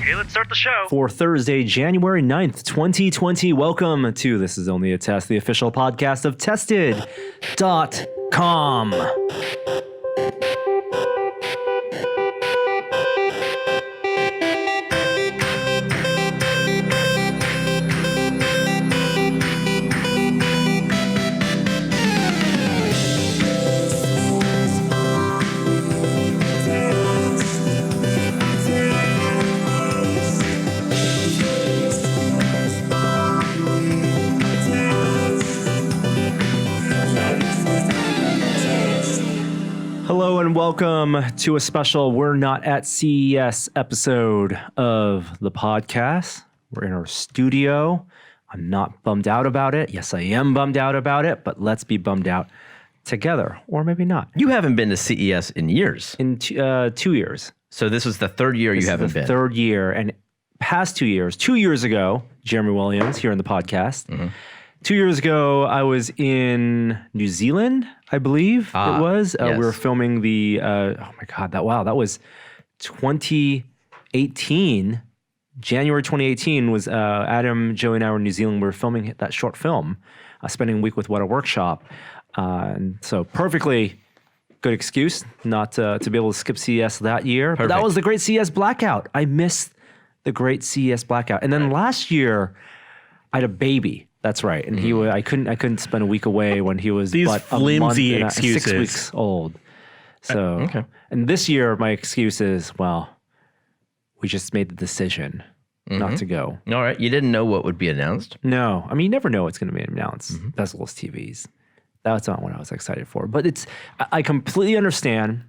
Okay, let's start the show. For Thursday, January 9th, 2020, welcome to This Is Only a Test, the official podcast of Tested.com. Hello and welcome to a special We're Not at CES episode of the podcast. We're in our studio. I'm not bummed out about it. Yes, I am bummed out about it, but let's be bummed out together, or maybe not. You haven't been to CES in years. In 2 years. So this was the third year you haven't been. Third year, and past 2 years. 2 years ago, Jeremy Williams here on the podcast. Mm-hmm. 2 years ago, I was in New Zealand, I believe it was. Yes. We were filming the, that was 2018. January 2018 was Adam, Joey, and I were in New Zealand. We were filming that short film, spending a week with What a Workshop. And so perfectly good excuse not to be able to skip CES that year. But that was the great CES blackout. I missed the great CES blackout. And then last year, I had a baby. That's right, and I couldn't spend a week away when he was These but flimsy a month excuses. 6 weeks old. So, and this year my excuse is, well, we just made the decision not to go. All right, you didn't know what would be announced? No, I mean you never know what's going to be announced. Bezos TVs, that's not what I was excited for. But I completely understand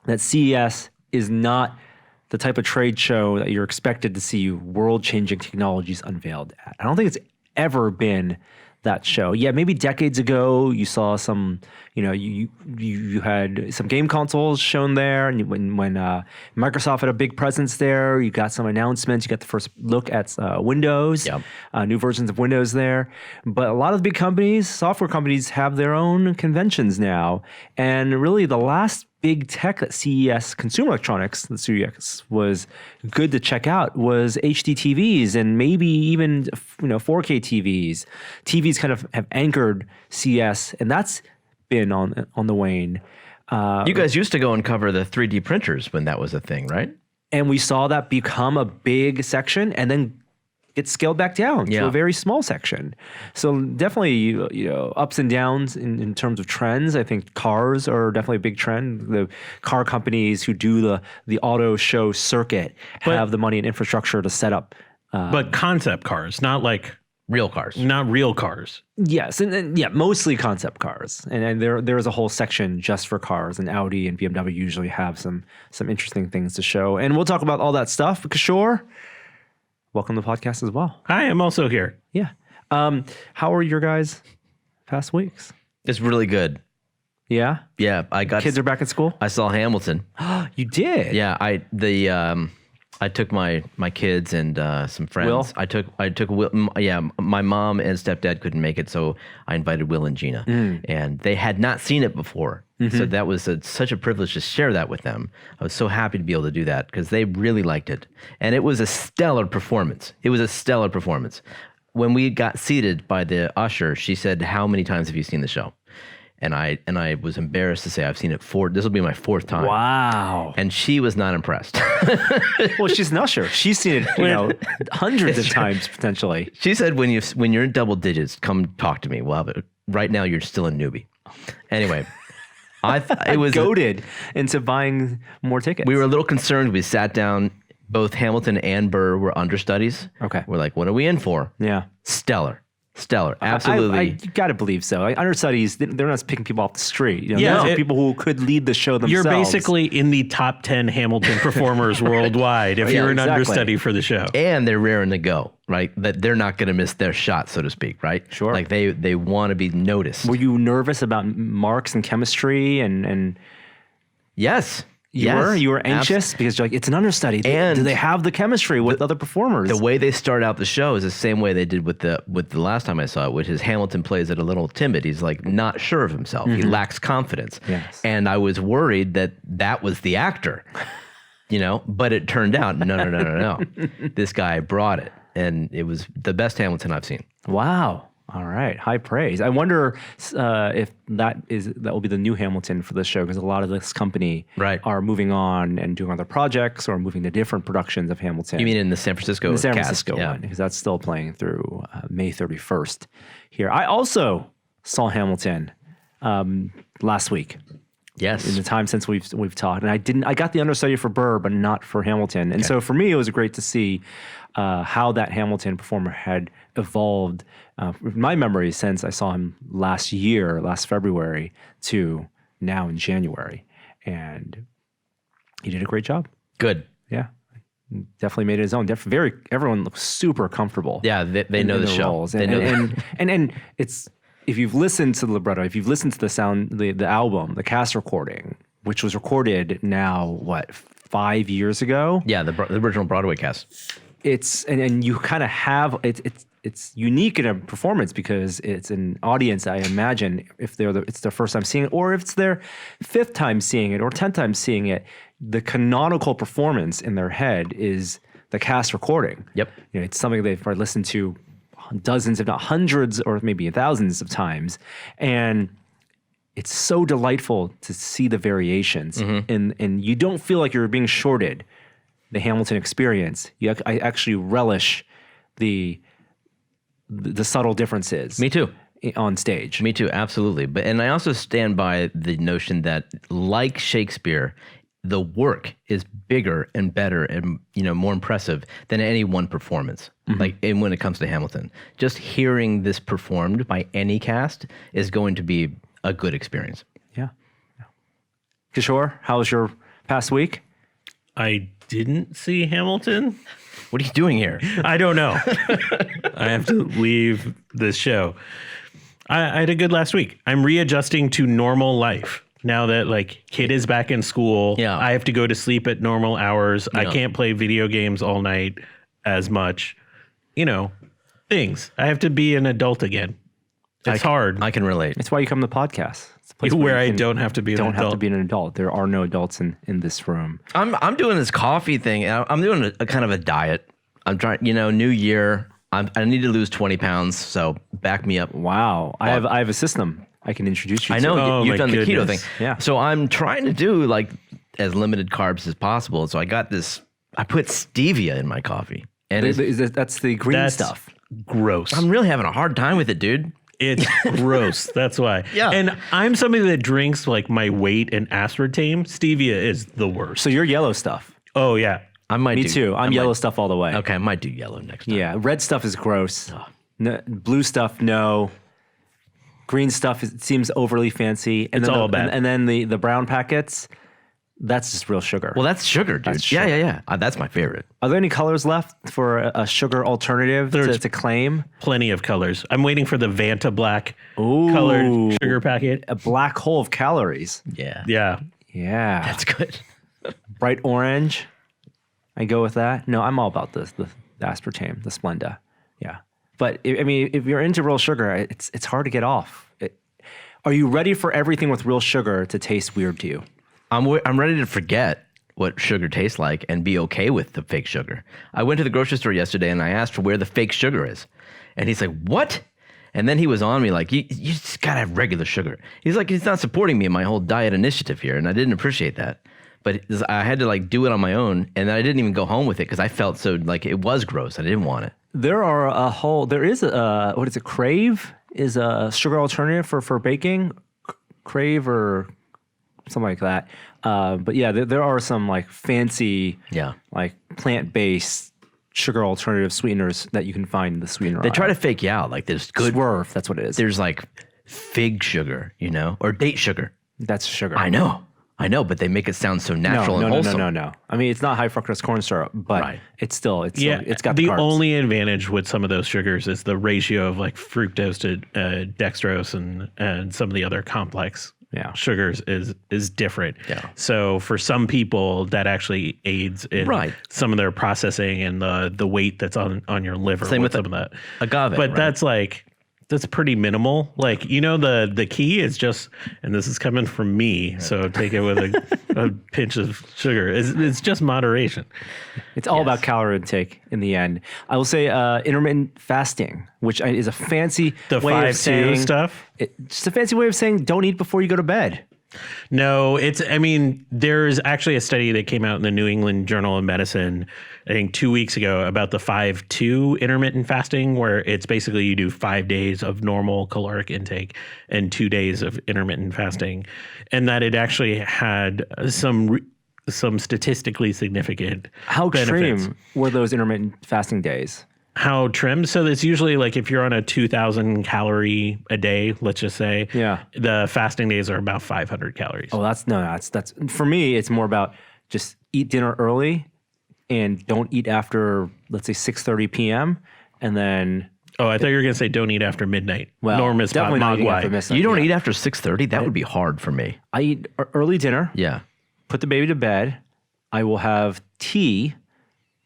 that CES is not the type of trade show that you're expected to see world-changing technologies unveiled at. I don't think it's ever been that show. Yeah, maybe decades ago you saw some, you had some game consoles shown there, and when Microsoft had a big presence there, you got some announcements, you got the first look at Windows, new versions of Windows there. But a lot of the big companies, software companies, have their own conventions now, and really the last big tech that CES, consumer electronics, the CES was good to check out was HD TVs and maybe even 4K TVs. TVs kind of have anchored CES, and that's been on the wane. You guys used to go and cover the 3D printers when that was a thing, right? And we saw that become a big section and then get scaled back down to a very small section. So definitely, ups and downs in terms of trends. I think cars are definitely a big trend. The car companies who do the auto show circuit have the money and infrastructure to set up. But concept cars, not like real cars. Not real cars. Yes, and mostly concept cars. And there is a whole section just for cars, and Audi and BMW usually have some interesting things to show. And we'll talk about all that stuff. Kishore, welcome to the podcast as well. Hi, I'm also here. Yeah. How are your guys' past weeks? It's really good. Yeah? Yeah, Kids are back at school? I saw Hamilton. You did? Yeah, I took my kids and some friends. Will? I took Will. Yeah, my mom and stepdad couldn't make it, so I invited Will and Gina, and they had not seen it before. So that was such a privilege to share that with them. I was so happy to be able to do that because they really liked it, and it was a stellar performance. When we got seated by the usher, she said, "How many times have you seen the show?" And I was embarrassed to say I've seen it this will be my fourth time. Wow. And she was not impressed. Well, she's an usher. She's seen it, hundreds of times potentially. She said, when you're in double digits, come talk to me. Well, right now you're still a newbie. Anyway, it was goaded into buying more tickets. We were a little concerned. We sat down. Both Hamilton and Burr were understudies. Okay. We're like, what are we in for? Yeah. Stellar. Absolutely. I got to believe so. Understudies, they're not picking people off the street. Yeah, people who could lead the show themselves. You're basically in the top 10 Hamilton performers worldwide if you're an understudy for the show. And they're raring to go, right? That they're not going to miss their shot, so to speak, right? Sure. Like they want to be noticed. Were you nervous about marks and chemistry and Yes. You were anxious because you're like, it's an understudy. And do they have the chemistry with other performers? The way they start out the show is the same way they did with the last time I saw it, which is Hamilton plays it a little timid. He's like not sure of himself. He lacks confidence. Yes. And I was worried that was the actor. But it turned out, no. This guy brought it, and it was the best Hamilton I've seen. Wow. All right. High praise. I wonder if that will be the new Hamilton for this show, because a lot of this company are moving on and doing other projects or moving to different productions of Hamilton. You mean in the San Francisco the San cast? Francisco one, because that's still playing through May 31st here. I also saw Hamilton last week. Yes. In the time since we've talked, and I got the understudy for Burr, but not for Hamilton. And so for me, it was great to see how that Hamilton performer had evolved. My memory since I saw him last February, to now in January, and he did a great job. Good. Yeah, definitely made it his own. Everyone looks super comfortable. Yeah, they know the show. Roles. And it's. If you've listened to the libretto, if you've listened to the album, the cast recording, which was recorded now, 5 years ago? Yeah, the original Broadway cast. It's and you kind of have it's unique in a performance because it's an audience. I imagine if it's their first time seeing it, or if it's their fifth time seeing it, or 10th time seeing it, the canonical performance in their head is the cast recording. Yep, it's something they've probably listened to dozens, if not hundreds, or maybe thousands of times. And it's so delightful to see the variations. And you don't feel like you're being shorted the Hamilton experience. I actually relish the subtle differences. Me too. On stage. Me too, absolutely. And I also stand by the notion that, like Shakespeare, the work is bigger and better and more impressive than any one performance. And when it comes to Hamilton, just hearing this performed by any cast is going to be a good experience. Yeah. Kishore, how was your past week? I didn't see Hamilton. What are you doing here? I don't know. I have to leave this show. I had a good last week. I'm readjusting to normal life. Now that kid is back in school, I have to go to sleep at normal hours. I can't play video games all night as much. Things. I have to be an adult again. It's hard. I can relate. It's why you come to the podcast. It's a place where I don't have to be an adult. Don't have to be an adult. There are no adults in this room. I'm doing this coffee thing. I'm doing a kind of a diet. I'm trying, new year. I need to lose 20 pounds, so back me up. Wow. I have a system I can introduce you to. I know you've done the keto thing. Yeah. So I'm trying to do as limited carbs as possible. So I got this. I put stevia in my coffee, and that's the green stuff. Gross. I'm really having a hard time with it, dude. It's gross. That's why. Yeah. And I'm somebody that drinks my weight and aspartame. Stevia is the worst. So you're yellow stuff. Oh yeah. Me too. I'm yellow stuff all the way. Okay, I might do yellow next time. Yeah. Red stuff is gross. No, blue stuff, no. Green stuff seems overly fancy. And it's all bad. And then the brown packets, that's just real sugar. Well, that's sugar, dude. That's sugar. Yeah. That's my favorite. Are there any colors left for a sugar alternative to claim? Plenty of colors. I'm waiting for the Vanta Black colored sugar packet. A black hole of calories. Yeah. Yeah. Yeah. That's good. Bright orange. I go with that. No, I'm all about the aspartame, the Splenda. Yeah. But if you're into real sugar, it's hard to get off. Are you ready for everything with real sugar to taste weird to you? I'm ready to forget what sugar tastes like and be okay with the fake sugar. I went to the grocery store yesterday and I asked for where the fake sugar is. And he's like, what? And then he was on me you just gotta have regular sugar. He's like, he's not supporting me in my whole diet initiative here. And I didn't appreciate that. But I had to do it on my own. And then I didn't even go home with it because I felt so it was gross. I didn't want it. There is what is it? Crave is a sugar alternative for baking. Crave or something like that. But yeah, there are some fancy, plant-based sugar alternative sweeteners that you can find in the sweetener They try aisle. to fake you out. There's good Swerve, that's what it is. There's fig sugar, or date sugar. That's sugar. I know, but they make it sound so natural and wholesome. No. I mean, it's not high fructose corn syrup, but it's still it's got the the carbs. only advantage with some of those sugars is the ratio of fructose to dextrose and some of the other complex sugars is different. Yeah. So for some people, that actually aids in some of their processing and the weight that's on your liver. Same with some of that agave. But that's that's pretty minimal. Like, the key is just, and this is coming from me, so take it with a pinch of sugar. It's just moderation. It's all about calorie intake in the end. I will say intermittent fasting, which is a fancy way of saying stuff. Just a fancy way of saying don't eat before you go to bed. No, there's actually a study that came out in the New England Journal of Medicine, I think 2 weeks ago, about the 5-2 intermittent fasting, where it's basically you do 5 days of normal caloric intake and 2 days of intermittent fasting, and that it actually had some statistically significant How benefits. extreme were those intermittent fasting days? How trim? So it's usually like if you're on a 2,000 calorie a day, let's just say, the fasting days are about 500 calories. Oh, that's for me. It's more about just eat dinner early and don't eat after, let's say 6:30 p.m. and then. Oh, I thought you were going to say don't eat after midnight. Well, definitely not eating after midnight. You don't eat after 6:30? That would be hard for me. I eat early dinner. Yeah. Put the baby to bed. I will have tea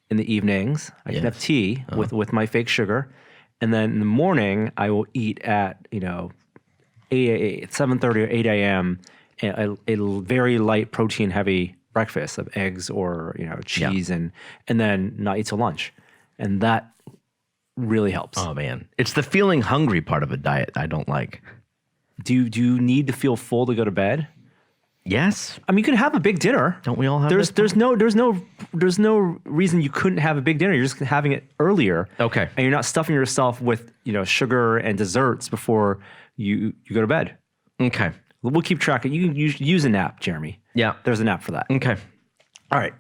in the evenings. I can have tea with my fake sugar. And then in the morning, I will eat at, 7:30 or 8 a.m. a very light protein heavy breakfast of eggs or, cheese and then not eat till lunch. And that really helps. Oh man. It's the feeling hungry part of a diet I don't like. Do you need to feel full to go to bed? Yes. I mean, you can have a big dinner. Don't we all have There's no reason you couldn't have a big dinner. You're just having it earlier. Okay. And you're not stuffing yourself with, sugar and desserts before you go to bed. Okay. We'll keep track of you. You use an app, Jeremy. Yeah. There's an app for that. Okay. All right.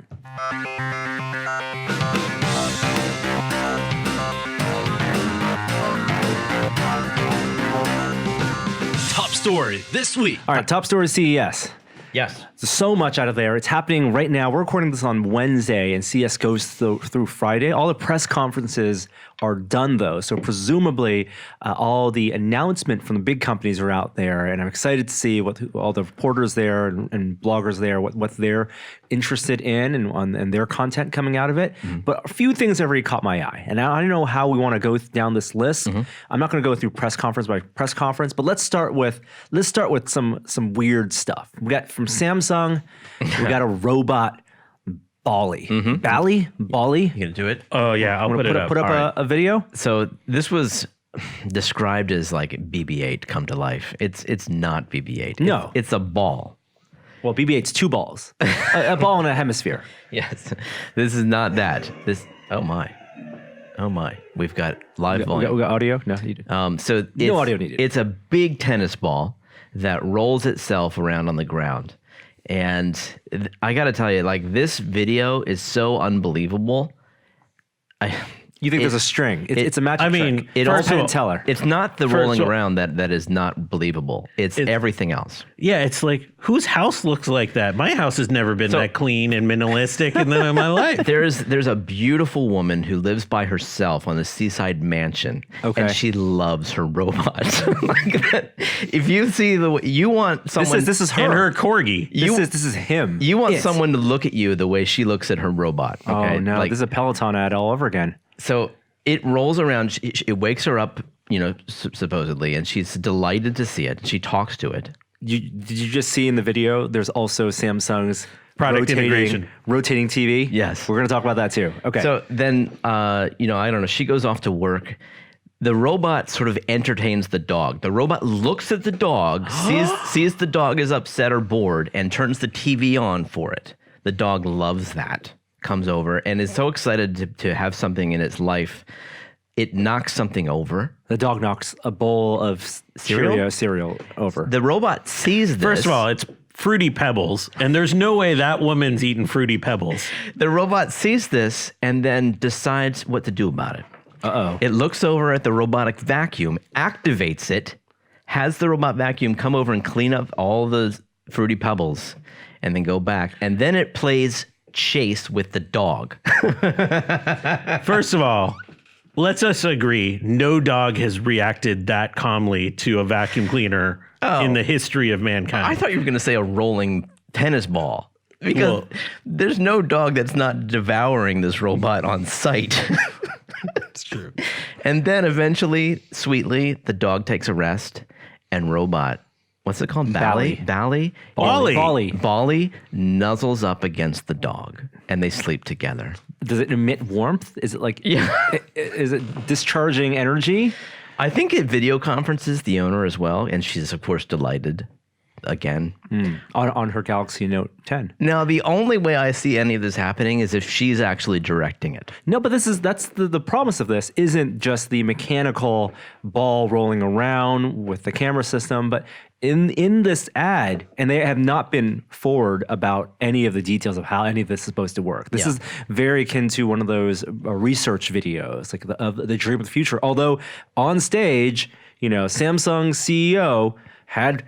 Top story this week. All right. Top story CES. Yes. There's so much out of there. It's happening right now. We're recording this on Wednesday, and CES goes through Friday. All the press conferences are done, though. So presumably, all the announcement from the big companies are out there, and I'm excited to see what all the reporters there and bloggers there, what they're interested in and their content coming out of it. Mm-hmm. But a few things have already caught my eye, and I don't know how we want to go down this list. Mm-hmm. I'm not going to go through press conference by press conference, but let's start with some weird stuff. We got from Samsung, we got a robot Bali. Mm-hmm. Bali? You gonna do it? Oh yeah, I'll put it up. Put up a video. So this was described as like BB-8 come to life. It's not BB-8. No, it's a ball. Well, BB-8's two balls, a ball and a hemisphere. Yes, this is not that. Oh my, we've got live volume. We got audio. No, you do. So no audio needed. It's a big tennis ball that rolls itself around on the ground. And I got to tell you, like, this video is so unbelievable. You think there's a string? It's a magic trick. It also also teller. It's not the rolling around that is not believable. It's everything else. Yeah, it's like, whose house looks like that? My house has never been that clean and minimalistic in my life. There's a beautiful woman who lives by herself on a seaside mansion, and she loves her robot. If you see you want someone. This is her and her corgi. This is him. You want someone to look at you the way she looks at her robot. Okay? Oh no, this is a Peloton ad all over again. So it rolls around. It wakes her up, supposedly, and she's delighted to see it. She talks to it. Did you just see in the video? There's also Samsung's product integration, rotating TV. Yes, we're going to talk about that too. Okay. So then, I don't know. She goes off to work. The robot sort of entertains the dog. The robot looks at the dog, sees the dog is upset or bored, and turns the TV on for it. The dog loves that. Comes over and is so excited to have something in its life. It knocks something over. The dog knocks a bowl of cereal over. The robot sees this. First of all, it's Fruity Pebbles, and there's no way that woman's eating Fruity Pebbles. The robot sees this and then decides what to do about it. Uh-oh. It looks over at the robotic vacuum, activates it, has the robot vacuum come over and clean up all the Fruity Pebbles, and then go back. And then it plays chase with the dog. First of all, let's us agree, no dog has reacted that calmly to a vacuum cleaner in the history of mankind. I thought you were going to say a rolling tennis ball, because there's no dog that's not devouring this robot on sight. It's true. And then eventually, sweetly, the dog takes a rest and robot, what's it called? Bally nuzzles up against the dog and they sleep together. Does it emit warmth? Is it like, is it discharging energy? I think it video conferences the owner as well. And she's, of course, delighted again. On her Galaxy Note 10. Now, the only way I see any of this happening is if she's actually directing it. No, but that's the promise of this isn't just the mechanical ball rolling around with the camera system, but in this ad, and they have not been forward about any of the details of how any of this is supposed to work. This is very akin to one of those research videos, like the dream of the future. Although on stage, Samsung's CEO had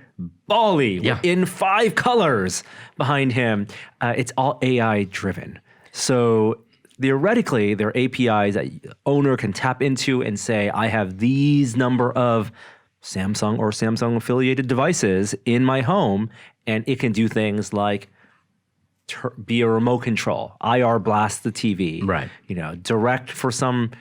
Bali in 5 colors behind him. It's all AI driven. So theoretically, there are APIs that owner can tap into and say, I have these number of Samsung or Samsung affiliated devices in my home, and it can do things like be a remote control, IR blast the TV, right? Direct for some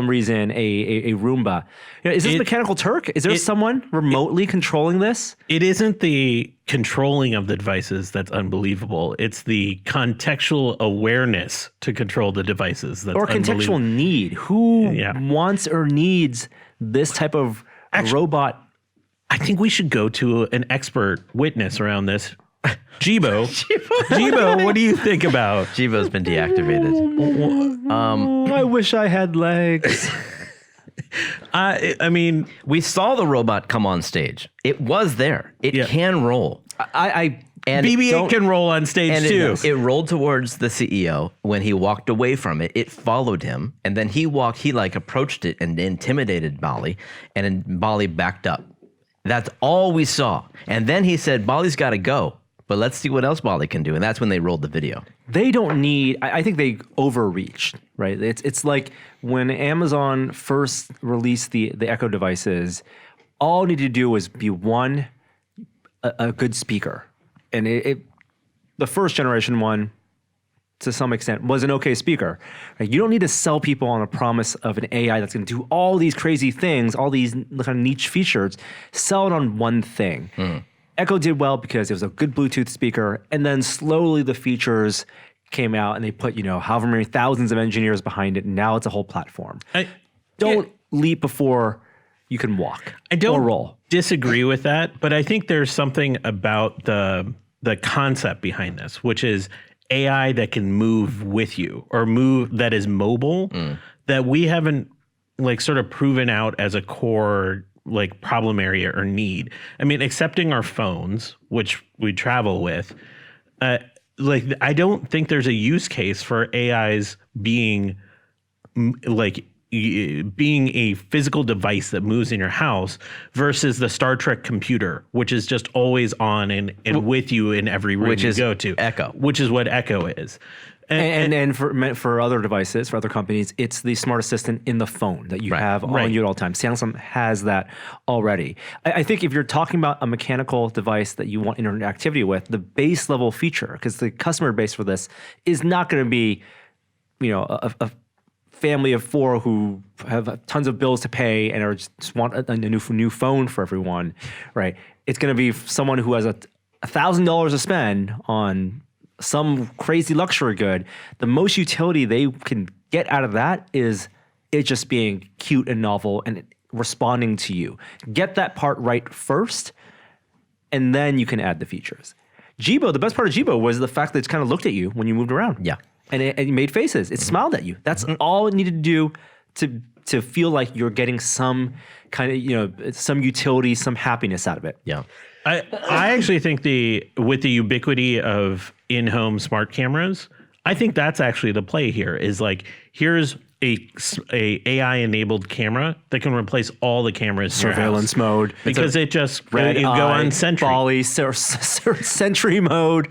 reason a Roomba. Is this Mechanical Turk? Is there someone remotely controlling this? It isn't the controlling of the devices that's unbelievable. It's the contextual awareness to control the devices that's contextual need. Who wants or needs this type of robot? I think we should go to an expert witness around this. Jibo, what do you think about? Jibo's been deactivated. I wish I had legs. I mean, we saw the robot come on stage. It was there. It can roll. And BB-8 can roll on stage too. It rolled towards the CEO. When he walked away from it, it followed him. And then he approached it and intimidated Bali. And then Bali backed up. That's all we saw. And then he said, Bali's got to go. But let's see what else Bali can do. And that's when they rolled the video. They don't need, I think they overreached, right? It's like when Amazon first released the Echo devices, all it needed to do was be a good speaker. And the first generation one, to some extent, was an okay speaker. Right? You don't need to sell people on a promise of an AI that's going to do all these crazy things, all these kind of niche features. Sell it on one thing. Echo did well because it was a good Bluetooth speaker, and then slowly the features came out, and they put however many thousands of engineers behind it, and now it's a whole platform. Don't leap before you can walk. I don't or roll. Disagree with that, but I think there's something about the concept behind this, which is AI that can move with you or that is mobile that we haven't sort of proven out as a core problem area or need. I mean, accepting our phones, which we travel with, I don't think there's a use case for AIs being being a physical device that moves in your house versus the Star Trek computer, which is just always on and with you in every room you go to. Echo. Which is what Echo is. And for other devices, for other companies, it's the smart assistant in the phone that you have on you at all times. Samsung has that already. I think if you're talking about a mechanical device that you want internet activity with, the base level feature, because the customer base for this is not going to be, a family of 4 who have tons of bills to pay and just want a new phone for everyone, right? It's going to be someone who has $1,000 to spend on some crazy luxury good. The most utility they can get out of that is it just being cute and novel and responding to you. Get that part right first, and then you can add the features. Jibo, the best part of Jibo was the fact that it kind of looked at you when you moved around. Yeah. And it made faces. It smiled at you. That's all it needed to do to feel like you're getting some kind of, some utility, some happiness out of it. Yeah. I actually think with the ubiquity of in-home smart cameras, I think that's actually the play here is here's a AI enabled camera that can replace all the cameras in surveillance your house. Mode because it just you go on Sentry. Bali, Sentry Mode.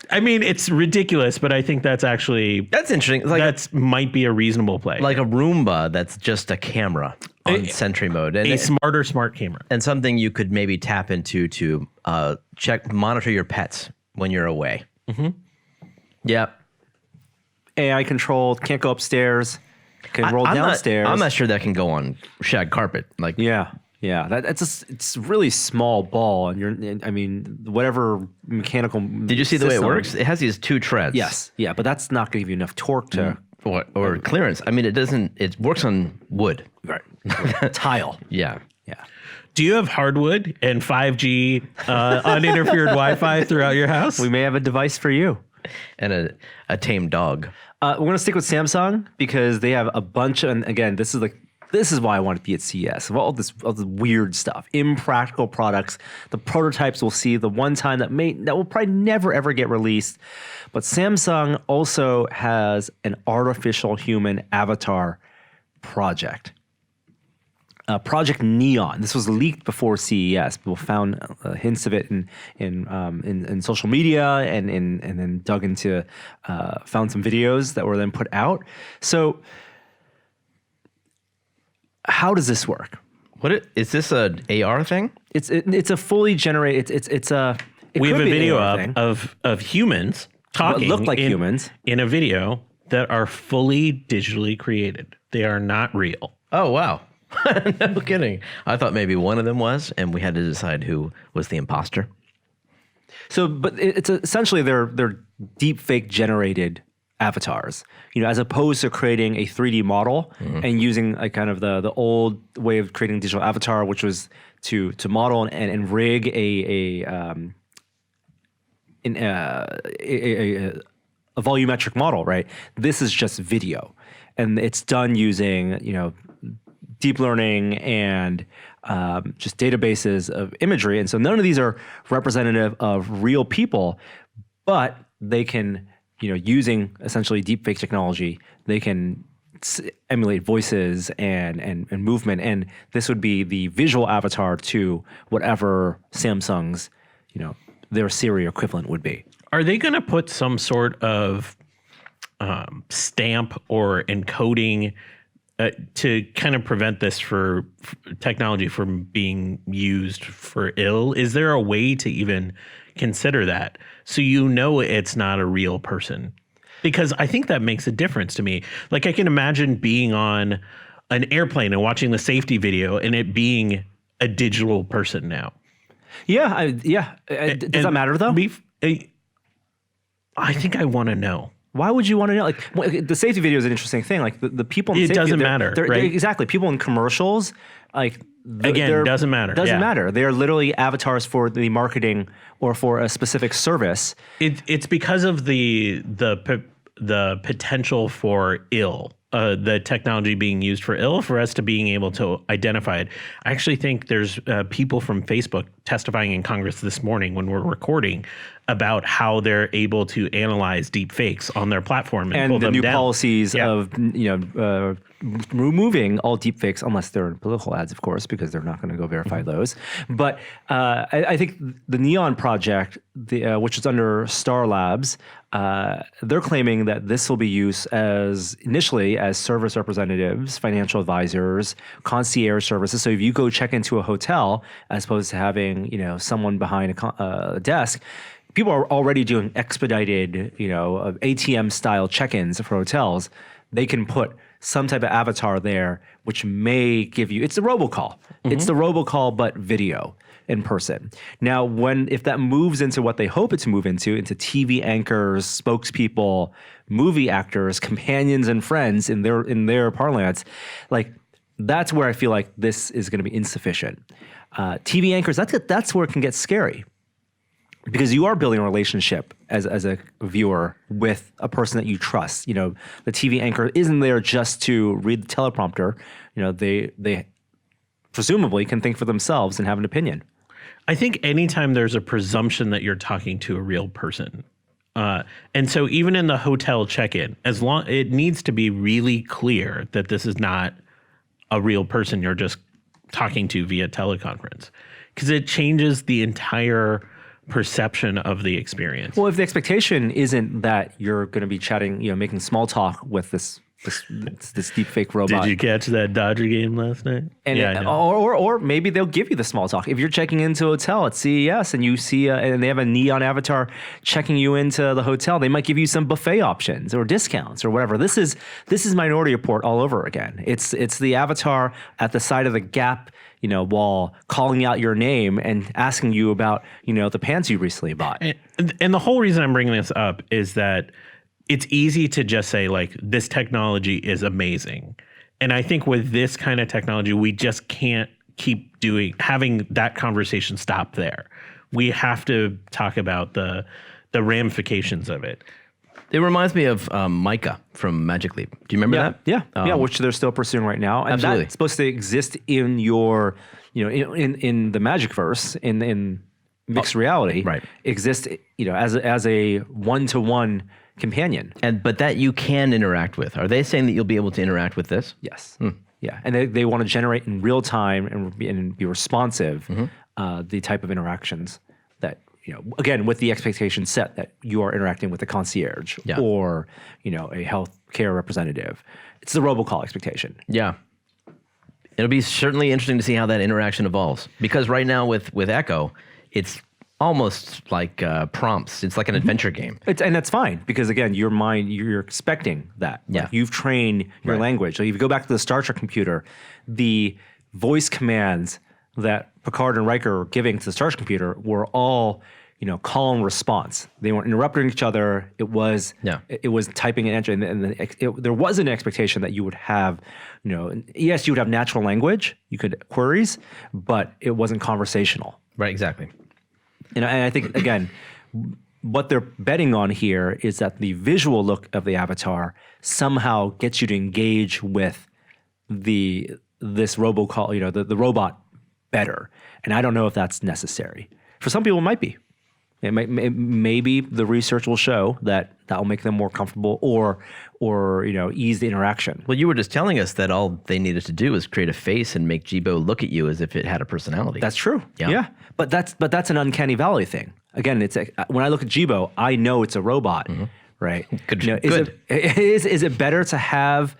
I mean, it's ridiculous, but I think that's interesting. That might be a reasonable play. Like a Roomba that's just a camera on Sentry Mode. And a smart camera. And something you could maybe tap into to monitor your pets when you're away. Mm-hmm. Yeah. AI controlled, can't go upstairs. can roll downstairs. I'm not sure that can go on shag carpet. Like, yeah. It's a really small ball, and whatever mechanical. Did you see the way it works? It has these 2 treads. Yes, yeah, but that's not going to give you enough torque to or clearance. I mean, it doesn't. It works on wood. Right. Tile. Yeah. Do you have hardwood and 5G uninterfered Wi-Fi throughout your house? We may have a device for you. And a tame dog. We're going to stick with Samsung because they have a bunch of, and again, this is why I want to be at CES. Of all this weird stuff, impractical products, the prototypes we'll see the one time that will probably never ever get released. But Samsung also has an artificial human avatar project. Project Neon. This was leaked before CES. People found hints of it in social media and then dug into, found some videos that were then put out. So, how does this work? Is this an AR thing? It's a fully generated. We have a video up of humans talking, look like humans in a video that are fully digitally created. They are not real. Oh wow. No kidding. I thought maybe one of them was, and we had to decide who was the imposter. So, but it's essentially they're deep fake generated avatars, as opposed to creating a 3D model and using like kind of the old way of creating digital avatar, which was to model and rig a volumetric model, right? This is just video, and it's done using deep learning and just databases of imagery. And so none of these are representative of real people, but they can, using essentially deepfake technology, they can emulate voices and movement. And this would be the visual avatar to whatever Samsung's, their Siri equivalent would be. Are they going to put some sort of stamp or encoding to kind of prevent this for technology from being used for ill? Is there a way to even consider that so it's not a real person? Because I think that makes a difference to me. Like, I can imagine being on an airplane and watching the safety video and it being a digital person now. Yeah, does that matter though? I think I want to know. Why would you want to know? Like, the safety video is an interesting thing. Like the people in it safety, doesn't matter, right? Exactly. People in commercials, like doesn't matter. Doesn't matter. They are literally avatars for the marketing or for a specific service. It's because of the potential for ill. The technology being used for ill, for us to being able to identify it. I actually think there's people from Facebook testifying in Congress this morning when we're recording about how they're able to analyze deep fakes on their platform and pull the them new down. Policies of removing all deep fakes, unless they're political ads, of course, because they're not going to go verify those. But I think the Neon project, which is under Star Labs, they're claiming that this will be used initially as service representatives, financial advisors, concierge services. So if you go check into a hotel, as opposed to having someone behind a desk, people are already doing expedited, ATM style check-ins for hotels. They can put some type of avatar there, which may give you, it's the robocall. It's the robocall, but video in person. Now, if that moves into what they hope it to move into TV anchors, spokespeople, movie actors, companions and friends in their parlance, like that's where I feel like this is going to be insufficient. TV anchors, that's where it can get scary. Because you are building a relationship as a viewer with a person that you trust. The TV anchor isn't there just to read the teleprompter. They presumably can think for themselves and have an opinion. I think anytime there's a presumption that you're talking to a real person, and so even in the hotel check-in, it needs to be really clear that this is not a real person you're just talking to via teleconference, because it changes the entire perception of the experience. Well, if the expectation isn't that you're going to be chatting, making small talk with this this deep fake robot. Did you catch that Dodger game last night? And I know. or maybe they'll give you the small talk. If you're checking into a hotel at CES and you see and they have a neon avatar checking you into the hotel, they might give you some buffet options or discounts or whatever. This is Minority Report all over again. It's the avatar at the side of the Gap, wall, calling out your name and asking you about, the pants you recently bought. And the whole reason I'm bringing this up is that it's easy to just say, like, this technology is amazing. And I think with this kind of technology, we just can't keep having that conversation stop there. We have to talk about the ramifications of it. It reminds me of Micah from Magic Leap. Do you remember that? Yeah, which they're still pursuing right now. And absolutely. That's supposed to exist in your, in the Magicverse, in mixed reality. Right. Exist, as a one-to-one companion. But that you can interact with. Are they saying that you'll be able to interact with this? Yes. Yeah. And they want to generate in real time and be responsive the type of interactions that, again, with the expectation set that you are interacting with a concierge or, a healthcare representative. It's the robocall expectation. Yeah. It'll be certainly interesting to see how that interaction evolves. Because right now with Echo, it's almost like prompts. It's like an adventure game. And that's fine because, again, your mind, you're expecting that. Yeah. Like you've trained your language. So if you go back to the Star Trek computer, the voice commands that Picard and Riker were giving to the Star Trek computer were all, call and response. They weren't interrupting each other. It was typing and entering. And there was an expectation that you would have, yes, you would have natural language. You could queries, but it wasn't conversational. Right, exactly. And I think, again, what they're betting on here is that the visual look of the avatar somehow gets you to engage with this robocall, the robot better. And I don't know if that's necessary. For some people, it might be. Maybe the research will show that will make them more comfortable or ease the interaction. Well, you were just telling us that all they needed to do was create a face and make Jibo look at you as if it had a personality. That's true. Yeah. But that's an uncanny valley thing. Again, when I look at Jibo, I know it's a robot, right? Good. Is it better to have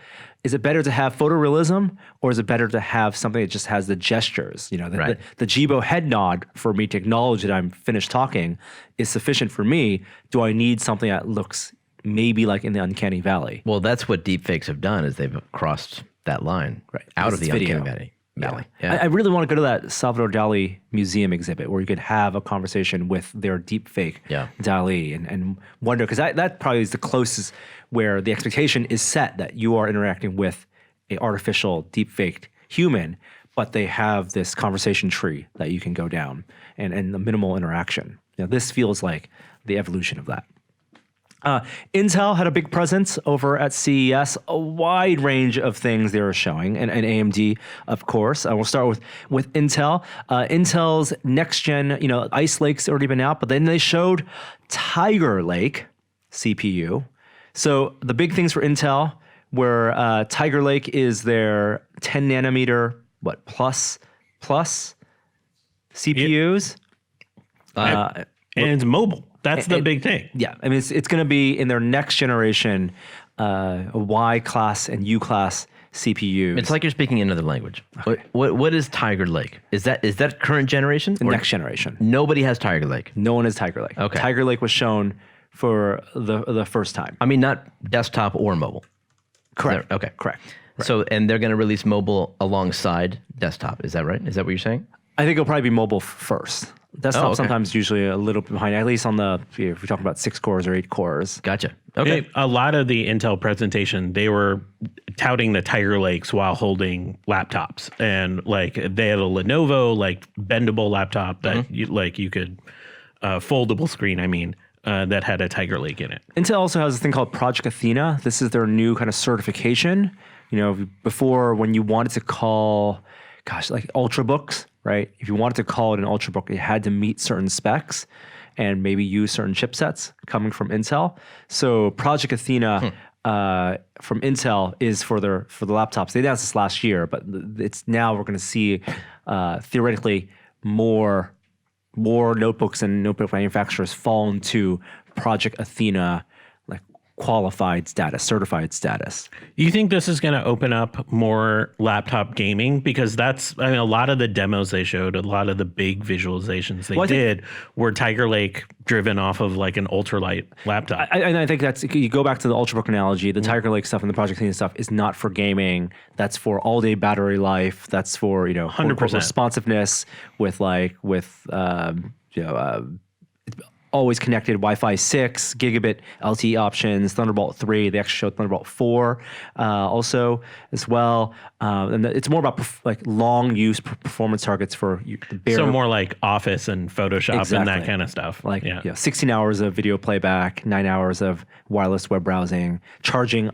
photorealism, or is it better to have something that just has the gestures? The Jibo head nod for me to acknowledge that I'm finished talking is sufficient for me. Do I need something that looks maybe like in the uncanny valley? Well, that's what deepfakes have done, is they've crossed that line out of the uncanny valley. I really want to go to that Salvador Dali museum exhibit where you could have a conversation with their deepfake Dali and wonder, because that probably is the closest where the expectation is set that you are interacting with a artificial deepfaked human, but they have this conversation tree that you can go down and the minimal interaction. This feels like the evolution of that. Intel had a big presence over at CES, a wide range of things they were showing, and AMD, of course. We'll start with Intel. Intel's next-gen, Ice Lake's already been out, but then they showed Tiger Lake CPU. So the big things for Intel were Tiger Lake is their 10 nanometer, plus CPUs. And it's mobile. That's the big thing. Yeah, I mean, it's going to be in their next generation Y class and U class CPUs. It's like you're speaking another language. Okay. What is Tiger Lake? Is that current generation? The next generation. Nobody has Tiger Lake. No one has Tiger Lake. Okay. Tiger Lake was shown for the first time. I mean, not desktop or mobile. Correct. Okay. Correct. So, and they're going to release mobile alongside desktop. Is that right? Is that what you're saying? I think it'll probably be mobile first. Desktop sometimes usually a little bit behind, at least on if we're talking about 6 cores or 8 cores. Gotcha. Okay. A lot of the Intel presentation, they were touting the Tiger Lakes while holding laptops, and like they had a Lenovo bendable laptop that you could foldable screen. That had a Tiger Lake in it. Intel also has this thing called Project Athena. This is their new kind of certification. Before, when you wanted to call, Ultrabooks, right? If you wanted to call it an Ultrabook, it had to meet certain specs and maybe use certain chipsets coming from Intel. So Project Athena from Intel is for the laptops. They announced this last year, but it's now we're going to see theoretically more notebooks and notebook manufacturers fall into Project Athena qualified status, certified status. You think this is going to open up more laptop gaming? Because a lot of the demos they showed, a lot of the big visualizations they did were Tiger Lake driven off of like an ultralight laptop. And I think that's, you go back to the Ultrabook analogy, the Tiger Lake stuff and the Project Athena stuff is not for gaming. That's for all day battery life. That's for, 100% responsiveness with always connected Wi-Fi 6, gigabit LTE options, Thunderbolt 3. They actually showed Thunderbolt 4 also as well. And it's more about long use performance targets for the bare. So more like Office and Photoshop and that kind of stuff. 16 hours of video playback, 9 hours of wireless web browsing, charging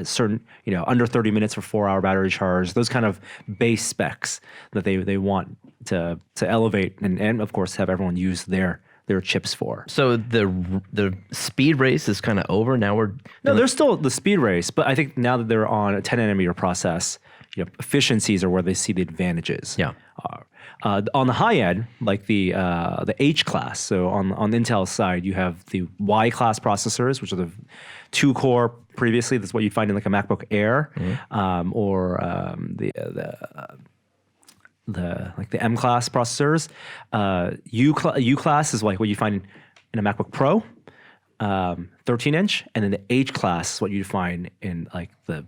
certain, under 30 minutes for 4-hour battery charge. Those kind of base specs that they want to elevate and of course have everyone use their chips for. So the speed race is kind of over. Now there's still the speed race, but I think now that they're on a 10 nanometer process, efficiencies are where they see the advantages. Yeah. On the high end, like the H class. So on Intel's side, you have the Y class processors, which are the 2-core. Previously, that's what you'd find in like a MacBook Air, or the M class processors. U class is like what you find in a MacBook Pro, 13-inch, and then the H class is what you'd find in like the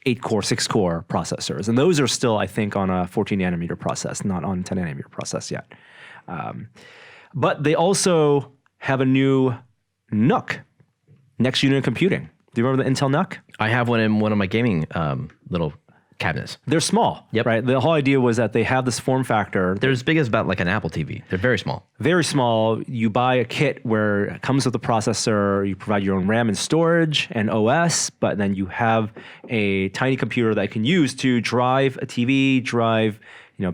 8-core, 6-core processors, and those are still, I think, on a 14 nanometer process, not on 10 nanometer process yet. But they also have a new Nook, next unit of computing. Do you remember the Intel Nook? I have one in one of my gaming little cabinets. They're small. Yep. Right. The whole idea was that they have this form factor. They're as big as about like an Apple TV. They're very small. Very small. You buy a kit where it comes with the processor. You provide your own RAM and storage and OS, but then you have a tiny computer that you can use to drive a TV, drive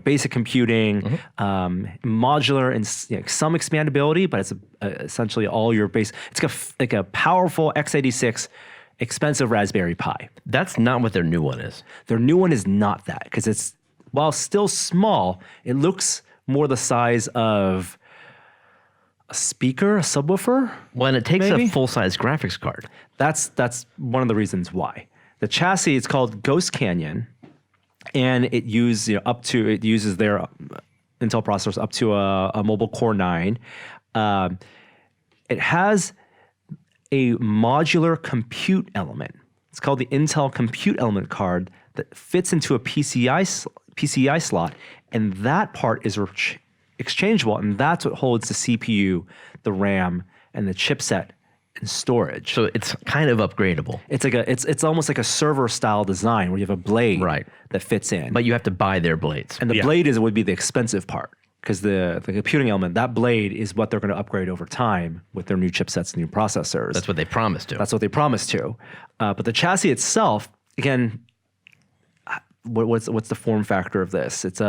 basic computing, modular and some expandability, but it's essentially all your base. It's like a powerful x86. Expensive Raspberry Pi. That's not what their new one is. Their new one is not that, because it's, while still small, it looks more the size of a speaker, a subwoofer. Well, and it takes maybe? a full-size graphics card. That's one of the reasons why. The chassis, it's called Ghost Canyon, and it uses their Intel processors up to a mobile Core 9. It has a modular compute element. It's called the Intel Compute Element card that fits into a PCI slot, and that part is exchangeable, and that's what holds the CPU, the RAM, and the chipset and storage. So it's kind of upgradable. It's like it's almost like a server style design where you have a blade that fits in. But you have to buy their blades. And the blade would be the expensive part. Because the computing element, that blade is what they're going to upgrade over time with their new chipsets and new processors. That's what they promised to. That's what they promised to. But the chassis itself, again, what's the form factor of this? It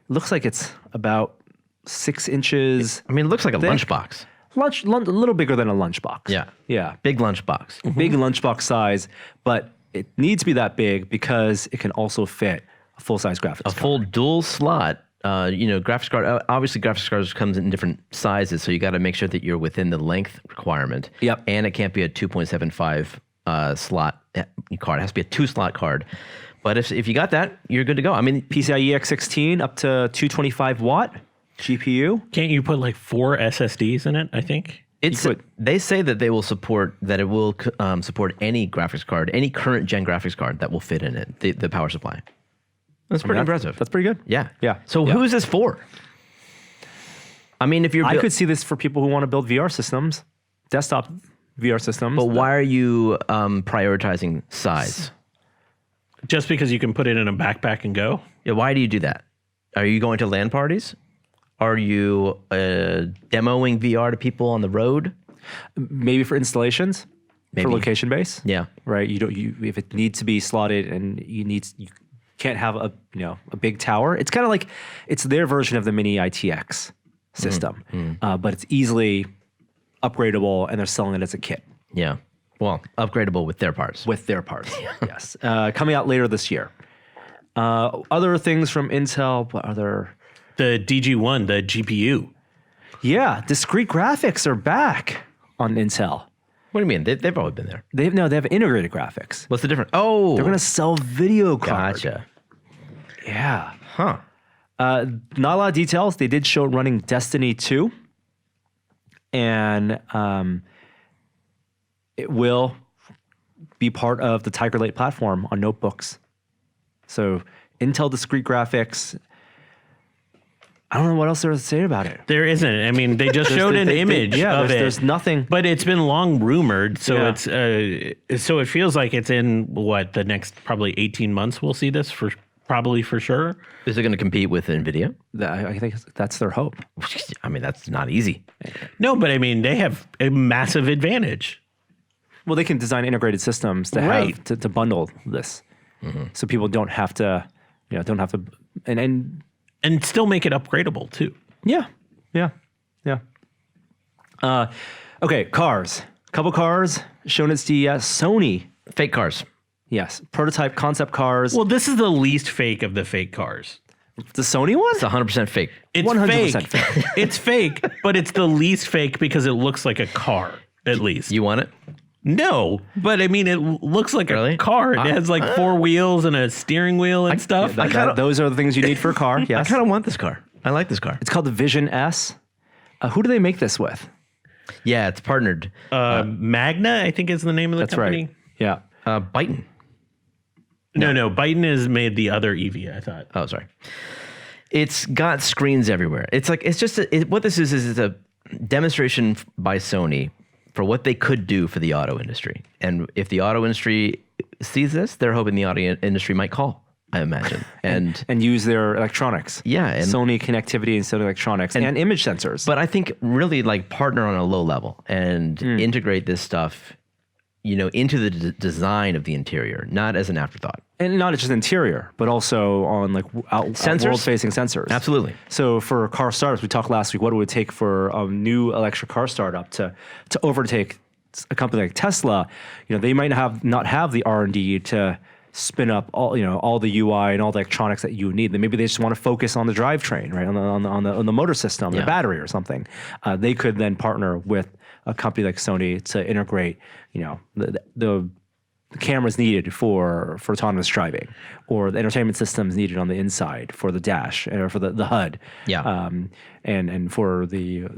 looks like it's about 6 inches. It looks like a thick. lunchbox. A little bigger than a lunchbox. Yeah. Big lunchbox. Big lunchbox size, but it needs to be that big because it can also fit a full-size graphics card. A full dual slot. Graphics card, obviously graphics cards comes in different sizes, so you got to make sure that you're within the length requirement. Yep. And it can't be a 2.75 slot card. It has to be a 2-slot card. But if you got that, you're good to go. PCIe X16 up to 225 watt GPU. Can't you put like 4 SSDs in it, I think? They say that they will support support any graphics card, any current gen graphics card that will fit in it, the power supply. That's pretty impressive. That's pretty good. Yeah. Yeah. So who is this for? If you're I could see this for people who want to build VR systems, desktop VR systems. But why are you prioritizing size? Just because you can put it in a backpack and go? Yeah. Why do you do that? Are you going to LAN parties? Are you demoing VR to people on the road? Maybe for installations, for location base. Yeah. Right. If it needs to be slotted and you can't have a big tower. It's kind of like it's their version of the mini ITX system, but it's easily upgradable, and they're selling it as a kit. Yeah, well, upgradable with their parts. Yes. Coming out later this year. Other things from Intel. What other? The DG1, the GPU. Yeah, discrete graphics are back on Intel. What do you mean? They've always been there. They have integrated graphics. What's the difference? Oh, They're going to sell video card. gotcha. Yeah. Huh. Not a lot of details. They did show it running Destiny 2. And it will be part of the Tiger Lake platform on notebooks. So Intel discrete graphics. I don't know what else there is to say about it. There isn't. I mean, they just showed an image of it. There's nothing. But it's been long rumored, so it's so it feels like it's in the next probably 18 months. We'll see this for sure. Is it going to compete with NVIDIA? I think that's their hope. I mean, that's not easy. No, but I mean, they have a massive advantage. Well, they can design integrated systems to have to bundle this, so people don't have to, And still make it upgradable too. Yeah. Okay, cars. Couple cars shown at CES. Sony. Fake cars. Yes, prototype concept cars. Well, this is the least fake of the fake cars. The Sony one? It's 100% fake. It's 100% fake. It's fake, but it's the least fake because it looks like a car, at least. You want it? No, but I mean, it looks like a car. It has like 4 wheels and a steering wheel and stuff. Those are the things you need for a car. Yes. I kind of want this car. I like this car. It's called the Vision S. Who do they make this with? Yeah, it's partnered. Magna, I think is the name of the company. Right. Yeah. Byton. No, Byton has made the other EV, I thought. Oh, sorry. It's got screens everywhere. It's just what this is a demonstration by Sony for what they could do for the auto industry. And if the auto industry sees this, they're hoping the auto industry might call, I imagine. And use their electronics. Yeah. And Sony connectivity and Sony electronics and image sensors. But I think really like partner on a low level and integrate this stuff, into the design of the interior, not as an afterthought. And not just interior, but also on world-facing sensors. Absolutely. So for car startups, we talked last week, what it would take for a new electric car startup to overtake a company like Tesla. They might not have the R&D to spin up all the UI and all the electronics that you need. Then maybe they just want to focus on the drivetrain, right, on the motor system, the battery or something. They could then partner with a company like Sony to integrate, the cameras needed for autonomous driving, or the entertainment systems needed on the inside for the dash or for the HUD, and for the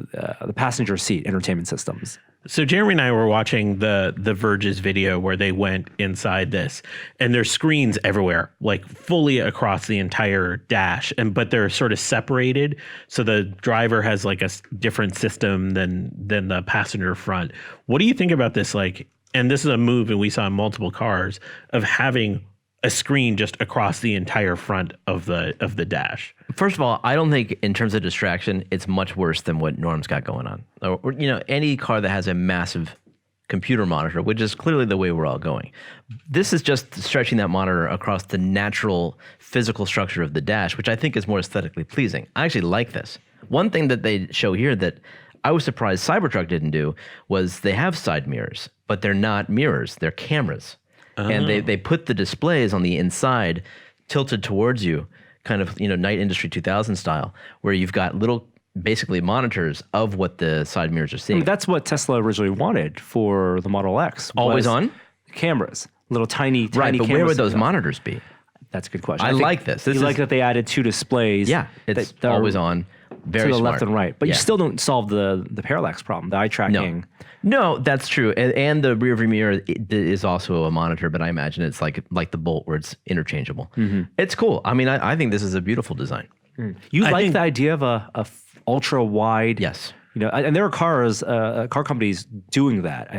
passenger seat entertainment systems. So Jeremy and I were watching the Verge's video where they went inside this, and there's screens everywhere, like fully across the entire dash, but they're sort of separated. So the driver has like a different system than the passenger front. What do you think about this? And this is a move, and we saw in multiple cars, of having a screen just across the entire front of the dash. First of all, I don't think in terms of distraction, it's much worse than what Norm's got going on. Or any car that has a massive computer monitor, which is clearly the way we're all going. This is just stretching that monitor across the natural physical structure of the dash, which I think is more aesthetically pleasing. I actually like this. One thing that they show here that I was surprised Cybertruck didn't do was they have side mirrors, but they're not mirrors, they're cameras. And they put the displays on the inside tilted towards you, kind of, Night Industry 2000 style, where you've got little, basically monitors of what the side mirrors are seeing. That's what Tesla originally wanted for the Model X. Always on? Cameras. Little tiny right, but cameras. Where would those monitors be? That's a good question. I like this. You like that they added 2 displays. Yeah, it's always on. Very to the smart. left and right. But you still don't solve the parallax problem, the eye tracking. No, that's true. And the rear view mirror is also a monitor, but I imagine it's like the Bolt where it's interchangeable. It's cool. I mean, I think this is a beautiful design. You like the idea of a ultra wide. Yes. And there are car companies doing that.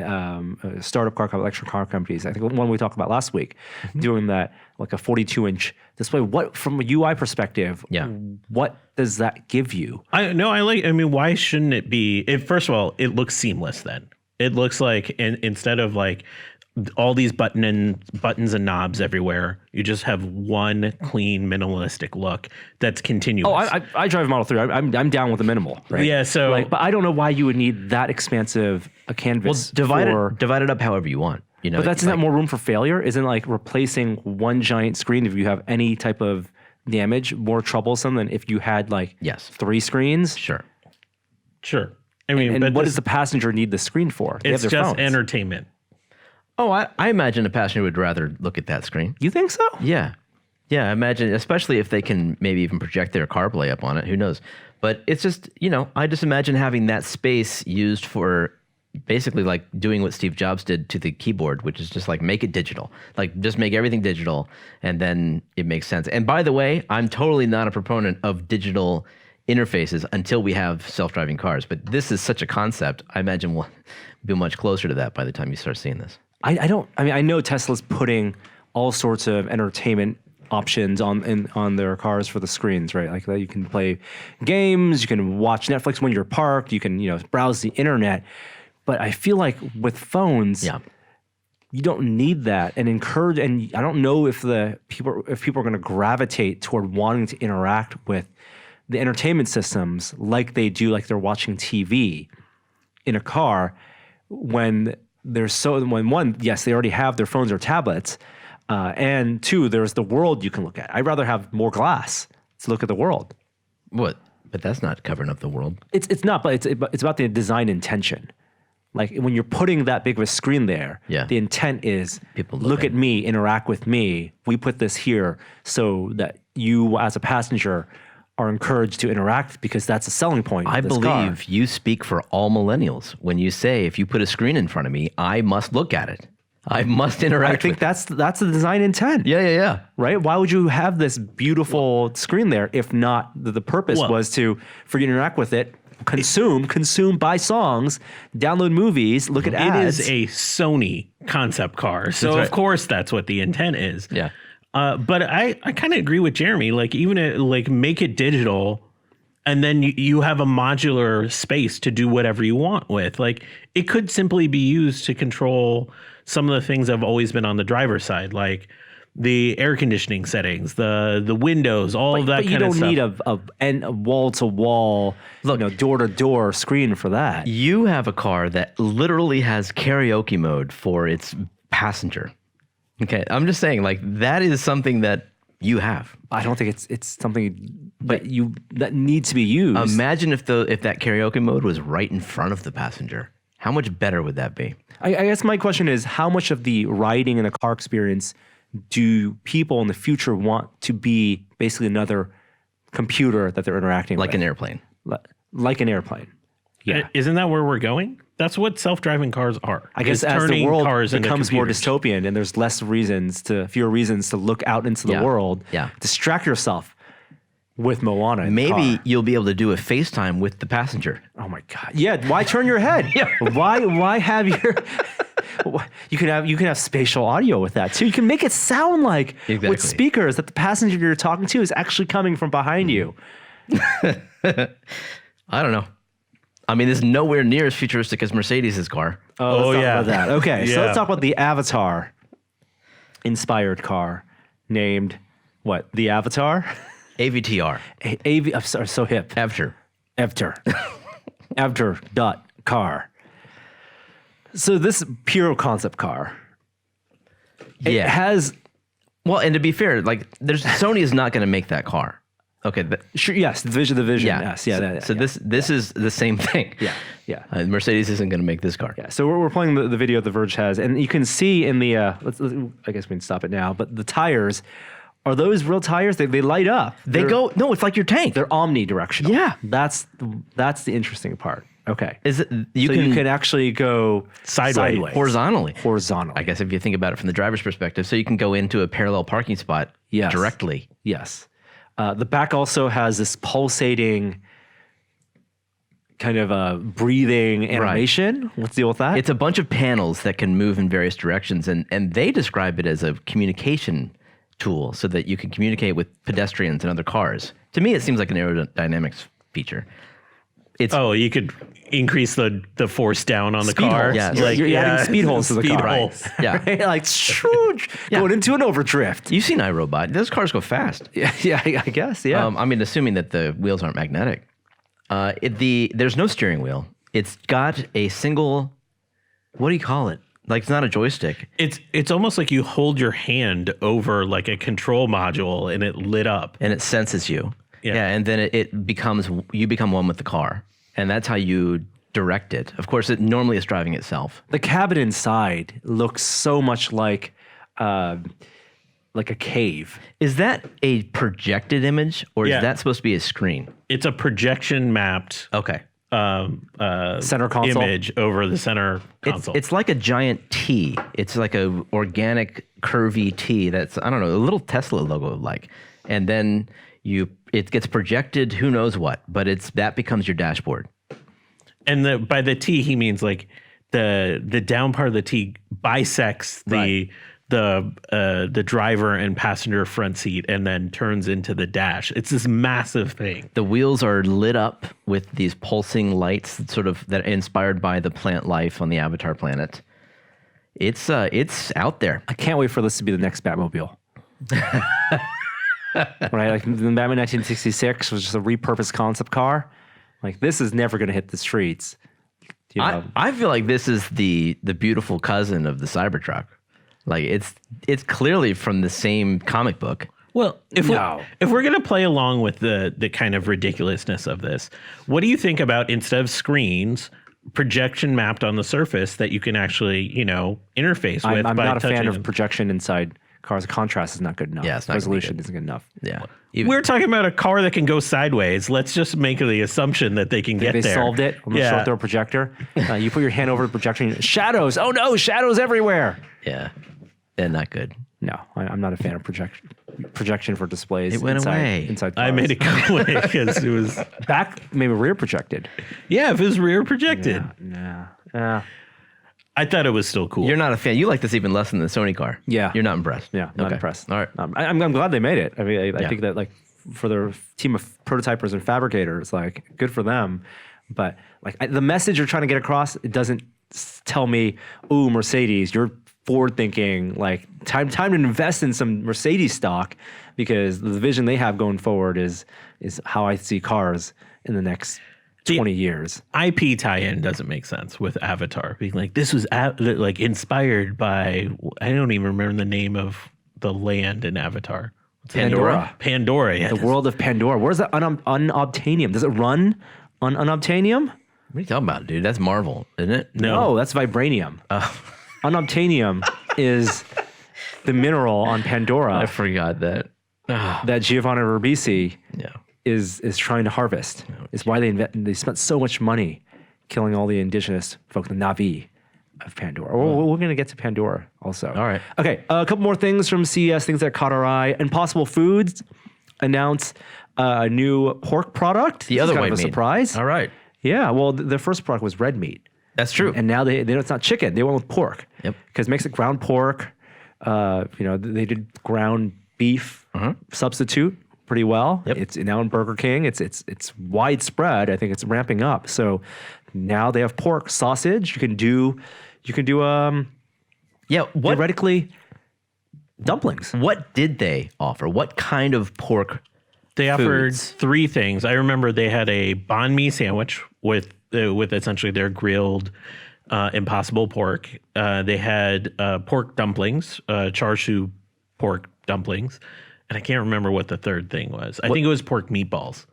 Startup electric car companies. I think one we talked about last week, doing that, like a 42-inch display. What, from a UI perspective, what does that give you? Why shouldn't it be? First of all, it looks seamless then. It looks like instead of like all these buttons and knobs everywhere, you just have one clean minimalistic look that's continuous. Oh, I drive a Model 3. I'm down with the minimal, right? Yeah, so but I don't know why you would need that expansive a canvas. Well, divide it up however you want. But isn't that more room for failure? Isn't like replacing one giant screen, if you have any type of damage, more troublesome than if you had 3 screens? Sure. I mean, And but what does the passenger need the screen for? They it's have their just phones. entertainment. Oh, I imagine a passenger would rather look at that screen. You think so? Yeah. Yeah, I imagine, especially if they can maybe even project their CarPlay up on it. Who knows? But it's just, I just imagine having that space used for basically like doing what Steve Jobs did to the keyboard, which is just like make it digital. Like just make everything digital and then it makes sense. And by the way, I'm totally not a proponent of digital interfaces until we have self-driving cars. But this is such a concept. I imagine we'll be much closer to that by the time you start seeing this. I know Tesla's putting all sorts of entertainment options on their cars for the screens, right? Like that you can play games, you can watch Netflix when you're parked, you can, browse the internet. But I feel like with phones, you don't need that, and I don't know if people are going to gravitate toward wanting to interact with the entertainment systems like they do, like they're watching TV in a car when one, yes, they already have their phones or tablets, and two, there's the world you can look at. I'd rather have more glass to look at the world. What? But that's not covering up the world. It's not, but it's about the design intention. Like when you're putting that big of a screen there, the intent is People look at me, interact with me. We put this here so that you as a passenger are encouraged to interact because that's a selling point. I of this believe car. you speak for all millennials when you say, if you put a screen in front of me, I must look at it. I must interact I think with that's the design intent. Yeah. Right? Why would you have this beautiful screen there if not the purpose was for you to interact with it, consume, buy songs, download movies, look at ads. It is a Sony concept car. So of course that's what the intent is. Yeah. But I kind of agree with Jeremy. Like even make it digital and then you have a modular space to do whatever you want with. Like it could simply be used to control some of the things that have always been on the driver's side, like the air conditioning settings, the windows, all of that kind of stuff. But you don't need a wall-to-wall, door-to-door screen for that. You have a car that literally has karaoke mode for its passenger. Okay, I'm just saying, like, that is something that you have. I don't think it's something that needs to be used. Imagine if that karaoke mode was right in front of the passenger. How much better would that be? I guess my question is, how much of the riding in a car experience do people in the future want to be basically another computer that they're interacting with? Like an airplane. Like an airplane. Yeah. Isn't that where we're going? That's what self-driving cars are. I guess as the world becomes more dystopian and there's fewer reasons to look out into the world, distract yourself with Moana in the car. You'll be able to do a FaceTime with the passenger. Oh my God. Yeah. Why turn your head? Why have your... You can have spatial audio with that too. You can make it sound like with speakers that the passenger you're talking to is actually coming from behind you. I don't know. I mean, this is nowhere near as futuristic as Mercedes' car. Let's talk about that. Okay, so let's talk about the Avatar inspired car named what? The Avatar? AVTR. I'm sorry, so hip. Avatar. Avatar.car. So this pure concept car. It has... Well, and to be fair, like Sony is not going to make that car. Okay. Sure. Yes. The Vision. Yeah. Yes. Yeah. So this is the same thing. Yeah. Mercedes isn't going to make this car. Yeah. So we're playing the video The Verge has, and you can see in the, I guess we can stop it now, but the tires, are those real tires? They light up. No, it's like your tank. They're omnidirectional. Yeah. That's the interesting part. Okay. You can actually go sideways. Horizontally. Horizontally. I guess if you think about it from the driver's perspective, so you can go into a parallel parking spot directly. Yes. The back also has this pulsating kind of breathing animation. Right. What's the deal with that? It's a bunch of panels that can move in various directions, and they describe it as a communication tool so that you can communicate with pedestrians and other cars. To me, it seems like an aerodynamics feature. You could increase the force down on the car. Yeah, like you're adding speed holes to the car. Holes. Yeah, right? Like going into an overdrift. You've seen iRobot; those cars go fast. Yeah, I guess. Yeah. I mean, assuming that the wheels aren't magnetic. There's no steering wheel. It's got a single. What do you call it? Like it's not a joystick. It's almost like you hold your hand over like a control module and it lit up and it senses you. Yeah, and then you become one with the car. And that's how you directed. Of course, it normally is driving itself. The cabin inside looks so much like a cave. Is that a projected image, or is that supposed to be a screen? It's a projection mapped Center console image over the center console. It's like a giant T. It's like a organic curvy T that's, I don't know, a little Tesla logo like. And then it gets projected who knows what, but that becomes your dashboard. And by the T he means like the down part of the T bisects the driver and passenger front seat and then turns into the dash. It's this massive thing. The wheels are lit up with these pulsing lights that are inspired by the plant life on the Avatar planet. It's out there. I can't wait for this to be the next Batmobile. Right, like the Batman 1966 was just a repurposed concept car. Like, this is never going to hit the streets. You know? I feel like this is the beautiful cousin of the Cybertruck. Like, it's clearly from the same comic book. Well, if we're going to play along with the kind of ridiculousness of this, what do you think about, instead of screens, projection mapped on the surface that you can actually, interface with? I'm not a fan of projection inside cars. Contrast is not good enough. Yeah, it's not resolution isn't good enough. Yeah. We're talking about a car that can go sideways. Let's just make the assumption that they can get there. They solved it on the short throw projector. You put your hand over the projector. Shadows. Oh no, shadows everywhere. Yeah. Yeah, not good. No, I'm not a fan of projection for displays. It went away. Inside cars. I made it go away because it was back, maybe rear projected. Yeah, if it was rear projected. Yeah. I thought it was still cool. You're not a fan. You like this even less than the Sony car. Yeah. You're not impressed. Yeah, not impressed. All right. I'm glad they made it. I mean, I think that, like, for their team of prototypers and fabricators, like, good for them. But like the message you're trying to get across, it doesn't tell me, ooh, Mercedes, you're forward thinking, like time to invest in some Mercedes stock, because the vision they have going forward is how I see cars in the next 20 years. IP tie-in doesn't make sense with Avatar being like, this was like inspired by, I don't even remember the name of the land in Avatar. Pandora. Pandora, yeah. The world of Pandora. Where's that unobtainium? Does it run on unobtainium? What are you talking about, dude? That's Marvel, isn't it? No, that's vibranium. Unobtainium is the mineral on Pandora. I forgot that. That Giovanni Ribisi is trying to harvest. It's why they spent so much money killing all the indigenous folk, the Na'vi of Pandora. We're going to get to Pandora also. All right. Okay, a couple more things from CES, things that caught our eye. Impossible Foods announced a new pork product. The other way, kind of a surprise. All right. Yeah, well, their first product was red meat. That's true. And now they it's not chicken. They went with pork. Yep. Because it makes it ground pork. They did ground beef substitute pretty well. Yep. It's now in Burger King. It's widespread. I think it's ramping up. So now they have pork sausage. You can do theoretically dumplings. What did they offer? What kind of pork? They offered foods? 3 things. I remember they had a banh mi sandwich with essentially their grilled impossible pork. They had pork dumplings, char siu pork dumplings, and I can't remember what the third thing was. I think it was pork meatballs.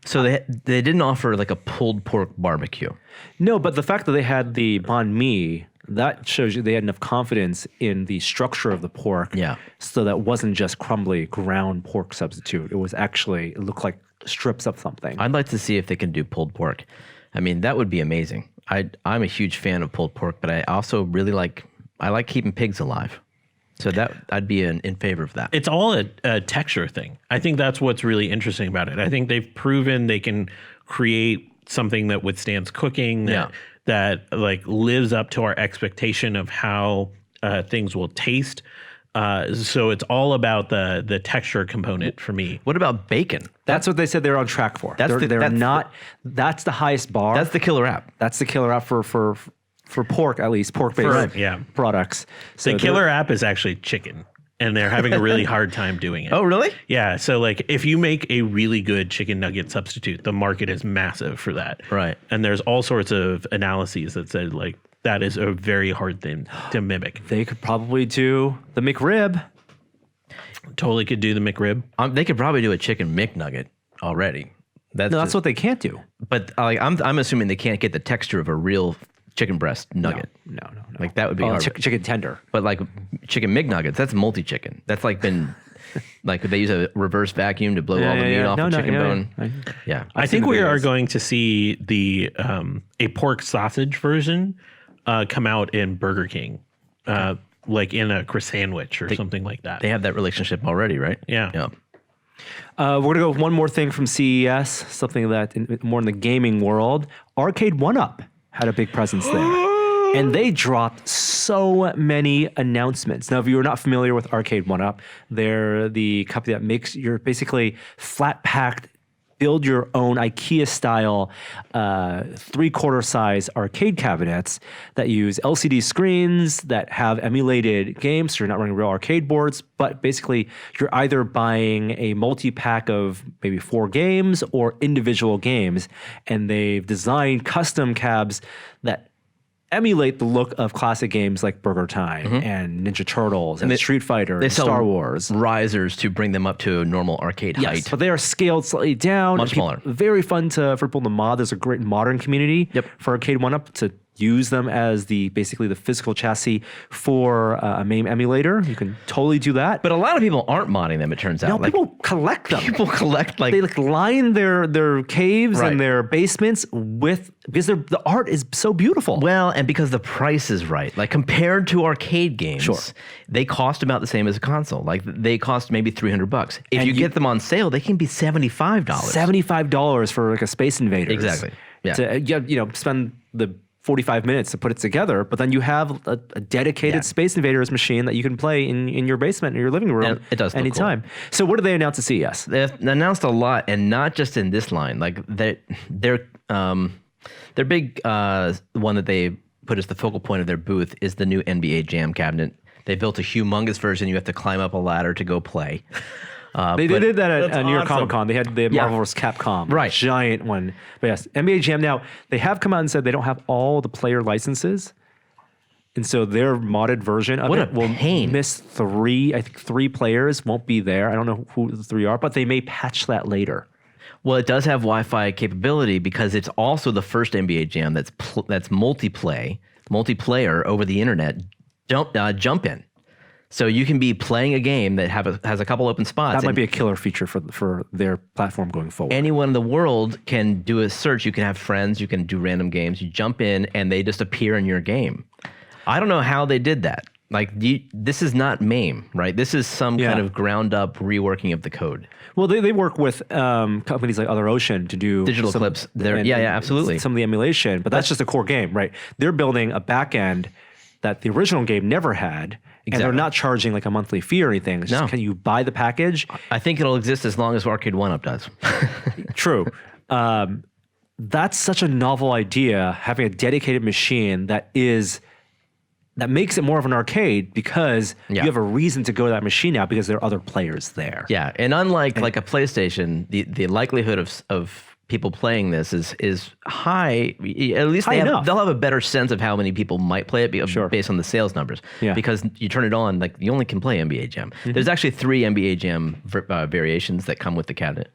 So they didn't offer like a pulled pork barbecue. No, but the fact that they had the banh mi, that shows you they had enough confidence in the structure of the pork. Yeah. So that wasn't just crumbly ground pork substitute. It looked like strips of something. I'd like to see if they can do pulled pork. I mean, that would be amazing. I'm a huge fan of pulled pork, but I also really like keeping pigs alive. So I'd be in favor of that. It's all a texture thing. I think that's what's really interesting about it. I think they've proven they can create something that withstands cooking, that like lives up to our expectation of how things will taste. So it's all about the texture component for me. What about bacon? That's what they said they're on track for. That's the highest bar. That's the killer app. That's the killer app for pork, at least pork-based products. So the killer app is actually chicken, and they're having a really hard time doing it. Oh, really? Yeah. So like if you make a really good chicken nugget substitute, the market is massive for that. Right. And there's all sorts of analyses that said like that is a very hard thing to mimic. They could probably do the McRib. Totally could do the McRib. They could probably do a chicken McNugget already. That's what they can't do. But I'm assuming they can't get the texture of a real chicken breast nugget. No. Like that would be hard. Chicken tender. But like chicken McNuggets, that's multi-chicken. That's like been like they use a reverse vacuum to blow all the meat off the chicken bone. Yeah. I think we are going to see the a pork sausage version come out in Burger King. Like in a Chris sandwich or something like that. They have that relationship already, right? Yeah. We're going to go with one more thing from CES, something that more in the gaming world. Arcade 1UP had a big presence there. And they dropped so many announcements. Now, if you're not familiar with Arcade 1UP, they're the company that makes your basically flat-packed, build your own IKEA-style 3/4 size arcade cabinets that use LCD screens that have emulated games. So you're not running real arcade boards, but basically you're either buying a multi-pack of maybe 4 games or individual games. And they've designed custom cabs that emulate the look of classic games like Burger Time and Ninja Turtles and Street Fighter and Star Wars. Risers to bring them up to normal arcade height. But they are scaled slightly down. Much smaller. Very fun for people to mod. There's a great modern community for Arcade 1UP to use them as basically the physical chassis for a MAME emulator. You can totally do that. But a lot of people aren't modding them, it turns out. No, people collect them. People collect they line their caves and their basements because the art is so beautiful. Well, and because the price is right. Like compared to arcade games, they cost about the same as a console. Like they cost maybe $300. If you get them on sale, they can be $75. $75 for like a Space Invaders. Exactly. Yeah. To spend the 45 minutes to put it together, but then you have a dedicated Space Invaders machine that you can play in your basement or your living room and it does anytime. Cool. So what did they announce at CES? They've announced a lot, and not just in this line. Like their big one that they put as the focal point of their booth is the new NBA Jam cabinet. They built a humongous version. You have to climb up a ladder to go play. They did that at New York Comic Con. They had the Marvel vs. Capcom, giant one. But yes, NBA Jam. Now they have come out and said they don't have all the player licenses, and so their modded version of it will miss 3. I think 3 players won't be there. I don't know who the 3 are, but they may patch that later. Well, it does have Wi-Fi capability because it's also the first NBA Jam that's multiplayer over the internet. Jump in. So you can be playing a game that has a couple open spots. That might be a killer feature for their platform going forward. Anyone in the world can do a search. You can have friends. You can do random games. You jump in, and they just appear in your game. I don't know how they did that. Like, this is not MAME, right? This is some kind of ground-up reworking of the code. Well, they work with companies like Other Ocean to do digital clips. Absolutely. Some of the emulation, but that's just a core game, right? They're building a back end that the original game never had. Exactly. And they're not charging like a monthly fee or anything. It's just, can you buy the package? I think it'll exist as long as Arcade 1UP does. True. That's such a novel idea, having a dedicated machine that makes it more of an arcade because you have a reason to go to that machine now because there are other players there. Yeah, and unlike like a PlayStation, the likelihood of people playing this is high. At least they'll have a better sense of how many people might play it based on the sales numbers. Yeah. Because you turn it on, like you only can play NBA Jam. Mm-hmm. There's actually 3 NBA Jam variations that come with the cabinet.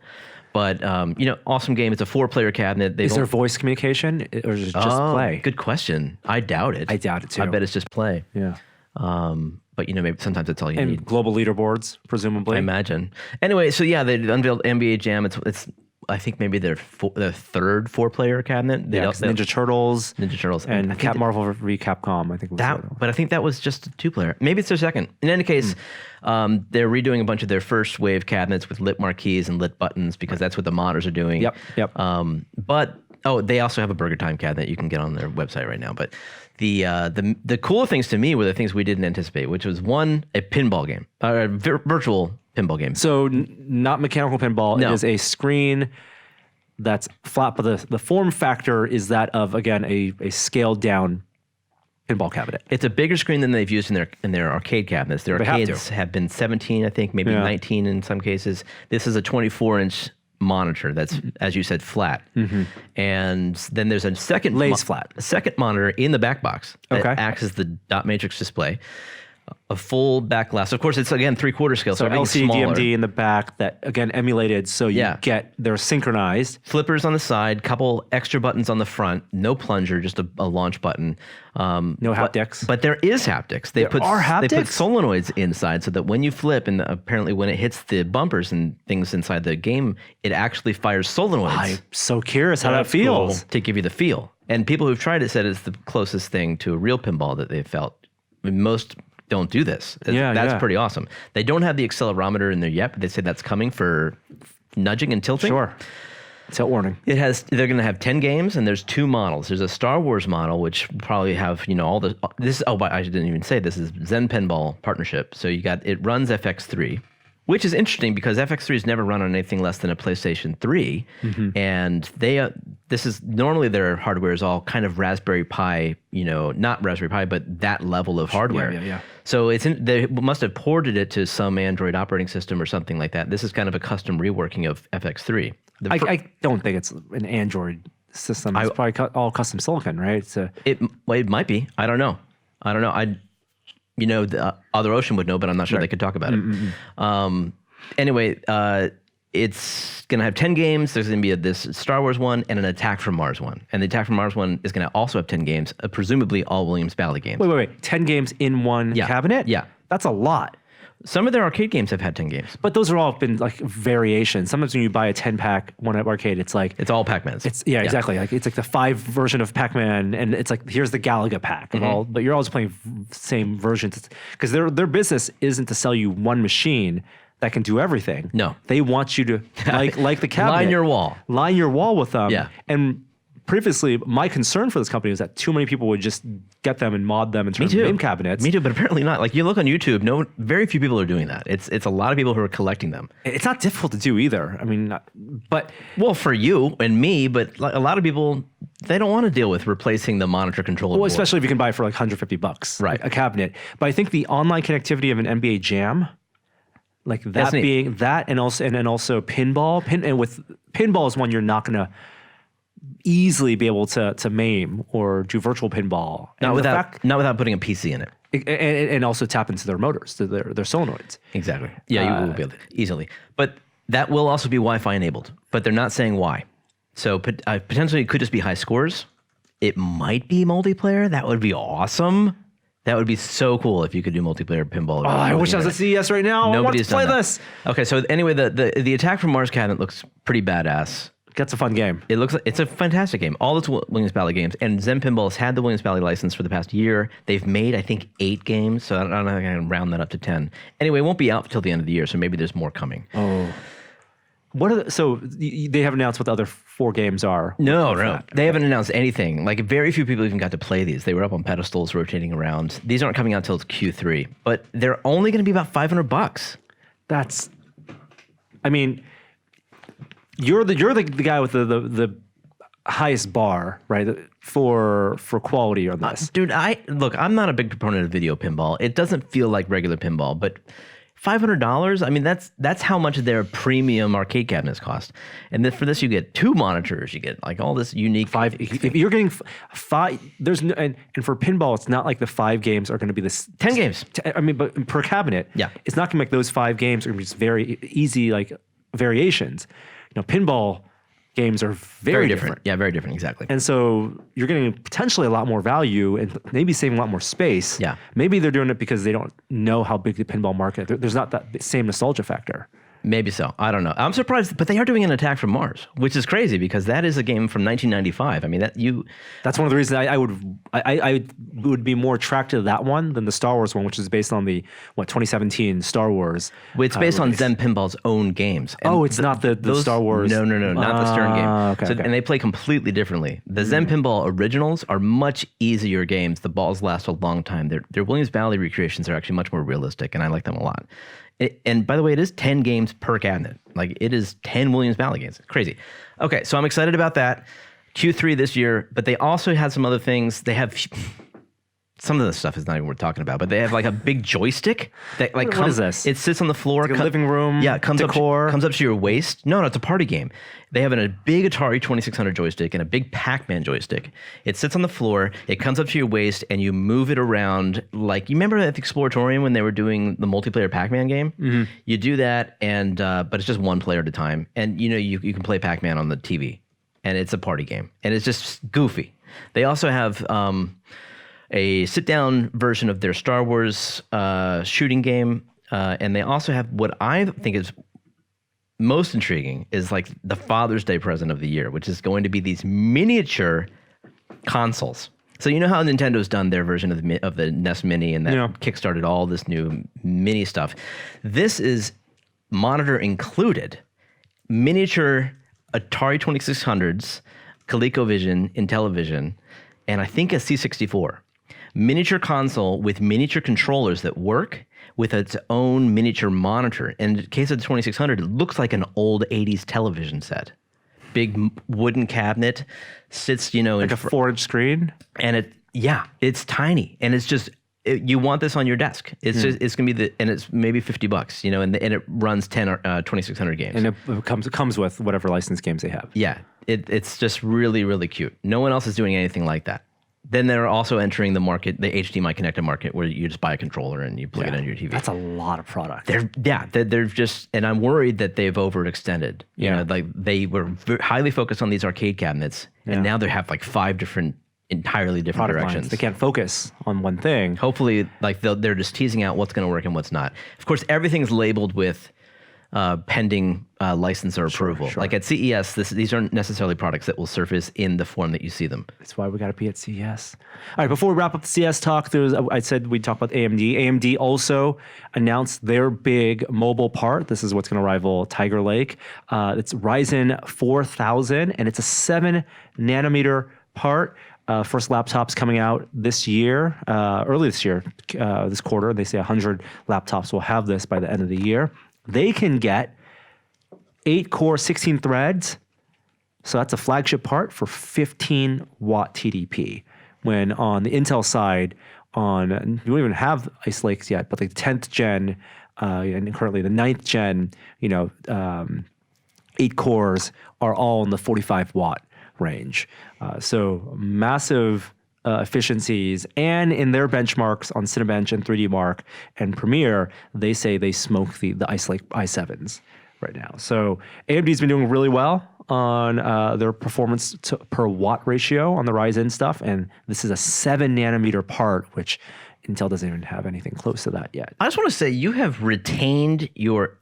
But awesome game. It's a 4-player cabinet. Is there voice communication or is it just play? Good question. I doubt it. I doubt it too. I bet it's just play. Yeah. But maybe sometimes that's all you need. And global leaderboards, presumably. I imagine. Anyway, so yeah, they unveiled NBA Jam. It's I think maybe their 3rd 4-player cabinet. Ninja Turtles, and Cap Marvel v. Capcom. I think was but I think that was just a 2-player. Maybe it's their 2nd. In any case, they're redoing a bunch of their first wave cabinets with lit marquees and lit buttons because that's what the modders are doing. Yep. But they also have a Burger Time cabinet you can get on their website right now. But the cool things to me were the things we didn't anticipate, which was a pinball game, a virtual pinball game. So not mechanical pinball. No. It is a screen that's flat, but the form factor is that of, again, a scaled down pinball cabinet. It's a bigger screen than they've used in their arcade cabinets. Their arcades have been 17, I think, maybe 19 in some cases. This is a 24-inch monitor that's, as you said, flat. Mm-hmm. And then there's a second flat. A second monitor in the back box that acts as the dot matrix display. a full back glass. Of course, it's again 3/4 scale, so everything's LCD smaller. DMD in the back that again emulated, so they're synchronized. Flippers on the side, couple extra buttons on the front, no plunger, just a launch button. No haptics. But there is haptics. They put haptics? solenoids inside so that when you flip, and apparently when it hits the bumpers and things inside the game, it actually fires solenoids. I'm so curious how that feels. To give you the feel. And people who've tried it said it's the closest thing to a real pinball that they've felt. I mean, most don't do this. That's pretty awesome. They don't have the accelerometer in there yet, but they say that's coming for nudging and tilting. Sure. Tilt warning. They're going to have 10 games, and there's 2 models. There's a Star Wars model, which will probably have, all the, but I didn't even say this is Zen Pinball partnership. So it runs FX3, which is interesting because FX3 has never run on anything less than a PlayStation 3. And this is normally their hardware is all kind of Raspberry Pi, not Raspberry Pi, but that level of hardware. Yeah. So they must have ported it to some Android operating system or something like that. This is kind of a custom reworking of FX3. I don't think it's an Android system. It's probably all custom silicon, right? It might be. I don't know. The Other Ocean would know, but I'm not sure they could talk about it. Anyway, it's going to have 10 games. There's going to be this Star Wars one and an Attack from Mars one. And the Attack from Mars one is going to also have 10 games, presumably all Williams Bally games. Wait. 10 games in one cabinet? Yeah. That's a lot. Some of their arcade games have had 10 games. But those are all been like variations. Sometimes when you buy a 10-pack one at arcade, it's like... It's all Pac-Mans. Exactly. Like it's like the 5 version of Pac-Man, and it's like, here's the Galaga pack of all, but you're always playing same versions. Because their business isn't to sell you one machine that can do everything. No. They want you to, like the cabinet... Line your wall with them. Yeah. And previously, my concern for this company was that too many people would just get them and mod them and turn them into game cabinets. Me too, but apparently not. Like you look on YouTube, very few people are doing that. It's a lot of people who are collecting them. It's not difficult to do either. I mean, but... Well, for you and me, but a lot of people, they don't want to deal with replacing the monitor controller board. Especially if you can buy it for like $150, right? A cabinet. But I think the online connectivity of an NBA Jam, like that being that, and also pinball, and with pinball is one you're not going to easily be able to MAME or do virtual pinball. Not without putting a PC in it. And also tap into their motors, to their solenoids. Exactly. Yeah, you will be able to easily. But that will also be Wi-Fi enabled, but they're not saying why. So potentially it could just be high scores. It might be multiplayer. That would be awesome. That would be so cool if you could do multiplayer pinball. I wish I was at CES right now. I want to play this. Okay, so anyway, the Attack from Mars cabinet looks pretty badass. That's a fun game. It looks like it's a fantastic game. All its Williams Bally games, and Zen Pinball has had the Williams Bally license for the past year. They've made, I think, 8 games, so I don't know if I can round that up to 10. Anyway, it won't be out until the end of the year, so maybe there's more coming. Oh. So they haven't announced what the other 4 games are? No. They haven't announced anything. Like, very few people even got to play these. They were up on pedestals rotating around. These aren't coming out until Q3, but they're only going to be about $500. That's... I mean... You're the guy with the highest bar, right, for quality on this. Dude, I'm not a big proponent of video pinball. It doesn't feel like regular pinball, but $500, I mean, that's how much their premium arcade cabinets cost. And then for this, you get 2 monitors, you get like all this unique... If you're getting 5, there's no, and for pinball, it's not like the 5 games are going to be this... 10 games. I mean, but per cabinet, yeah, it's not going to make those 5 games are going to be just very easy, like, variations. Pinball games are very different. Yeah, very different, exactly. And so you're getting potentially a lot more value and maybe saving a lot more space. Yeah. Maybe they're doing it because they don't know how big the pinball market. There's not that same nostalgia factor. Maybe so. I don't know. I'm surprised, but they are doing an Attack from Mars, which is crazy because that is a game from 1995. I mean, that's one of the reasons I would be more attracted to that one than the Star Wars one, which is based on the 2017 Star Wars. It's based on Zen Pinball's own games. And it's not the Star Wars. No, not the Stern game. Okay. And they play completely differently. The Zen Pinball originals are much easier games. The balls last a long time. Their Williams Bally recreations are actually much more realistic, and I like them a lot. And by the way, it is 10 games per cabinet. Like, it is 10 Williams Bally games. It's crazy. Okay, so I'm excited about that. Q3 this year, but they also had some other things. They have some of the stuff is not even worth talking about, but they have like a big joystick that like what is this? It sits on the floor, Like a living room. Yeah, it comes decor. Comes up to your waist. No, it's a party game. They have a big Atari 2600 joystick and a big Pac-Man joystick. It sits on the floor. It comes up to your waist, and you move it around. Like, you remember at the Exploratorium when they were doing the multiplayer Pac-Man game? Mm-hmm. You do that, and but it's just one player at a time. And you can play Pac-Man on the TV, and it's a party game, and it's just goofy. They also have a sit-down version of their Star Wars shooting game, and they also have what I think is most intriguing is like the Father's Day present of the year, which is going to be these miniature consoles. So you know how Nintendo's done their version of the NES Mini, and that kickstarted all this new mini stuff. This is monitor included, miniature Atari 2600s, ColecoVision, Intellivision, and I think a C64. Miniature console with miniature controllers that work with its own miniature monitor. In the case of the 2600, it looks like an old 80s television set. Big wooden cabinet, sits, like a 4-inch screen. And it's tiny. And it's just, you want this on your desk. It's just, it's going to be and it's maybe $50, and it runs 10 or 2600 games. And it comes with whatever licensed games they have. Yeah. It's just really, really cute. No one else is doing anything like that. Then they're also entering the market, the HDMI connected market, where you just buy a controller and you plug it into your TV. That's a lot of product. They're just, and I'm worried that they've overextended. You know, like they were highly focused on these arcade cabinets, and now they have like 5 different, entirely different product directions. Lines. They can't focus on one thing. Hopefully, like they're just teasing out what's going to work and what's not. Of course, everything's labeled with pending license or approval. Sure. Like at CES, these aren't necessarily products that will surface in the form that you see them. That's why we got to be at CES. All right, before we wrap up the CES talk, I said we'd talk about AMD. AMD also announced their big mobile part. This is what's going to rival Tiger Lake. It's Ryzen 4000, and it's a 7-nanometer part. First laptops coming out this year, early this year, this quarter. They say 100 laptops will have this by the end of the year. They can get 8-core, 16 threads. So that's a flagship part for 15-watt TDP. When on the Intel side, we don't even have Ice Lakes yet, but the 10th gen and currently the 9th gen, 8 cores are all in the 45-watt range. So massive efficiencies, and in their benchmarks on Cinebench and 3D Mark and Premiere, they say they smoke the Ice Lake i7s right now. So AMD's been doing really well on their performance per watt ratio on the Ryzen stuff, and this is a 7-nanometer part, which Intel doesn't even have anything close to that yet. I just want to say you have retained your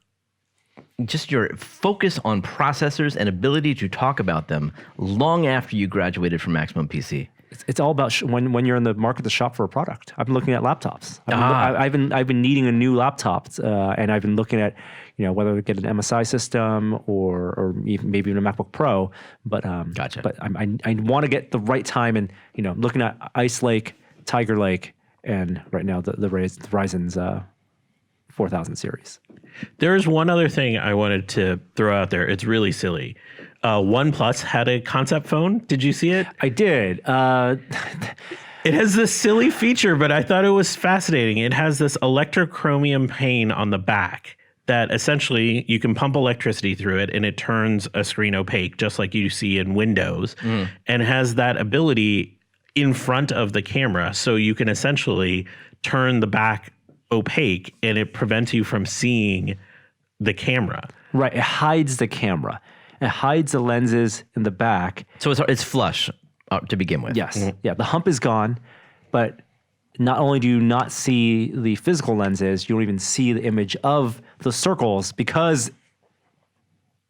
focus on processors and ability to talk about them long after you graduated from Maximum PC. It's all about when you're in the market to shop for a product. I've been looking at laptops. I've been needing a new laptop, and I've been looking at whether to get an MSI system or maybe even a MacBook Pro. But gotcha. But I want to get the right time, and looking at Ice Lake, Tiger Lake, and right now the Ryzen's 4000 series. There's one other thing I wanted to throw out there. It's really silly. OnePlus had a concept phone. Did you see it? I did. It has this silly feature, but I thought it was fascinating. It has this electrochromium pane on the back that essentially you can pump electricity through it and it turns a screen opaque, just like you see in Windows, and has that ability in front of the camera. So you can essentially turn the back opaque and it prevents you from seeing the camera. Right. It hides the camera. It hides the lenses in the back. So it's flush to begin with. Yes. Mm-hmm. Yeah. The hump is gone, but not only do you not see the physical lenses, you don't even see the image of the circles because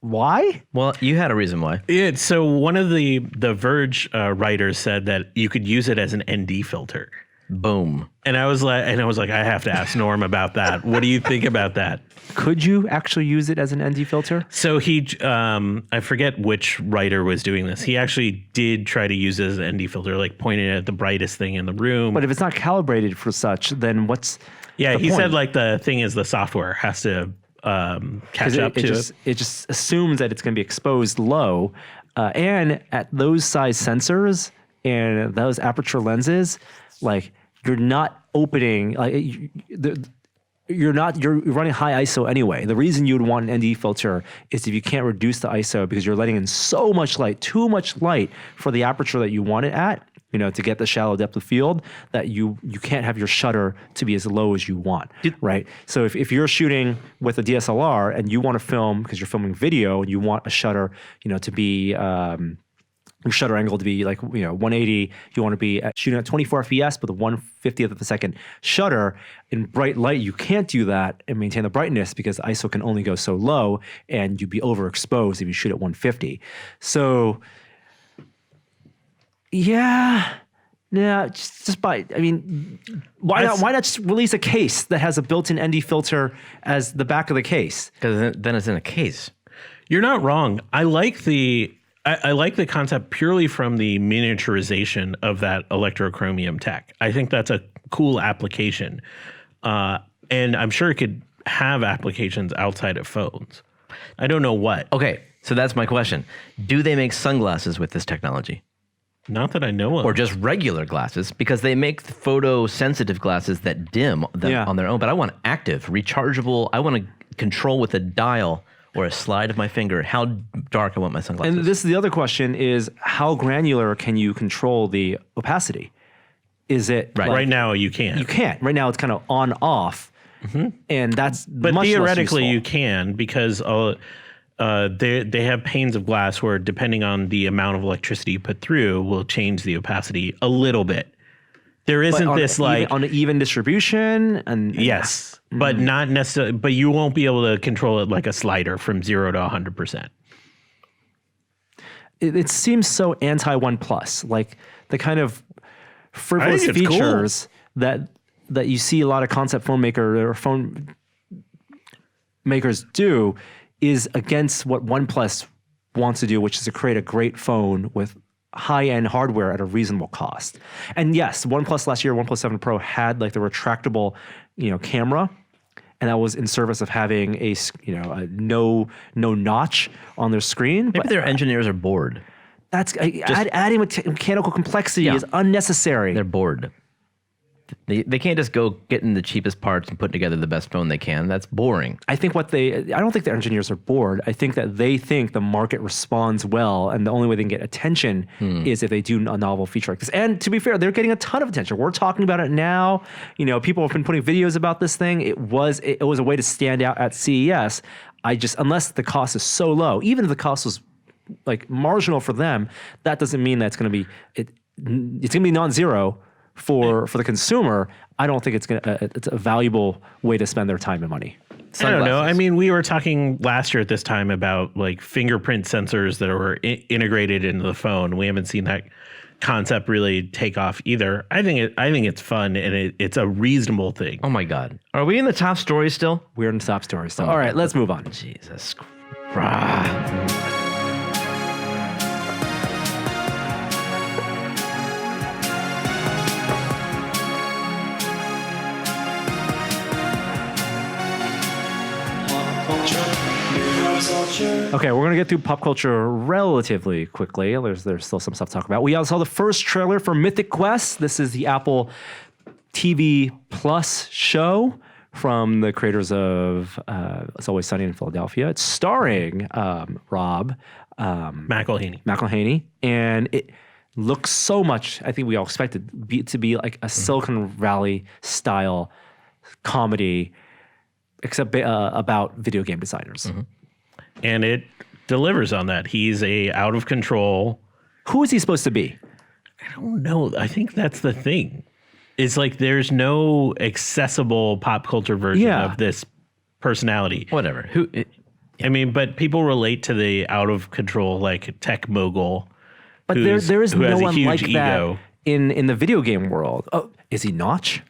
why? Well, you had a reason why. So one of the Verge writers said that you could use it as an ND filter. Boom. And I was like, I have to ask Norm about that. What do you think about that? Could you actually use it as an ND filter? So I forget which writer was doing this. He actually did try to use it as an ND filter, like pointing at the brightest thing in the room. But if it's not calibrated for such, then what's the point? Said like the thing is the software has to catch up to it. It just assumes that it's going to be exposed low. And at those size sensors and those aperture lenses, like you're not opening you're running high ISO anyway. The reason you would want an ND filter is if you can't reduce the ISO because you're letting in so much light, too much light for the aperture that you want it at, to get the shallow depth of field, that you can't have your shutter to be as low as you want, right? So if you're shooting with a DSLR and you want to film, because you're filming video and you want a shutter, to be, your shutter angle to be 180, you want to be shooting at 24 FPS with a 1/50th of a second shutter. In bright light, you can't do that and maintain the brightness because ISO can only go so low and you'd be overexposed if you shoot at 150. So, why not just release a case that has a built-in ND filter as the back of the case? Because then it's in a case. You're not wrong. I like the concept purely from the miniaturization of that electrochromium tech. I think that's a cool application. And I'm sure it could have applications outside of phones. I don't know what. Okay, so that's my question. Do they make sunglasses with this technology? Not that I know of. Or just regular glasses? Because they make photosensitive glasses that dim on their own. But I want active, rechargeable. I want to control with a dial or a slide of my finger how dark I want my sunglasses. And this is the other question is, how granular can you control the opacity? Is it right now you can't. You can't. Right now it's kind of on off. And that's but much theoretically less useful. you can, because they have panes of glass where, depending on the amount of electricity you put through, will change the opacity a little bit. There isn't on an even distribution, and yes, but not necessarily. But you won't be able to control it like a slider from 0 to 100%. It seems so anti OnePlus, like the kind of frivolous features that you see a lot of concept phone makers do is against what OnePlus wants to do, which is to create a great phone with high-end hardware at a reasonable cost. And yes, OnePlus last year, OnePlus 7 Pro had like the retractable, camera, and that was in service of having a no notch on their screen. Maybe their engineers are bored. That's adding mechanical complexity is unnecessary. They're bored. They can't just go getting the cheapest parts and put together the best phone they can. That's boring. I don't think the engineers are bored. I think that they think the market responds well, and the only way they can get attention is if they do a novel feature like this. And to be fair, they're getting a ton of attention. We're talking about it now. People have been putting videos about this thing. It was a way to stand out at CES. Unless the cost is so low, even if the cost was like marginal for them, that doesn't mean that it's going to be it's going to be non-zero. For the consumer, I don't think it's a valuable way to spend their time and money. I don't know. I mean, we were talking last year at this time about like fingerprint sensors that were integrated into the phone. We haven't seen that concept really take off either. I think it's fun, and it's a reasonable thing. Oh my God, are we in the top story still? We're in the top story still. All right, let's move on. Jesus Christ. Okay, we're gonna get through pop culture relatively quickly. There's still some stuff to talk about. We also saw the first trailer for Mythic Quest. This is the Apple TV Plus show from the creators of It's Always Sunny in Philadelphia. It's starring Rob McElhenney, and it looks so much. I think we all expected to be like a Silicon Valley style comedy, except about video game designers. And it delivers on that. He's out of control. Who is he supposed to be? I don't know. I think that's the thing. It's like there's no accessible pop culture version of this personality. Whatever. I mean, but people relate to the out of control like tech mogul. But there is no one like that in the video game world. Oh, is he Notch?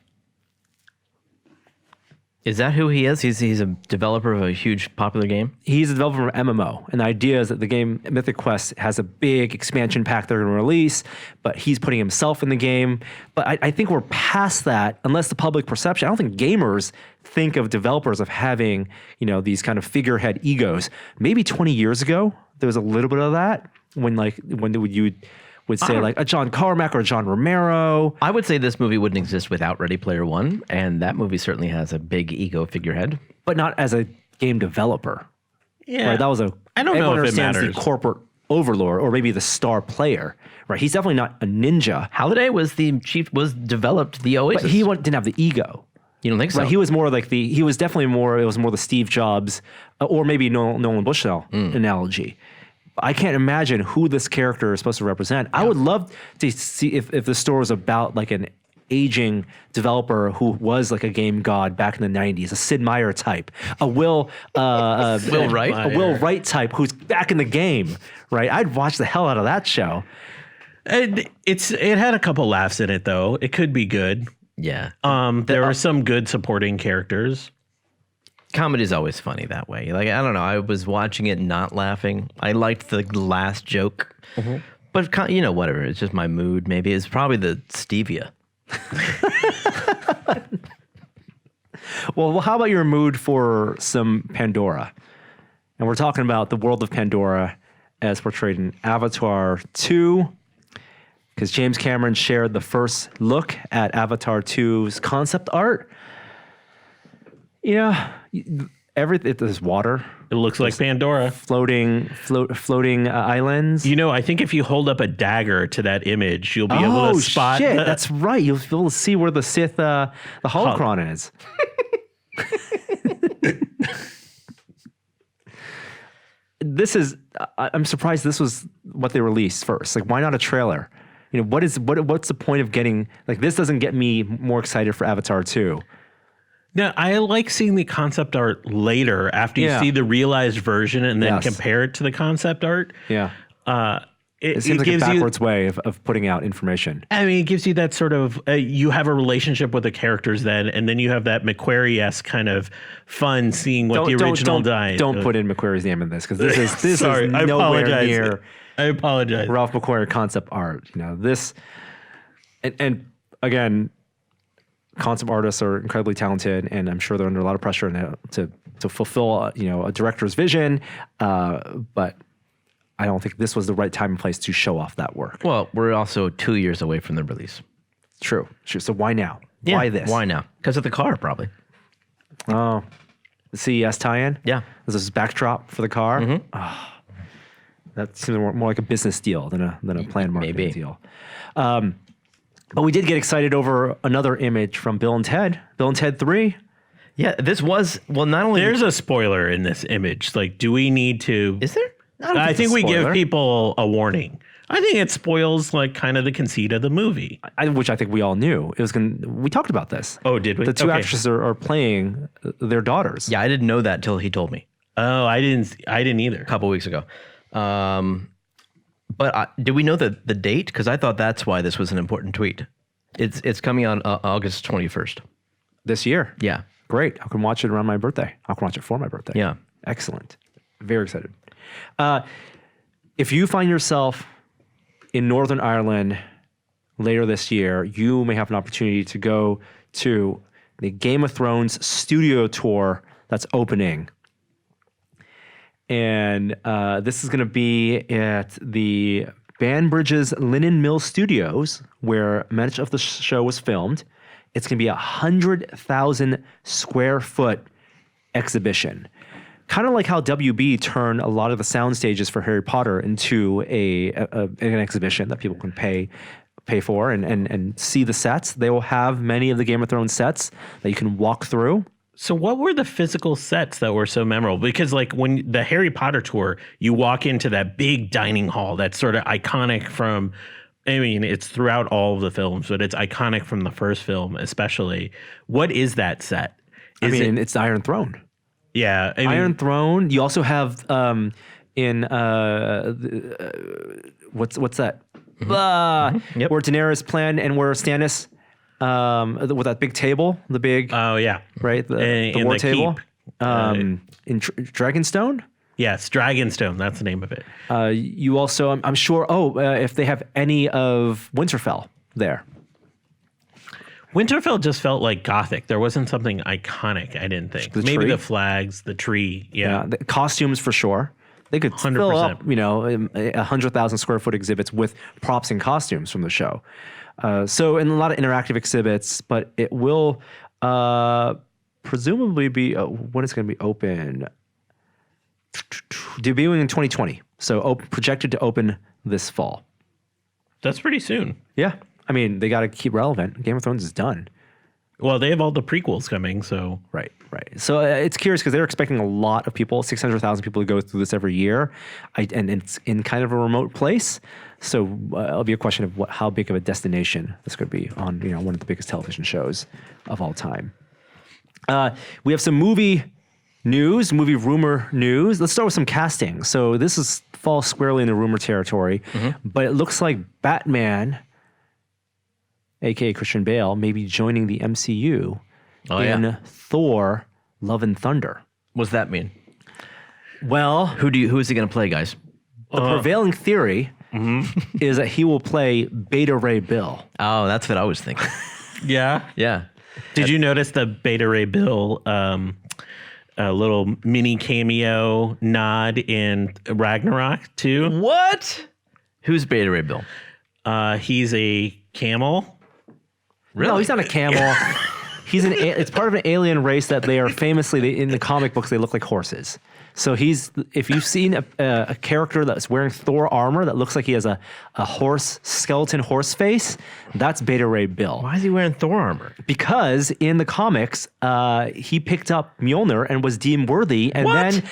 Is that who he is? He's a developer of a huge popular game? He's a developer of MMO. And the idea is that the game Mythic Quest has a big expansion pack they're going to release, but he's putting himself in the game. But I think we're past that, unless the public perception. I don't think gamers think of developers of having, these kind of figurehead egos. Maybe 20 years ago, there was a little bit of that when would say like a John Carmack or a John Romero. I would say this movie wouldn't exist without Ready Player One, and that movie certainly has a big ego figurehead. But not as a game developer. Yeah. Right? That was I don't know if it understands matters. the corporate overlord or maybe the star player. Right? He's definitely not a ninja. Halliday was developed the Oasis. But he didn't have the ego. You don't think so? Right, he was more like it was more the Steve Jobs or maybe Nolan Bushnell analogy. I can't imagine who this character is supposed to represent. I would love to see if the story was about like an aging developer who was like a game god back in the 90s, a Sid Meier type, a Will Wright? a Will Wright type who's back in the game, right? I'd watch the hell out of that show. It had a couple laughs in it though. It could be good. Yeah. There were some good supporting characters. Comedy's always funny that way. Like, I don't know. I was watching it not laughing. I liked the last joke. But, whatever. It's just my mood, maybe. It's probably the stevia. Well, how about your mood for some Pandora? And we're talking about the world of Pandora as portrayed in Avatar 2. Because James Cameron shared the first look at Avatar 2's concept art. There's water. It looks like Pandora. Floating islands. I think if you hold up a dagger to that image, you'll be able to spot. Shit, that's right. You'll be able to see where the Sith, the holocron is. I'm surprised this was what they released first. Like, why not a trailer? What's the point of getting, like, this doesn't get me more excited for Avatar 2. Now, I like seeing the concept art later after you see the realized version and then compare it to the concept art. Yeah. It seems like a backwards way of putting out information. I mean, it gives you that sort of, you have a relationship with the characters then, and then you have that McQuarrie-esque kind of fun seeing what the original died. Don't put in McQuarrie's name in this, because this is Sorry, nowhere near I apologize. Ralph McQuarrie concept art. This, and again, concept artists are incredibly talented, and I'm sure they're under a lot of pressure to fulfill a director's vision. But I don't think this was the right time and place to show off that work. Well, we're also 2 years away from the release. True. So why now? Yeah, Why this? Why now? Because of the car, probably. Oh, the CES tie-in? Yeah. This is backdrop for the car? Mm-hmm. Oh, that seems more like a business deal than a planned marketing deal. But we did get excited over another image from Bill and Ted 3. Yeah, this was, not only... There's a spoiler in this image. Like, do we need to... Is there? I think we give people a warning. I think it spoils like kind of the conceit of the movie. Which I think we all knew. We talked about this. Oh, did we? The two actresses are playing their daughters. Yeah, I didn't know that till he told me. Oh, I didn't either. A couple weeks ago. But did we know the date? Because I thought that's why this was an important tweet. It's coming on August 21st. This year? Yeah. Great. I can watch it around my birthday. I can watch it for my birthday. Yeah. Excellent. Very excited. If you find yourself in Northern Ireland later this year, you may have an opportunity to go to the Game of Thrones studio tour that's opening. And this is going to be at the Banbridge's Linen Mill Studios, where much of the show was filmed. It's going to be a 100,000 square foot exhibition. Kind of like how WB turned a lot of the sound stages for Harry Potter into an exhibition that people can pay for and see the sets. They will have many of the Game of Thrones sets that you can walk through. So what were the physical sets that were so memorable? Because like when the Harry Potter tour, you walk into that big dining hall that's sort of iconic from, I mean, it's throughout all of the films, but it's iconic from the first film especially. What is that set? It's the Iron Throne. Yeah. Iron Throne. You also have what's that? Yep. Where Daenerys planned and where Stannis with that big table, the big Oh yeah. right, the war table. In Dragonstone? Yes, Dragonstone, that's the name of it. You also I'm sure if they have any of Winterfell there. Winterfell just felt like Gothic. There wasn't something iconic, I didn't think. Maybe tree? the flags, the tree. Yeah. The costumes for sure. They could fill 100%. up, 100,000 square foot exhibits with props and costumes from the show. So, and a lot of interactive exhibits, but it will presumably be when it's going to be open. Debuting in 2020, so projected to open this fall. That's pretty soon. Yeah, I mean they got to keep relevant. Game of Thrones is done. Well, they have all the prequels coming, so Right. So it's curious because they're expecting a lot of people, 600,000 people to go through this every year, and it's in kind of a remote place. So it'll be a question of how big of a destination this could be on one of the biggest television shows of all time. We have some movie rumor news. Let's start with some casting. So this falls squarely in the rumor territory, but it looks like Batman, aka Christian Bale, may be joining the MCU in Thor: Love and Thunder. What's that mean? Well, Who is he going to play, guys? the prevailing theory is that he will play Beta Ray Bill. Oh, that's what I was thinking. yeah. Yeah. Did you notice the Beta Ray Bill a little mini cameo nod in Ragnarok too? What? Who's Beta Ray Bill? He's a camel. No, he's not a camel. It's part of an alien race that they are famously, in the comic books, they look like horses. So if you've seen a character that's wearing Thor armor that looks like he has a skeleton horse face, that's Beta Ray Bill. Why is he wearing Thor armor? Because in the comics, he picked up Mjolnir and was deemed worthy, and then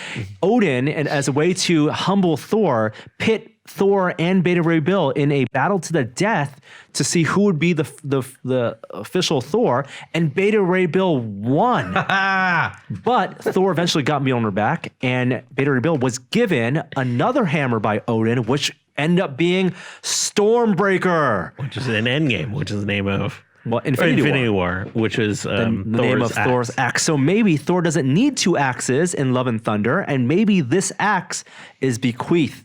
Odin, and as a way to humble Thor, pit Thor and Beta Ray Bill in a battle to the death to see who would be the official Thor, and Beta Ray Bill won. But Thor eventually got Mjolnir back, and Beta Ray Bill was given another hammer by Odin, which ended up being Stormbreaker, Which is an Endgame, which is the name of Infinity War, which is the name of Thor's axe. So maybe Thor doesn't need two axes in Love and Thunder, and maybe this axe is bequeathed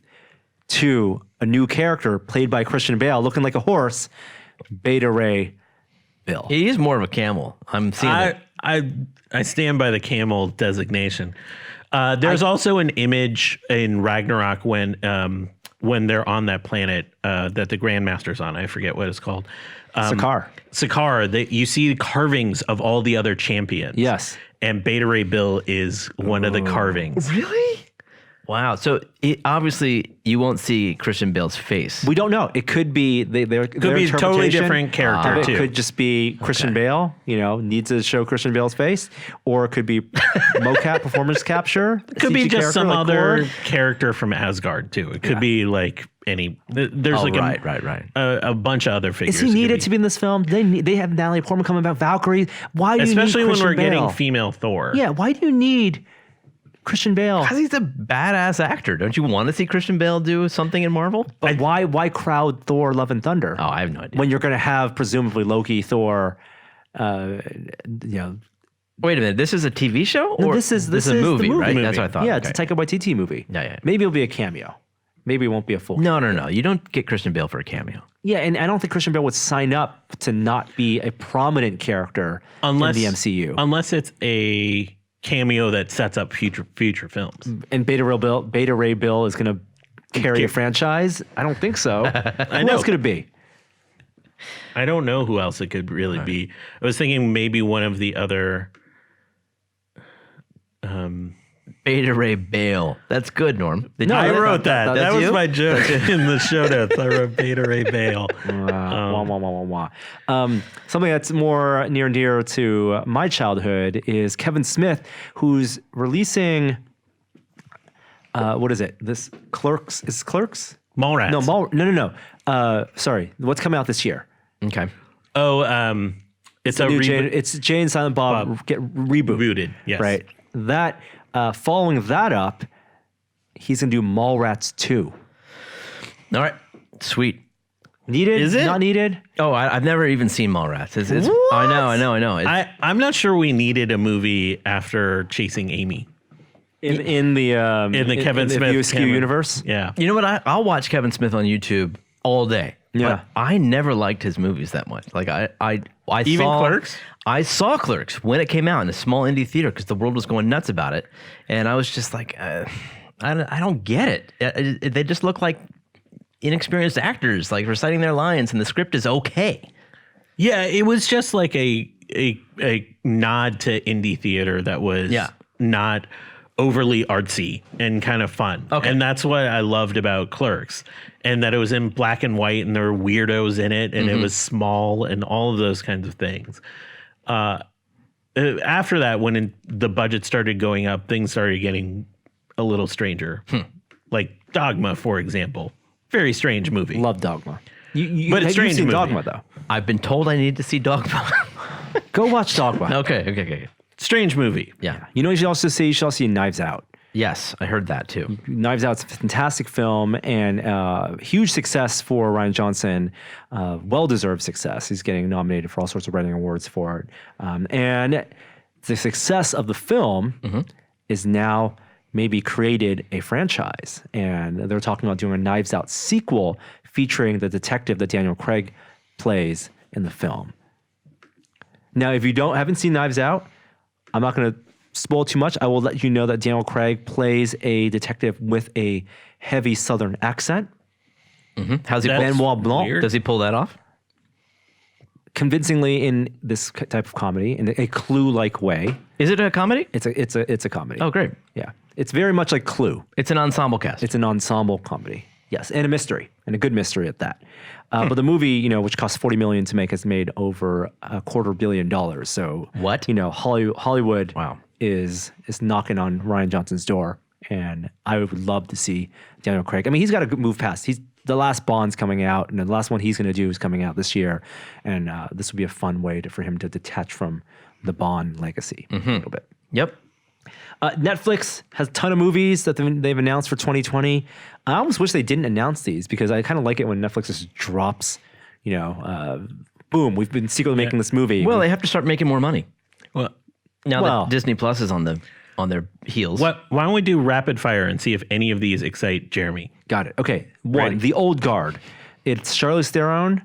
to a new character played by Christian Bale, looking like a horse, Beta Ray Bill. He is more of a camel. I'm seeing it. I stand by the camel designation. There's also an image in Ragnarok when they're on that planet that the Grandmaster's on. I forget what it's called. Sakaar. You see carvings of all the other champions. Yes. And Beta Ray Bill is one of the carvings. Really? Wow. So obviously you won't see Christian Bale's face. We don't know. It could be their Could be a totally different character It too. could just be Christian Bale, needs to show Christian Bale's face, or it could be mocap performance capture. It could be CG just some like other Korg. character from Asgard too. It could be like any. There's right. a bunch of other figures. Is he needed to be in this film? They have Natalie Portman coming back, Valkyrie. Why do especially you need when we're Christian Bale? getting female Thor? Yeah, why do you need Christian Bale? Because he's a badass actor. Don't you want to see Christian Bale do something in Marvel? But why crowd Thor: Love and Thunder? Oh, I have no idea. When you're going to have presumably Loki, Thor, Wait a minute. This is a TV show? No, or this is a movie, the movie. right? That's what I thought. Yeah, Okay. it's a Taika Waititi movie. Yeah. Maybe it'll be a cameo. Maybe it won't be a full. No. You don't get Christian Bale for a cameo. Yeah, and I don't think Christian Bale would sign up to not be a prominent character in the MCU. Unless it's a cameo that sets up future films. And Beta Ray Bill is going to carry a franchise? I don't think so. Who else could it be? I don't know who else it could really be. I was thinking maybe one of the other. Beta Ray Bale. That's good, Norm. I wrote that. That was you? my joke in the show notes. I wrote Beta Ray Bale. Something that's more near and dear to my childhood is Kevin Smith, who's releasing. What is it? This Clerks is Clerks? Mallrats. No. Sorry, what's coming out this year? Okay. Oh, it's a New reboot. it's Jay and Silent Bob get rebooted. Yes. Right. That following that up, he's gonna do Mallrats 2. All right. Sweet. Needed? Is it? Not needed? Oh, I've never even seen Mallrats. It's, What? I know. I'm not sure we needed a movie after Chasing Amy. In the Kevin Smith View Askew universe. Yeah. You know what? I'll watch Kevin Smith on YouTube all day. Yeah. But I never liked his movies that much. Like I Even saw Clerks? I saw Clerks when it came out in a small indie theater because the world was going nuts about it, and I was just like, I don't get it. They just look like inexperienced actors, like reciting their lines, and the script is okay. Yeah, it was just like a nod to indie theater that was not overly artsy and kind of fun. Okay. And that's what I loved about Clerks, and that it was in black and white and there were weirdos in it, and it was small and all of those kinds of things. After that, when the budget started going up, things started getting a little stranger. Like Dogma, for example. Very strange movie. Love Dogma. But it's strange movie. Dogma, though. I've been told I need to see Dogma. Go watch Dogma. Okay. Strange movie. Yeah. You know what you should also see? You should also see Knives Out. Yes, I heard that too. Knives Out's a fantastic film and huge success for Rian Johnson. Well-deserved success. He's getting nominated for all sorts of writing awards for it. And the success of the film is now maybe created a franchise. And they're talking about doing a Knives Out sequel featuring the detective that Daniel Craig plays in the film. Now, if you haven't seen Knives Out, I'm not going to spoil too much. I will let you know that Daniel Craig plays a detective with a heavy Southern accent. How's he? Benoit Blanc. Weird. Does he pull that off? Convincingly in this type of comedy, in a Clue-like way. Is it a comedy? It's a comedy. Oh, great. Yeah. It's very much like Clue. It's an ensemble cast. It's an ensemble comedy. Yes, and a mystery, and a good mystery at that. But the movie, which cost $40 million to make, has made over $250 million. So what? Hollywood Wow. is knocking on Rian Johnson's door, and I would love to see Daniel Craig. I mean, he's got to move past. The last Bond's coming out, and the last one he's going to do is coming out this year, and this would be a fun way for him to detach from the Bond legacy a little bit. Yep. Netflix has a ton of movies that they've announced for 2020. I almost wish they didn't announce these because I kind of like it when Netflix just drops, boom, we've been secretly making this movie. Well, they have to start making more money. Well, now that Disney Plus is on their heels. why don't we do rapid fire and see if any of these excite Jeremy? Got it. Okay. One, Ready. The Old Guard. It's Charlize Theron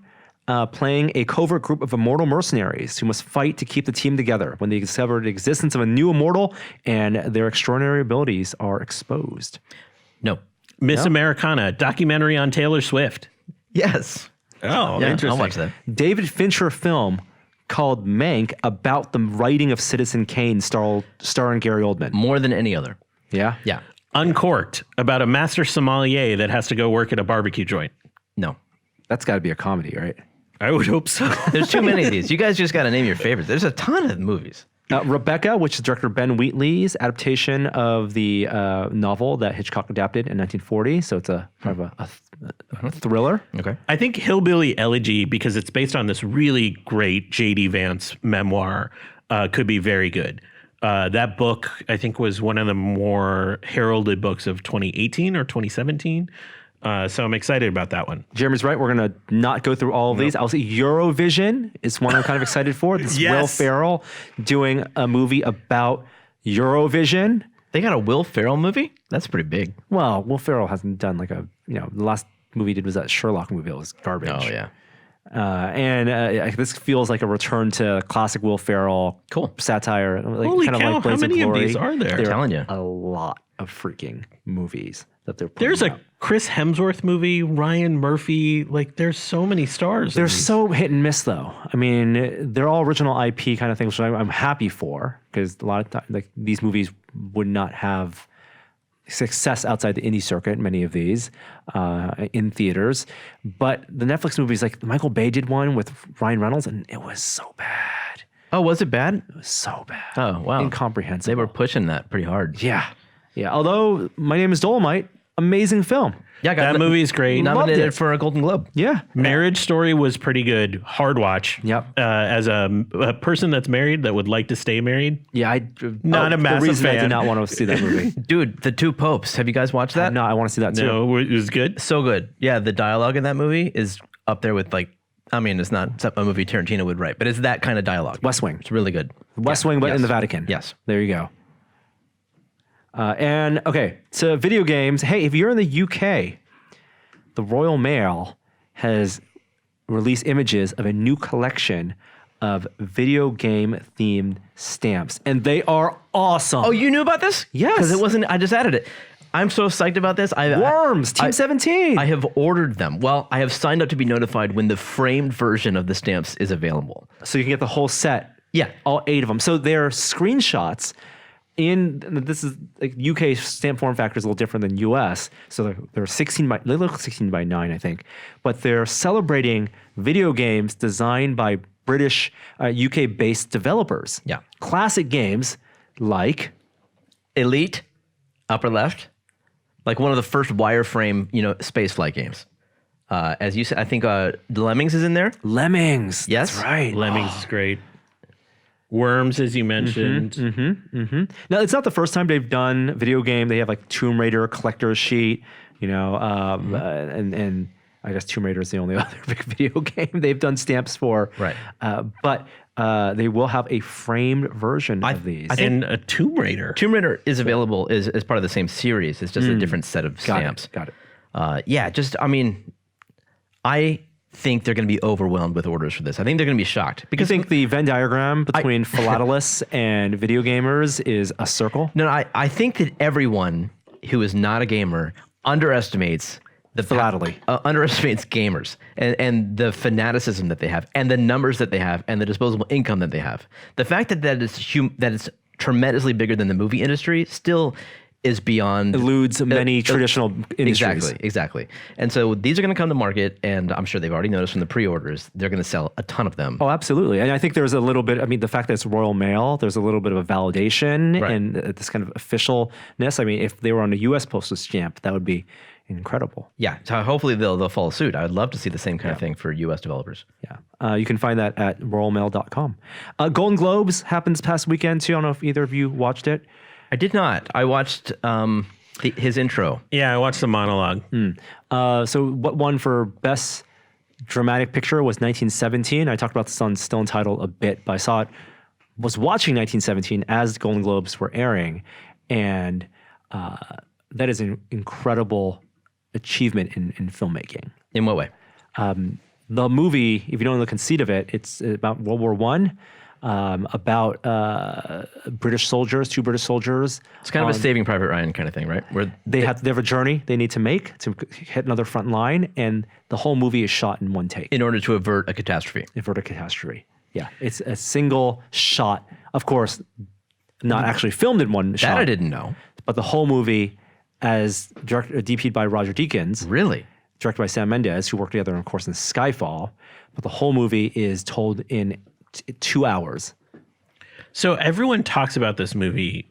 playing a covert group of immortal mercenaries who must fight to keep the team together when they discover the existence of a new immortal and their extraordinary abilities are exposed. No. Miss Americana, documentary on Taylor Swift. Yes. Oh, Yeah, interesting. I'll watch that. David Fincher film called Mank about the writing of Citizen Kane starring Gary Oldman. More than any other. Yeah? Yeah. Uncorked, about a master sommelier that has to go work at a barbecue joint. No. That's got to be a comedy, right? I would hope so. There's too many of these. You guys just got to name your favorites. There's a ton of movies. Rebecca, which is director Ben Wheatley's adaptation of the novel that Hitchcock adapted in 1940. So it's a kind of a thriller. Okay. I think Hillbilly Elegy, because it's based on this really great J.D. Vance memoir, could be very good. That book, I think, was one of the more heralded books of 2018 or 2017. So I'm excited about that one. Jeremy's right. We're going to not go through all of these. I'll say Eurovision is one I'm kind of excited for. This Yes. Will Ferrell doing a movie about Eurovision. They got a Will Ferrell movie? That's pretty big. Well, Will Ferrell hasn't done like the last movie he did was that Sherlock movie. It was garbage. Oh, yeah. This feels like a return to classic Will Ferrell satire. Like, Holy kind cow, of like how Blades many of Glory. these are there? I'm telling you. A lot of freaking movies that they're putting There's out. a Chris Hemsworth movie, Ryan Murphy. Like, there's so many stars. They're so hit and miss, though. I mean, they're all original IP kind of things, which I'm happy for, because a lot of times, like, these movies would not have success outside the indie circuit. Many of these in theaters, but the Netflix movies, like Michael Bay did one with Ryan Reynolds, and it was so bad. Oh, was it bad? It was so bad. Oh, wow. Incomprehensible. They were pushing that pretty hard. Yeah. Although My Name is Dolomite, amazing film. Yeah, That movie is great. Nominated it. for a Golden Globe. Yeah. Marriage Story was pretty good. Hard watch. Yep. As a person that's married that would like to stay married. Yeah. Not a massive the reason I fan. did not want to see that movie. Dude, The Two Popes. Have you guys watched that? No, I want to see that too. No, it was good. So good. Yeah, the dialogue in that movie is up there with, like, I mean, it's not a movie Tarantino would write, but it's that kind of dialogue. West Wing. It's really good. West Wing, but Yes. in the Vatican. Yes. There you go. And okay, so video games. Hey, if you're in the UK, the Royal Mail has released images of a new collection of video game themed stamps, and they are awesome. Oh, you knew about this? Yes. Because it wasn't, I just added it. I'm so psyched about this. Worms, Team 17. I have ordered them. Well, I have signed up to be notified when the framed version of the stamps is available. So you can get the whole set. Yeah. All 8 of them. So they're screenshots this is like UK stamp form factor is a little different than US. So they're 16 by, they look 16 by 9, I think. But they're celebrating video games designed by British, UK-based developers. Yeah. Classic games like Elite, upper left, like one of the first wireframe, space flight games. As you said, I think the Lemmings is in there. Lemmings. Yes. That's right. Lemmings is great. Worms, as you mentioned. Now, it's not the first time they've done video game. They have like Tomb Raider collector's sheet, and I guess Tomb Raider is the only other big video game they've done stamps for. Right. But they will have a framed version of these. And a Tomb Raider. Tomb Raider is available as part of the same series. It's just a different set of stamps. Got it. I think they're going to be overwhelmed with orders for this. I think they're going to be shocked. Because you think the Venn diagram between philatelists and video gamers is a circle? No, I think that everyone who is not a gamer underestimates the philately. Underestimates gamers and the fanaticism that they have and the numbers that they have and the disposable income that they have. The fact that it's tremendously bigger than the movie industry still is beyond... Eludes many traditional industries. Exactly. And so these are going to come to market, and I'm sure they've already noticed from the pre-orders, they're going to sell a ton of them. Oh, absolutely. And I think there's a little bit, the fact that it's Royal Mail, there's a little bit of a validation and this kind of officialness. If they were on a U.S. postage stamp, that would be incredible. Yeah. So hopefully they'll follow suit. I would love to see the same kind of thing for U.S. developers. Yeah. You can find that at royalmail.com. Golden Globes happened this past weekend, too. I don't know if either of you watched it. I did not. I watched his intro. Yeah, I watched the monologue. So what won for Best Dramatic Picture was 1917. I talked about this on Still Untitled a bit, but was watching 1917 as the Golden Globes were airing, and that is an incredible achievement in filmmaking. In what way? The movie, if you don't know the conceit of it, it's about World War I. About British soldiers, 2 British soldiers. It's kind of a Saving Private Ryan kind of thing, right? Where they have a journey they need to make to hit another front line, and the whole movie is shot in one take. In order to avert a catastrophe. Yeah, it's a single shot. Of course, not actually filmed in one shot. That I didn't know. But the whole movie, as DP'd by Roger Deakins. Really? Directed by Sam Mendes, who worked together, of course, in Skyfall. But the whole movie is told in 2 hours. So everyone talks about this movie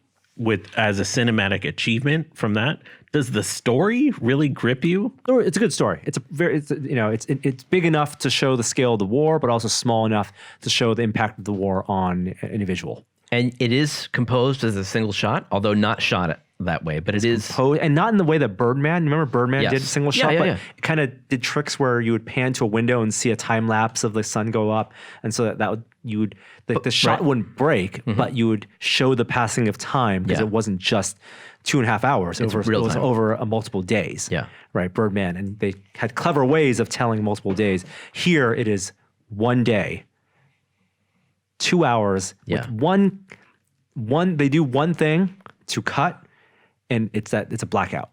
as a cinematic achievement from that. Does the story really grip you? It's a good story. It's big enough to show the scale of the war, but also small enough to show the impact of the war on an individual. And it is composed as a single shot, although not shot that way, but it is composed, and not in the way that Birdman. Remember Birdman Yes. did a single shot, Yeah. It kind of did tricks where you would pan to a window and see a time lapse of the sun go up, and so the shot wouldn't break, but you would show the passing of time because it wasn't just 2.5 hours. It was over multiple days. Yeah. Right. Birdman, and they had clever ways of telling multiple days. Here it is 1 day, 2 hours with one. They do one thing to cut. And it's a blackout.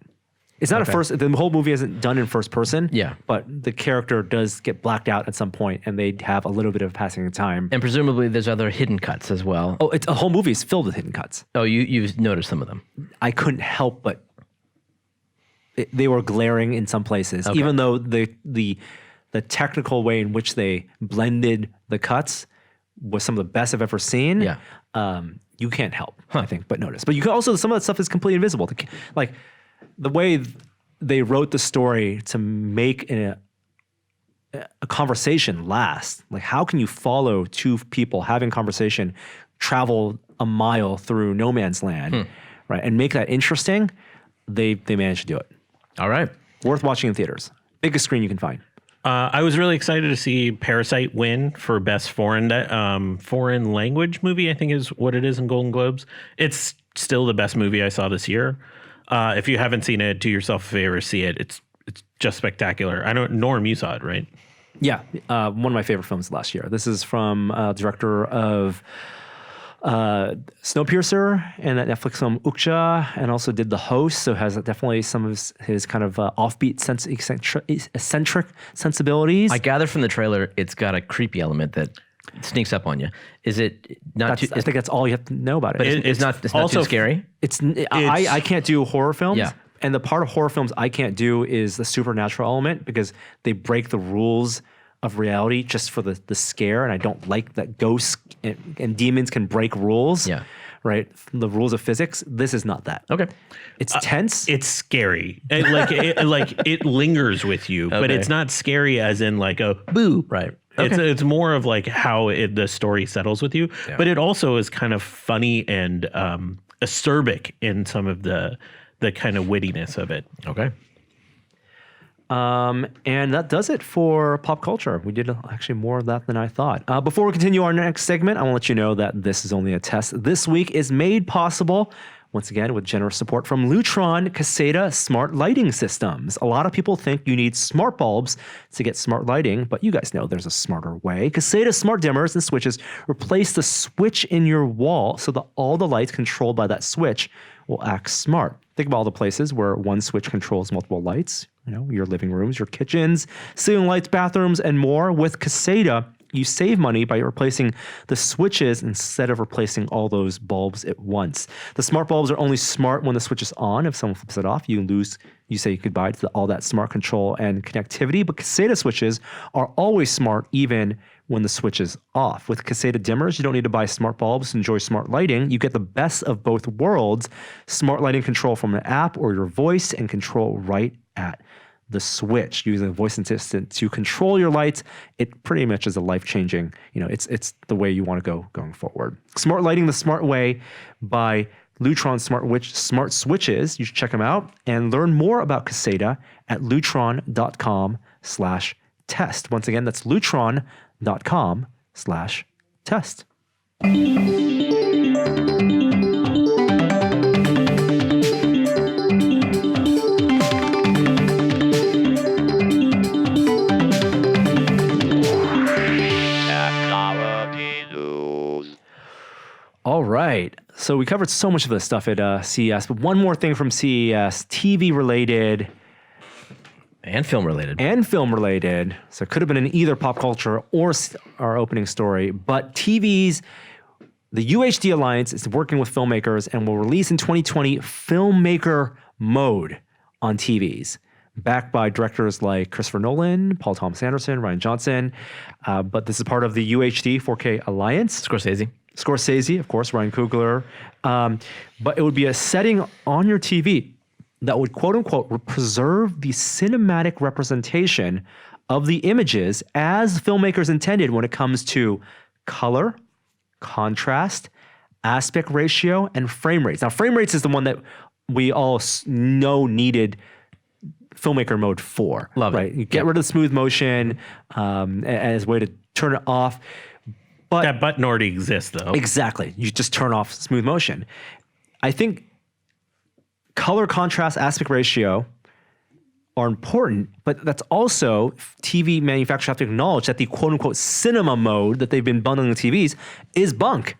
It's not the whole movie isn't done in first person. Yeah. But the character does get blacked out at some point, and they have a little bit of passing of time. And presumably there's other hidden cuts as well. Oh, a whole movie is filled with hidden cuts. Oh, you've noticed some of them. I couldn't help but they were glaring in some places, even though the technical way in which they blended the cuts was some of the best I've ever seen. Yeah. You can't help, I think, but notice. But you can also, some of that stuff is completely invisible. Like the way they wrote the story to make a conversation last. Like, how can you follow 2 people having conversation, travel a mile through no man's land, right, and make that interesting? They managed to do it. All right. Worth watching in theaters. Biggest screen you can find. I was really excited to see Parasite win for best foreign language movie, I think is what it is in Golden Globes. It's still the best movie I saw this year. If you haven't seen it, do yourself a favor, see it. It's just spectacular. Norm, you saw it, right? Yeah, one of my favorite films last year. This is from director of Snowpiercer and that Netflix film Ukja, and also did The Host, so has definitely some of his kind of offbeat, eccentric sensibilities. I gather from the trailer, it's got a creepy element that sneaks up on you. Is it not too... I think that's all you have to know about it. But it's not too scary? I can't do horror films. Yeah. And the part of horror films I can't do is the supernatural element, because they break the rules of reality just for the scare, and I don't like that ghosts and demons can break rules. Yeah. Right? The rules of physics. This is not that. Okay. It's tense. It's scary. It lingers with you, but it's not scary as in like a boo. Right. It's more of like how the story settles with you, but it also is kind of funny and acerbic in some of the kind of wittiness of it. Okay. And that does it for pop culture. We did actually more of that than I thought. Before we continue our next segment, I want to let you know that this is only a test. This week is made possible, once again, with generous support from Lutron Caseta Smart Lighting Systems. A lot of people think you need smart bulbs to get smart lighting, but you guys know there's a smarter way. Caseta smart dimmers and switches replace the switch in your wall so that all the lights controlled by that switch will act smart. Think about all the places where one switch controls multiple lights, your living rooms, your kitchens, ceiling lights, bathrooms, and more. With Caseta, you save money by replacing the switches instead of replacing all those bulbs at once. The smart bulbs are only smart when the switch is on. If someone flips it off, you say goodbye to all that smart control and connectivity. But Caseta switches are always smart even when the switch is off. With Caseta dimmers, you don't need to buy smart bulbs to enjoy smart lighting. You get the best of both worlds. Smart lighting control from an app or your voice, and control right at the switch. Using a voice assistant to control your lights, it pretty much is a life-changing, it's the way you want to go going forward. Smart lighting the smart way by Lutron Smart Switches. You should check them out and learn more about Caseta at lutron.com/test. Once again, that's lutron.com/test. All right. So we covered so much of this stuff at CES, but one more thing from CES, TV related. And film related. So it could have been in either pop culture or our opening story. But TVs, the UHD Alliance is working with filmmakers and will release in 2020 Filmmaker Mode on TVs, backed by directors like Christopher Nolan, Paul Thomas Anderson, Rian Johnson. But this is part of the UHD 4K Alliance. Scorsese, of course, Ryan Coogler. But it would be a setting on your TV that would, quote unquote, preserve the cinematic representation of the images as filmmakers intended when it comes to color, contrast, aspect ratio, and frame rates. Now, frame rates is the one that we all know needed Filmmaker Mode for. Love it. Right? You get rid of the smooth motion as a way to turn it off. But that button already exists, though. Exactly. You just turn off smooth motion. I think color, contrast, aspect ratio are important, but that's also TV manufacturers have to acknowledge that the quote-unquote cinema mode that they've been bundling the TVs is bunk,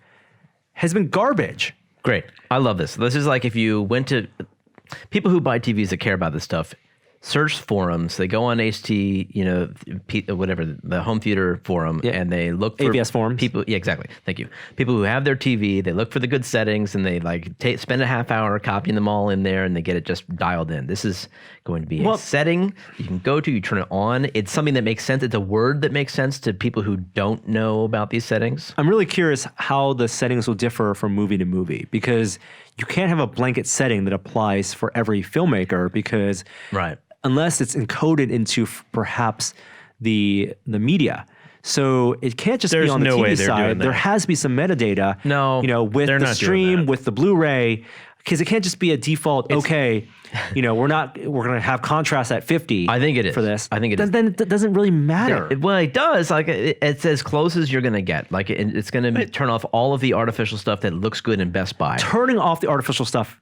has been garbage. Great. I love this. This is like if you went to people who buy TVs that care about this stuff, search forums. They go on HT, whatever, the home theater forum, and they look for AVS forums. People. Yeah, exactly. Thank you. People who have their TV, they look for the good settings, and they spend a half hour copying them all in there, and they get it just dialed in. This is going to be a setting you can go to. You turn it on. It's something that makes sense. It's a word that makes sense to people who don't know about these settings. I'm really curious how the settings will differ from movie to movie, because you can't have a blanket setting that applies for every filmmaker, because unless it's encoded into perhaps the media. So it can't just be on the TV side. There has to be some metadata, with the stream, with the Blu-ray, because it can't just be a default, we're going to have contrast at 50. I think it is. For this. I think it is. Then it doesn't really matter. Well, it does. Like it's as close as you're going to get. Like it's going to turn off all of the artificial stuff that looks good in Best Buy. Turning off the artificial stuff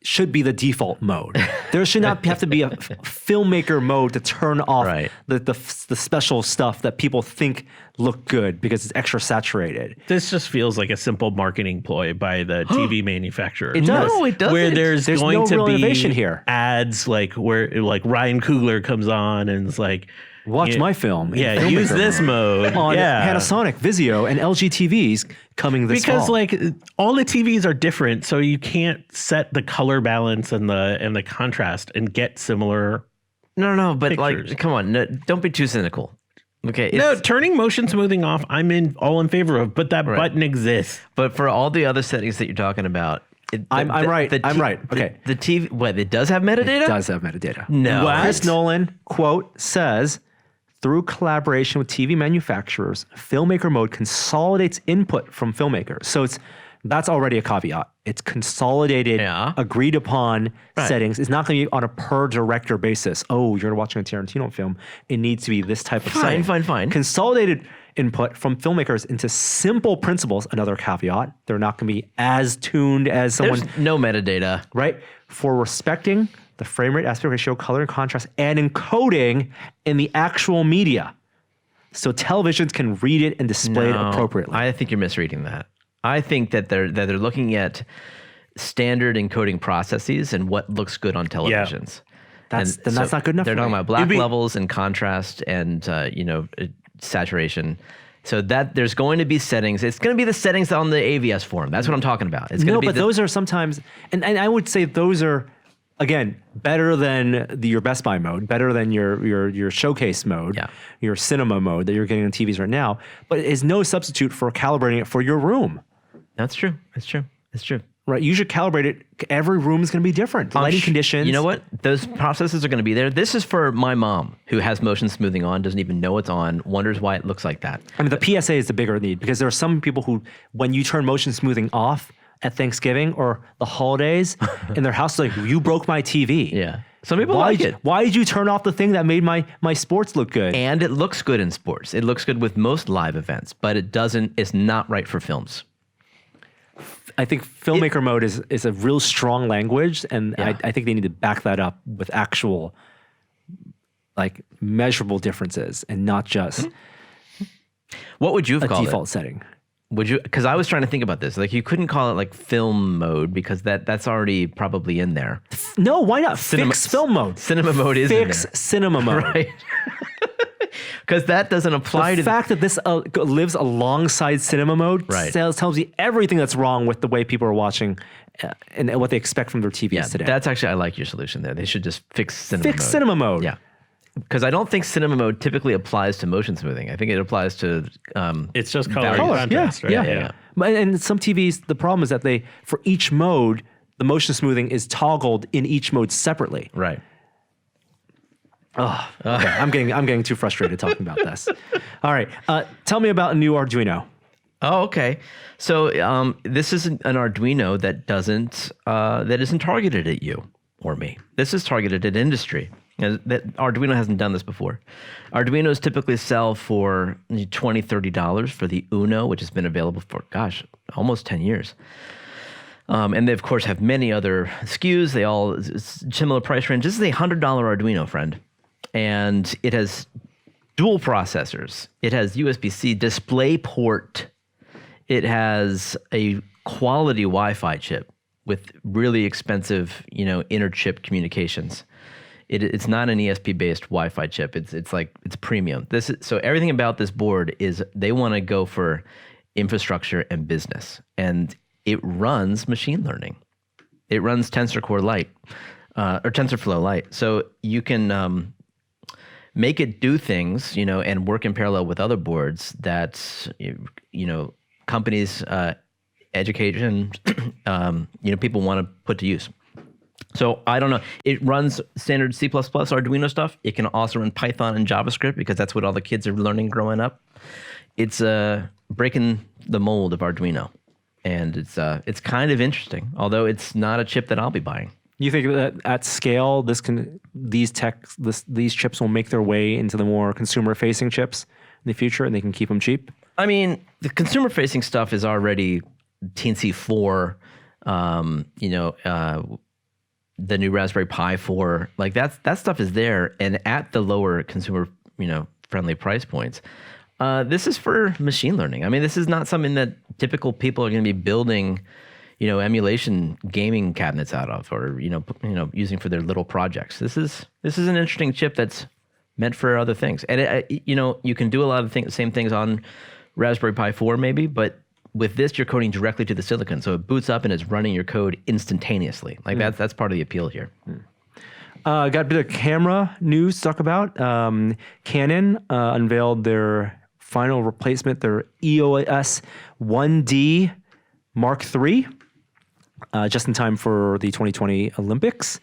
should be the default mode. There should not have to be a filmmaker mode to turn off the special stuff that people think look good because it's extra saturated. This just feels like a simple marketing ploy by the TV manufacturer. It does. No, it doesn't. Where there's going no to real be innovation here. ads like where like Ryan Coogler comes on and it's like, Watch my film. in yeah, Filmmaker use this mode on yeah. Panasonic, Vizio, and LG TVs coming this because fall. like all the TVs are different, so you can't set the color balance and the contrast and get similar. No, but pictures. like, come on, no, don't be too cynical. Okay, No, turning motion smoothing off, I'm all in favor of, but that button exists. but for all the other settings that you're talking about, I'm right. I'm right. Okay. The TV, what, it does have metadata? It does have metadata. No. What? Chris Nolan, quote, says, through collaboration with TV manufacturers, Filmmaker mode consolidates input from filmmakers. So that's already a caveat. It's consolidated, agreed upon settings. It's not going to be on a per director basis. Oh, you're watching a Tarantino film. It needs to be this type of setting. Fine. Consolidated input from filmmakers into simple principles. Another caveat. They're not going to be as tuned as someone. There's no metadata. Right? For respecting the frame rate, aspect ratio, color and contrast, and encoding in the actual media. So televisions can read it and display it appropriately. I think you're misreading that. I think that they're looking at standard encoding processes and what looks good on televisions. That's not good enough. They're for talking me. about black levels and contrast and saturation. So that there's going to be settings. It's going to be the settings on the AVS form. That's what I'm talking about. It's going to be those are sometimes, and I would say those are, again, better than your Best Buy mode, better than your showcase mode, your cinema mode that you're getting on TVs right now, but it is no substitute for calibrating it for your room. That's true. Right, you should calibrate it. Every room is going to be different. Lighting conditions. You know what? Those processes are going to be there. This is for my mom, who has motion smoothing on, doesn't even know it's on, wonders why it looks like that. I mean, the PSA is the bigger need because there are some people who, when you turn motion smoothing off at Thanksgiving or the holidays in their house, like, you broke my TV. Yeah. Some people like it. Why did you turn off the thing that made my sports look good? And it looks good in sports. It looks good with most live events, but it's not right for films. I think filmmaker mode is a real strong language, and I think they need to back that up with actual, like, measurable differences and not just what would you have called default setting. Would you? Because I was trying to think about this. Like, you couldn't call it like film mode because that's already probably in there. No, why not? Fix film mode. Cinema mode is in there. Fix cinema mode. Right. Because that doesn't apply to the fact that this lives alongside cinema mode tells you everything that's wrong with the way people are watching and what they expect from their TVs today. That's actually, I like your solution there. They should just fix cinema mode. Fix cinema mode. Yeah. Because I don't think cinema mode typically applies to motion smoothing. I think it applies to it's just color and contrast, contrast, right? Yeah. And some TVs, the problem is that for each mode, the motion smoothing is toggled in each mode separately. Right. Oh, okay. I'm getting too frustrated talking about this. All right, tell me about a new Arduino. Oh, okay. So this is an Arduino that isn't targeted at you or me. This is targeted at industry. Arduino hasn't done this before. Arduinos typically sell for $20, $30 for the Uno, which has been available for, almost 10 years. And they, of course, have many other SKUs. They all similar price range. This is a $100 Arduino, friend. And it has dual processors. It has USB-C display port. It has a quality Wi-Fi chip with really expensive, inter-chip communications. It's not an ESP-based Wi-Fi chip. It's premium. So everything about this board is they want to go for infrastructure and business, and it runs machine learning. It runs TensorFlow Lite. So you can make it do things, and work in parallel with other boards that, companies, education, people want to put to use. So I don't know. It runs standard C++ Arduino stuff. It can also run Python and JavaScript because that's what all the kids are learning growing up. It's breaking the mold of Arduino, and it's kind of interesting. Although it's not a chip that I'll be buying. You think that at scale, these chips will make their way into the more consumer-facing chips in the future, and they can keep them cheap? I mean, the consumer-facing stuff is already teensy 4, the new Raspberry Pi 4, like that stuff is there, and at the lower consumer, friendly price points. This is for machine learning. I mean, this is not something that typical people are going to be building, emulation gaming cabinets out of, or using for their little projects. This is an interesting chip that's meant for other things, and you can do a lot of same things on Raspberry Pi 4 maybe, but with this you're coding directly to the silicon, so it boots up and it's running your code instantaneously. Like that's part of the appeal here. Got a bit of camera news to talk about. Canon unveiled their final replacement, their EOS 1D Mark III, just in time for the 2020 Olympics.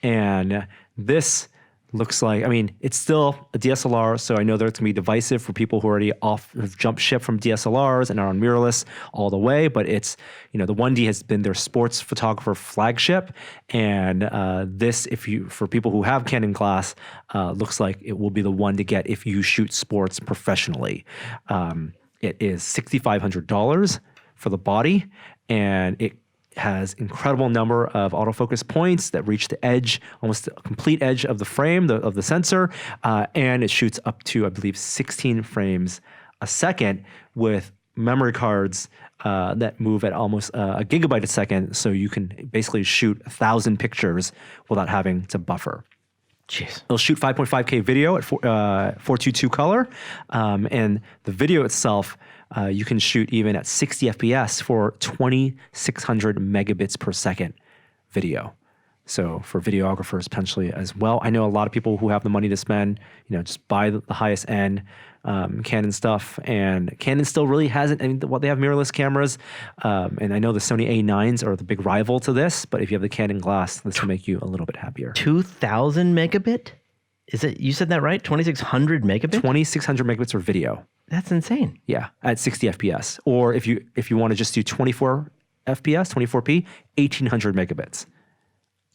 And this looks like, it's still a DSLR, so I know that it's going to be divisive for people who already have jumped ship from DSLRs and are on mirrorless all the way, but it's, the 1D has been their sports photographer flagship, and this, for people who have Canon glass, looks like it will be the one to get if you shoot sports professionally. It is $6,500 for the body, and it has incredible number of autofocus points that reach the edge, almost the complete edge of the frame, of the sensor, and it shoots up to, I believe, 16 frames a second with memory cards that move at almost a gigabyte a second, so you can basically shoot 1,000 pictures without having to buffer. Jeez. It'll shoot 5.5K video at 422 color, and the video itself, you can shoot even at 60 FPS for 2,600 megabits per second video. So for videographers potentially as well. I know a lot of people who have the money to spend, just buy the highest end Canon stuff, and Canon still really hasn't, they have mirrorless cameras, and I know the Sony A9s are the big rival to this, but if you have the Canon glass, this will make you a little bit happier. 2,000 megabit? Is it, you said that right? 2,600 megabit? 2,600 megabits for video. That's insane. Yeah, at 60 FPS. Or if you want to just do 24 FPS, 24p, 1,800 megabits.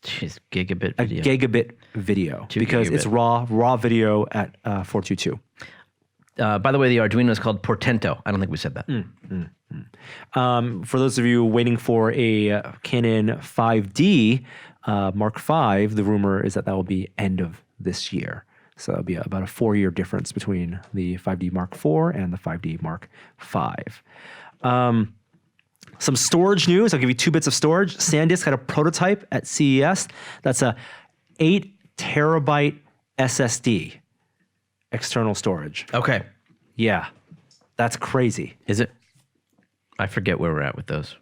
Jeez, gigabit video. A gigabit video, because gigabit. it's raw video at 422. By the way, the Arduino is called Portento. I don't think we said that. For those of you waiting for a Canon 5D Mark V, the rumor is that will be end of this year. So it'll be about a 4-year difference between the 5D Mark IV and the 5D Mark V. Some storage news. I'll give you 2 bits of storage. SanDisk had a prototype at CES. That's a 8 terabyte SSD external storage. Okay. Yeah, that's crazy. Is it? I forget where we're at with those.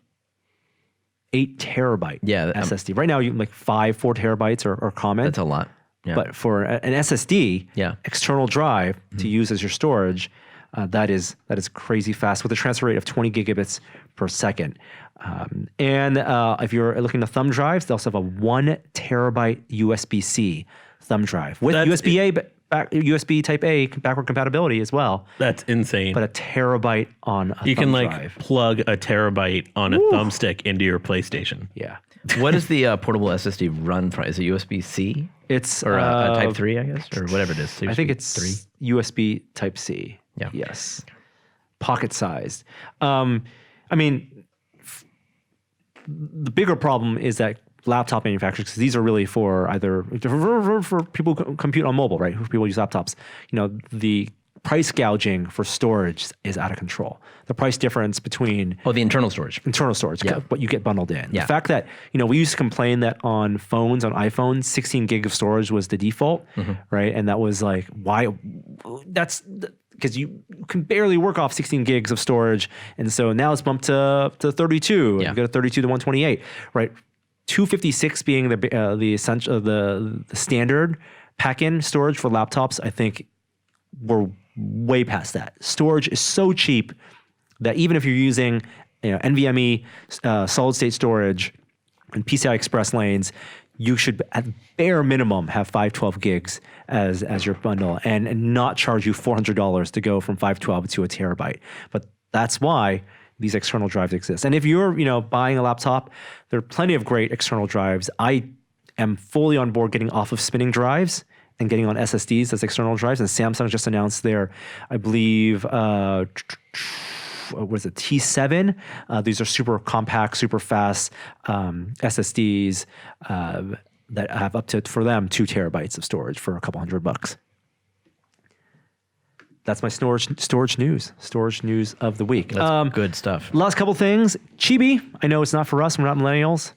8 terabyte Yeah, SSD. Right now, you like 4 terabytes are common. That's a lot. Yeah. But for an SSD, external drive to use as your storage, that is crazy fast with a transfer rate of 20 gigabits per second. And if you're looking at thumb drives, they also have a 1 terabyte USB-C thumb drive with USB Type A backward compatibility as well. That's insane. But a terabyte on a you thumb can drive. Plug a terabyte on a thumbstick into your PlayStation. Yeah. What does the portable SSD run from? Is it USB-C? It's or Type 3, I guess, or whatever it is. I think it's 3? USB Type C. Yeah. Yes. Pocket sized. The bigger problem is that laptop manufacturers, because these are really for either for people who compute on mobile, right? Who people use laptops. The price gouging for storage is out of control. The price difference between the internal storage, what you get bundled in. Yeah. The fact that we used to complain that on iPhones, 16 gig of storage was the default, right? And that was like, why? That's because you can barely work off 16 gigs of storage, and so now it's bumped to 32. Yeah. You go to 32 to 128, right? 256 being the essential, the standard pack-in storage for laptops. I think we're way past that. Storage is so cheap that even if you're using NVMe solid state storage and PCI Express lanes, you should at bare minimum have 512 gigs as your bundle and not charge you $400 to go from 512 to a terabyte. But that's why these external drives exist. And if you're buying a laptop, there are plenty of great external drives. I am fully on board getting off of spinning drives and getting on SSDs as external drives. And Samsung just announced their, I believe, T7. These are super compact, super fast SSDs. that have up to, for them, 2 terabytes of storage for a couple $100. That's my storage news of the week. That's good stuff. Last couple things. Chibi. I know it's not for us. We're not millennials.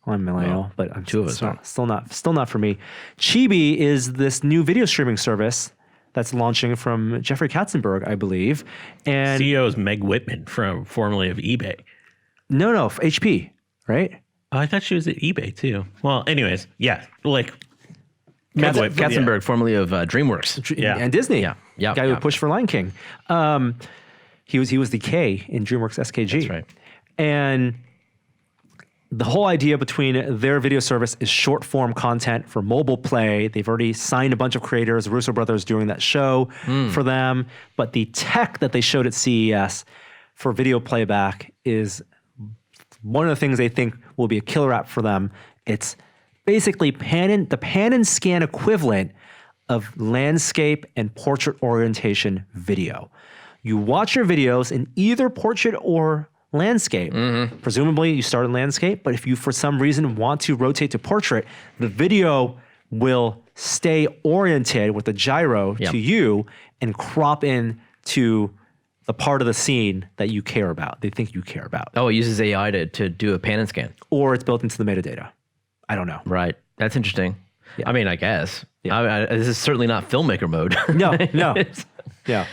Well, I'm a millennial, but I'm 2 of us still not for me. Chibi is this new video streaming service that's launching from Jeffrey Katzenberg, I believe. And CEO is Meg Whitman, formerly of eBay. No, HP, right? Oh, I thought she was at eBay too. Well, anyways, yeah, like Katzenberg, formerly of DreamWorks. Yeah. And Disney. Yeah. Guy who pushed for Lion King. He was the K in DreamWorks SKG. That's right. And the whole idea between their video service is short form content for mobile play. They've already signed a bunch of creators, Russo brothers doing that show for them. But the tech that they showed at CES for video playback is one of the things they think will be a killer app for them. It's basically the pan and scan equivalent of landscape and portrait orientation video. You watch your videos in either portrait or landscape. Presumably you start in landscape, but if you for some reason want to rotate to portrait, the video will stay oriented with a gyro to you and crop in to the part of the scene that you care about, they think you care about. Oh, it uses AI to do a pan and scan. Or it's built into the metadata. I don't know. Right. That's interesting. Yeah. I mean, I guess. Yeah. This is certainly not filmmaker mode. No. Yeah.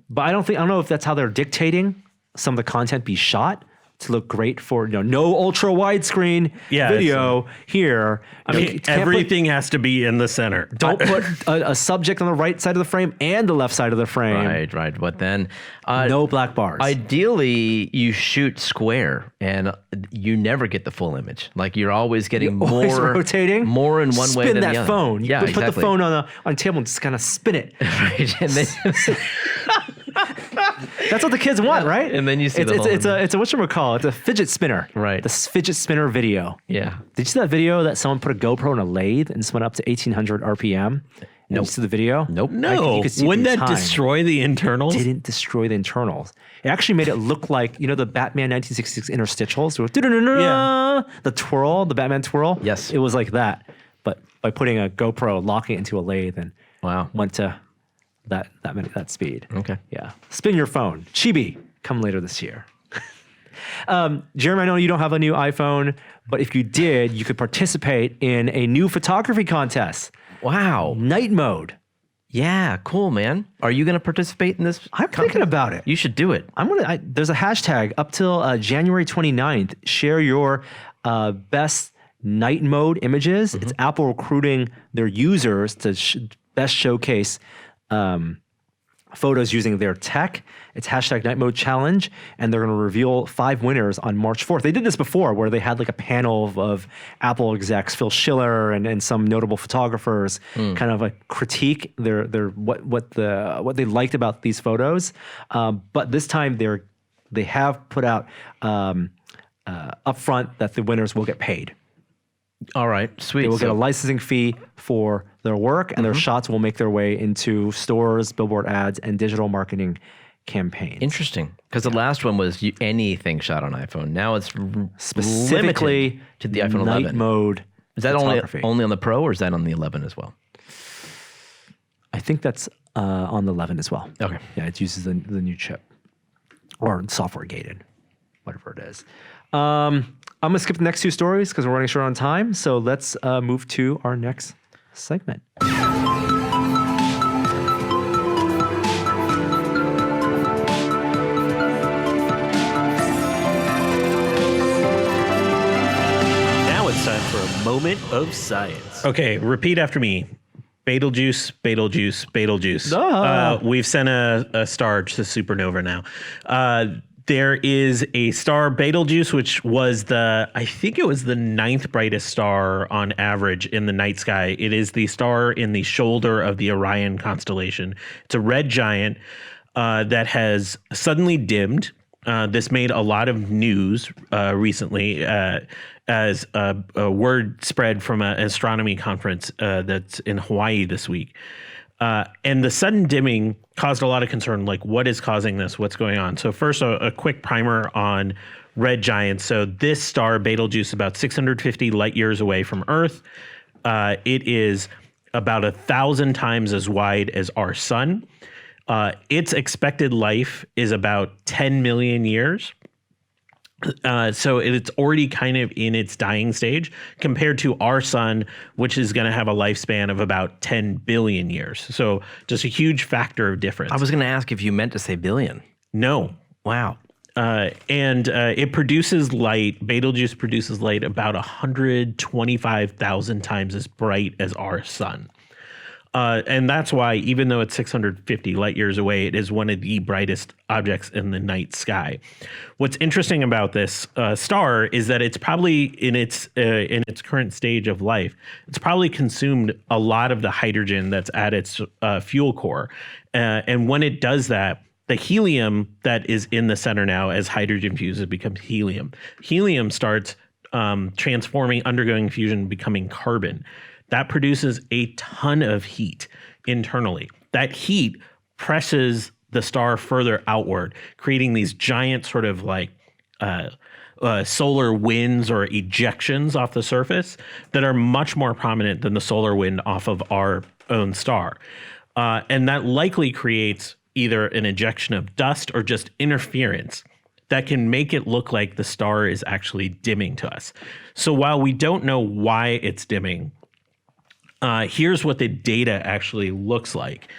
But I don't know if that's how they're dictating some of the content be shot to look great for, no ultra widescreen video here. I mean, everything has to be in the center. Don't put a subject on the right side of the frame and the left side of the frame. Right. But then no black bars. Ideally, you shoot square and you never get the full image. Like you're always getting always more rotating, more in one way than the other. Spin that phone. Yeah, put exactly. the phone on the table and just kind of spin it. Right. And then that's what the kids want, right? And then you see it's the whole it's a whatchamacallit, it's a fidget spinner. Right. The fidget spinner video. Yeah. Did you see that video that someone put a GoPro in a lathe and just went up to 1800 RPM? Nope. You see the video? Nope. No. You could see Wouldn't the that time. destroy the internals? Didn't destroy the internals. It actually made it look like, the Batman 1966 interstitials? The twirl, the Batman twirl? Yes. It was like that. But by putting a GoPro, locking it into a lathe and went to that speed. Okay. Yeah. Spin your phone. Chibi, come later this year. Jeremy, I know you don't have a new iPhone, but if you did, you could participate in a new photography contest. Wow. Night mode. Yeah, cool, man. Are you going to participate in this? I'm thinking about it. You should do it. There's a hashtag up till January 29th. Share your best night mode images. It's Apple recruiting their users to best showcase photos using their tech. It's hashtag night mode challenge, and they're going to reveal 5 winners on March 4th. They did this before where they had like a panel of Apple execs, Phil Schiller and some notable photographers kind of like critique their what they liked about these photos. But this time they have put out upfront that the winners will get paid. All right, sweet. They will get a licensing fee for their work, and their shots will make their way into stores, billboard ads, and digital marketing campaigns. Interesting, because the last one was anything shot on iPhone. Now it's specifically limited to the iPhone night 11 mode. Is that only on the Pro, or is that on the 11 as well? I think that's on the 11 as well. Okay. Yeah, it uses the new chip or software gated, whatever it is. I'm going to skip the next 2 stories because we're running short on time. So let's move to our next segment. Now it's time for a moment of science. Okay, repeat after me. Betelgeuse, Betelgeuse, Betelgeuse. We've sent a star to supernova now. There is a star, Betelgeuse, which was I think it was the 9th brightest star on average in the night sky. It is the star in the shoulder of the Orion constellation. It's a red giant that has suddenly dimmed. This made a lot of news recently as a word spread from an astronomy conference that's in Hawaii this week. And the sudden dimming caused a lot of concern, like what is causing this? What's going on? So first, a quick primer on red giants. So this star, Betelgeuse, about 650 light years away from Earth. It is about 1,000 times as wide as our sun. Its expected life is about 10 million years. So it's already kind of in its dying stage compared to our sun, which is going to have a lifespan of about 10 billion years. So just a huge factor of difference. I was going to ask if you meant to say billion. No. Wow. And it produces light. Betelgeuse produces light about 125,000 times as bright as our sun. And that's why, even though it's 650 light years away, it is one of the brightest objects in the night sky. What's interesting about this star is that it's probably in its current stage of life, it's probably consumed a lot of the hydrogen that's at its fuel core. And when it does that, the helium that is in the center now, as hydrogen fuses, becomes helium. Helium starts transforming, undergoing fusion, becoming carbon. That produces a ton of heat internally. That heat presses the star further outward, creating these giant sort of like solar winds or ejections off the surface that are much more prominent than the solar wind off of our own star. And that likely creates either an ejection of dust or just interference that can make it look like the star is actually dimming to us. So while we don't know why it's dimming, here's what the data actually looks like.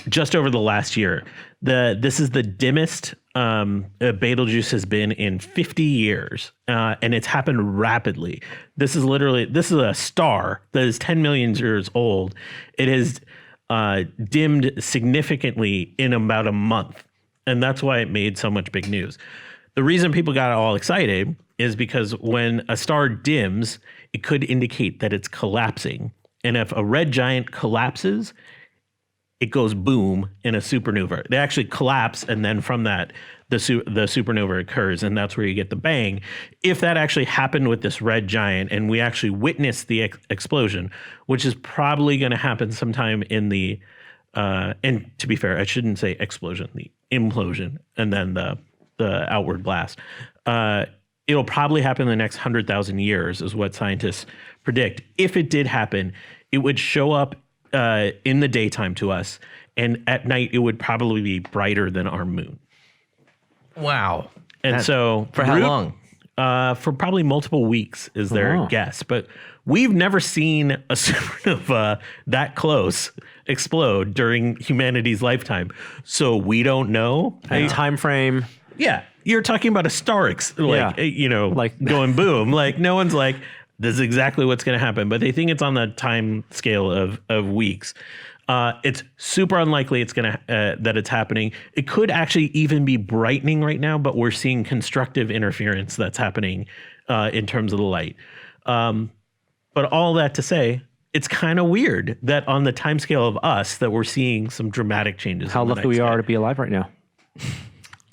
Just over the last year, this is the dimmest Betelgeuse has been in 50 years, and it's happened rapidly. This is a star that is 10 million years old. It has dimmed significantly in about a month, and that's why it made so much big news. The reason people got all excited is because when a star dims, it could indicate that it's collapsing. And if a red giant collapses, it goes boom in a supernova. They actually collapse, and then from that, the supernova occurs, and that's where you get the bang. If that actually happened with this red giant, and we actually witnessed the explosion, which is probably going to happen sometime in the, and to be fair, I shouldn't say explosion, the implosion, and then the outward blast. It'll probably happen in the next 100,000 years, is what scientists predict. If it did happen, it would show up in the daytime to us, and at night it would probably be brighter than our moon. Wow. And so for how long? For probably multiple weeks is their guess. But we've never seen a supernova that close explode during humanity's lifetime. So we don't know. And time frame. Yeah. You're talking about a star, going boom. Like, no one's like, this is exactly what's going to happen. But they think it's on the time scale of weeks. It's super unlikely it's going to that it's happening. It could actually even be brightening right now, but we're seeing constructive interference that's happening in terms of the light. But all that to say, it's kind of weird that on the time scale of us that we're seeing some dramatic changes. How lucky we are to be alive right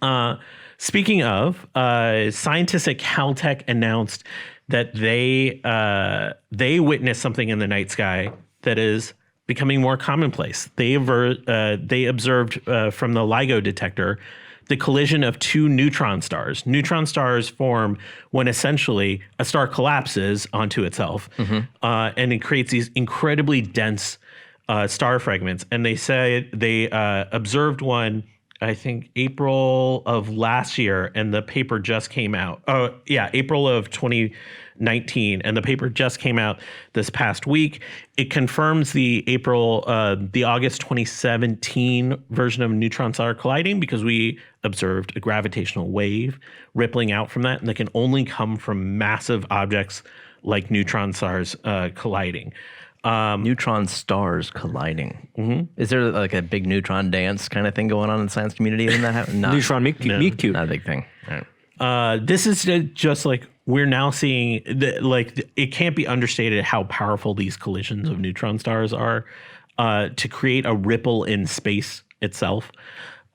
now. Speaking of, scientists at Caltech announced that they witnessed something in the night sky that is becoming more commonplace. They observed from the LIGO detector the collision of two neutron stars. Neutron stars form when essentially a star collapses onto itself, and it creates these incredibly dense star fragments. And they say they observed one, I think, April of last year, and the paper just came out. Oh, yeah, April of 2019, and the paper just came out this past week. It confirms the August 2017 version of neutron star colliding, because we observed a gravitational wave rippling out from that, and that can only come from massive objects like neutron stars colliding. Neutron stars colliding. Is there like a big neutron dance kind of thing going on in the science community? Isn't that happening? Neutron meet cute. Not a big thing. Right. This is just like, we're now seeing it can't be understated how powerful these collisions of neutron stars are to create a ripple in space itself.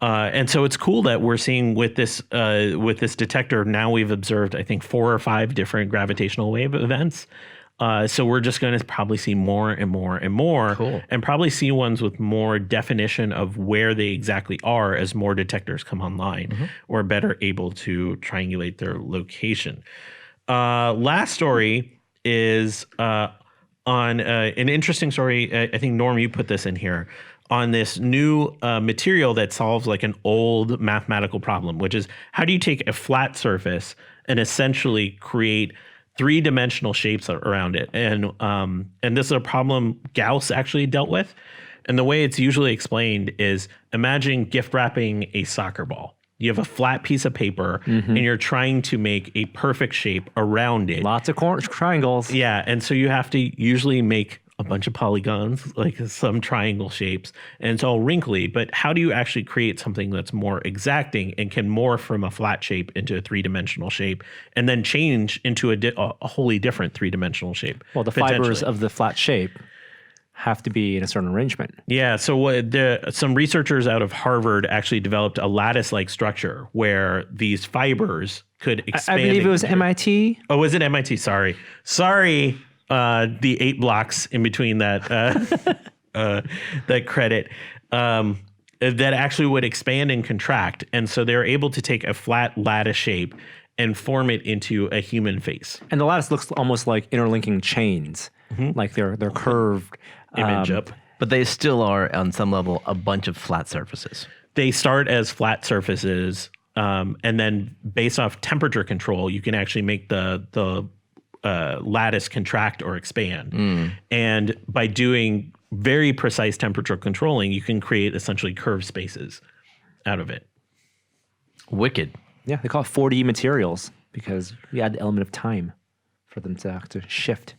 And so it's cool that we're seeing with this detector, now we've observed, I think, 4 or 5 different gravitational wave events. So we're just going to probably see more and more and more, and probably see ones with more definition of where they exactly are as more detectors come online, or better able to triangulate their location. Last story is on an interesting story. I think, Norm, you put this in here on this new material that solves like an old mathematical problem, which is how do you take a flat surface and essentially create three-dimensional shapes around it? And this is a problem Gauss actually dealt with. And the way it's usually explained is imagine gift wrapping a soccer ball. You have a flat piece of paper and you're trying to make a perfect shape around it. Lots of triangles. Yeah. And so you have to usually make a bunch of polygons, like some triangle shapes, and it's all wrinkly. But how do you actually create something that's more exacting and can morph from a flat shape into a three-dimensional shape and then change into a wholly different three-dimensional shape? Well, the fibers of the flat shape have to be in a certain arrangement. Yeah. So some researchers out of Harvard actually developed a lattice-like structure where these fibers could expand. I believe it was MIT. Oh, was it MIT? Sorry. The 8 blocks in between that that credit that actually would expand and contract. And so they're able to take a flat lattice shape and form it into a human face. And the lattice looks almost like interlinking chains, like they're curved. Image up. But they still are, on some level, a bunch of flat surfaces. They start as flat surfaces, and then based off temperature control, you can actually make the lattice contract or expand. And by doing very precise temperature controlling, you can create essentially curved spaces out of it. Wicked. Yeah, they call it 4D materials because we add the element of time for them to have to shift.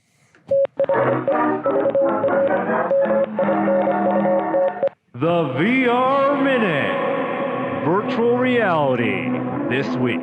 The VR Minute. Virtual reality this week.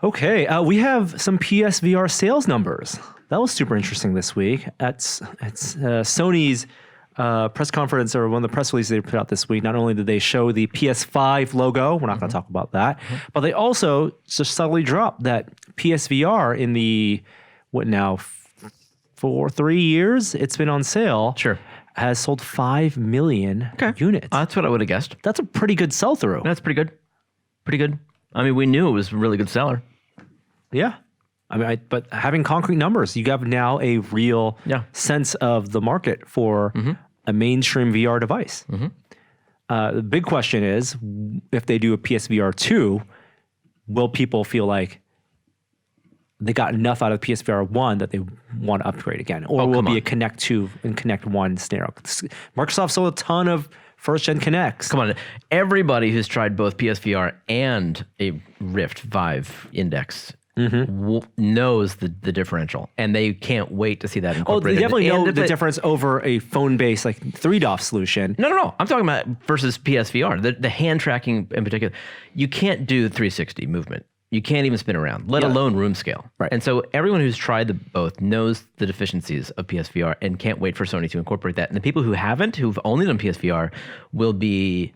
Okay, we have some PSVR sales numbers. That was super interesting this week. At Sony's press conference, or one of the press releases they put out this week, not only did they show the PS5 logo, we're not going to talk about that, but they also just subtly dropped that PSVR in the, 3 years it's been on sale, has sold 5 million units. That's what I would have guessed. That's a pretty good sell-through. That's pretty good. Pretty good. I mean, we knew it was a really good seller. Yeah. I mean, but having concrete numbers, you have now a real sense of the market for a mainstream VR device. The big question is, if they do a PSVR 2, will people feel like they got enough out of PSVR 1 that they want to upgrade again? Or will it be a Connect 2 and Connect 1 scenario? Microsoft sold a ton of first-gen Kinects. Come on. Everybody who's tried both PSVR and a Rift Vive Index knows the differential, and they can't wait to see that incorporated. They definitely know the difference over a phone-based, like 3DOF solution. No. I'm talking about versus PSVR. The hand tracking in particular. You can't do 360 movement. You can't even spin around, let alone room scale. Right. And so everyone who's tried both knows the deficiencies of PSVR and can't wait for Sony to incorporate that. And the people who haven't, who've only done PSVR, will be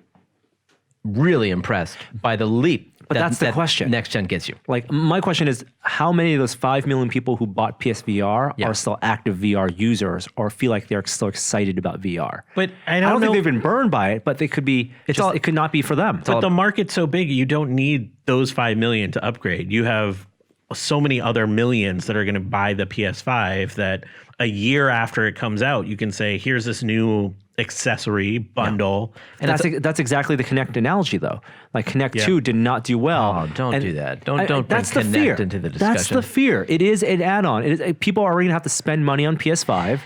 really impressed by the leap. But that's the question. Next gen gets you. Like, my question is, how many of those 5 million people who bought PSVR are still active VR users or feel like they're still excited about VR? But I don't think they've been burned by it, but they could be. It could not be for them. But the market's so big, you don't need those 5 million to upgrade. You have so many other millions that are going to buy the PS5 that a year after it comes out, you can say, here's this new accessory bundle. And that's exactly the Kinect analogy, though. Like, Kinect 2 did not do well. Oh, don't do that. Don't bring Kinect into the discussion. That's the fear. It is an add-on. People are going to have to spend money on PS5,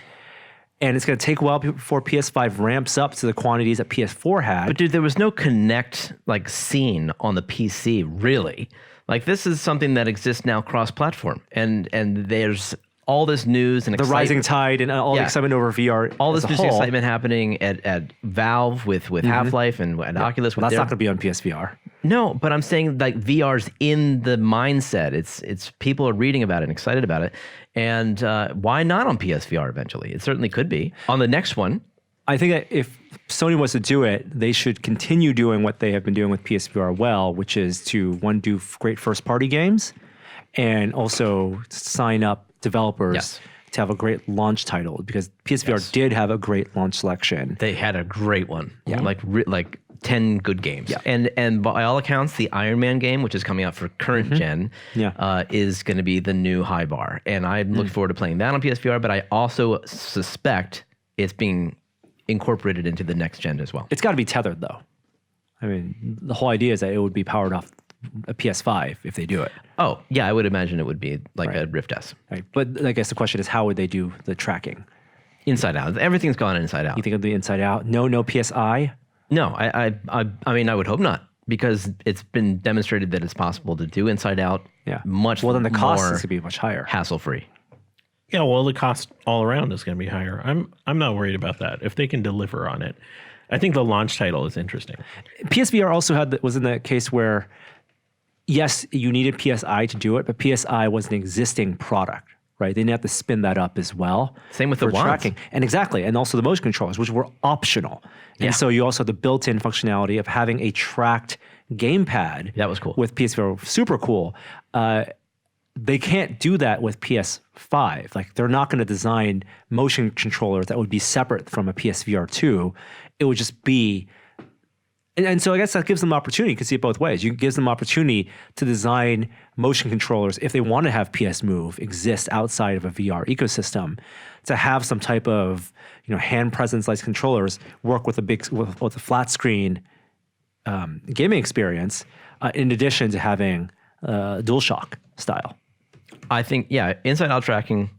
and it's going to take a while before PS5 ramps up to the quantities that PS4 had. But dude, there was no Kinect scene on the PC, really. Like, this is something that exists now cross-platform, and there's all this news and the rising tide and all the excitement over VR. All this news and excitement happening at Valve with Half-Life and Oculus. That's not going to be on PSVR. No, but I'm saying like VR's in the mindset. It's people are reading about it and excited about it, and why not on PSVR eventually? It certainly could be on the next one. I think that if Sony was to do it, they should continue doing what they have been doing with PSVR well, which is to, one, do great first-party games, and also sign up developers to have a great launch title, because PSVR did have a great launch selection. They had a great one. Yeah. Like 10 good games. Yeah. And by all accounts, the Iron Man game, which is coming out for current gen, is going to be the new high bar. And I look forward to playing that on PSVR, but I also suspect it's being incorporated into the next gen as well. It's got to be tethered, though. I mean, the whole idea is that it would be powered off a PS5 if they do it. Oh, yeah, I would imagine it would be like a Rift S. Right. But I guess the question is, how would they do the tracking? Inside out. Everything's gone inside out. You think it'll be inside out? No PSI? No, I mean, I would hope not, because it's been demonstrated that it's possible to do inside out. Yeah. Much well, then the cost is more going to be much higher. hassle-free. Yeah, well, the cost all around is going to be higher. I'm not worried about that if they can deliver on it. I think the launch title is interesting. PSVR also was in the case where, yes, you needed PSI to do it, but PSI was an existing product, right? They didn't have to spin that up as well. Same with the wands. tracking. And exactly, and also the motion controllers, which were optional. And so you also have the built-in functionality of having a tracked gamepad. That was cool. With PSVR, super cool. They can't do that with PS5. Like, they're not going to design motion controllers that would be separate from a PSVR 2. It would just be, and so I guess that gives them opportunity. You can see it both ways. It gives them opportunity to design motion controllers if they want to have PS Move exist outside of a VR ecosystem, to have some type of hand presence-like controllers work with with a flat screen gaming experience, in addition to having DualShock style. I think, inside out tracking,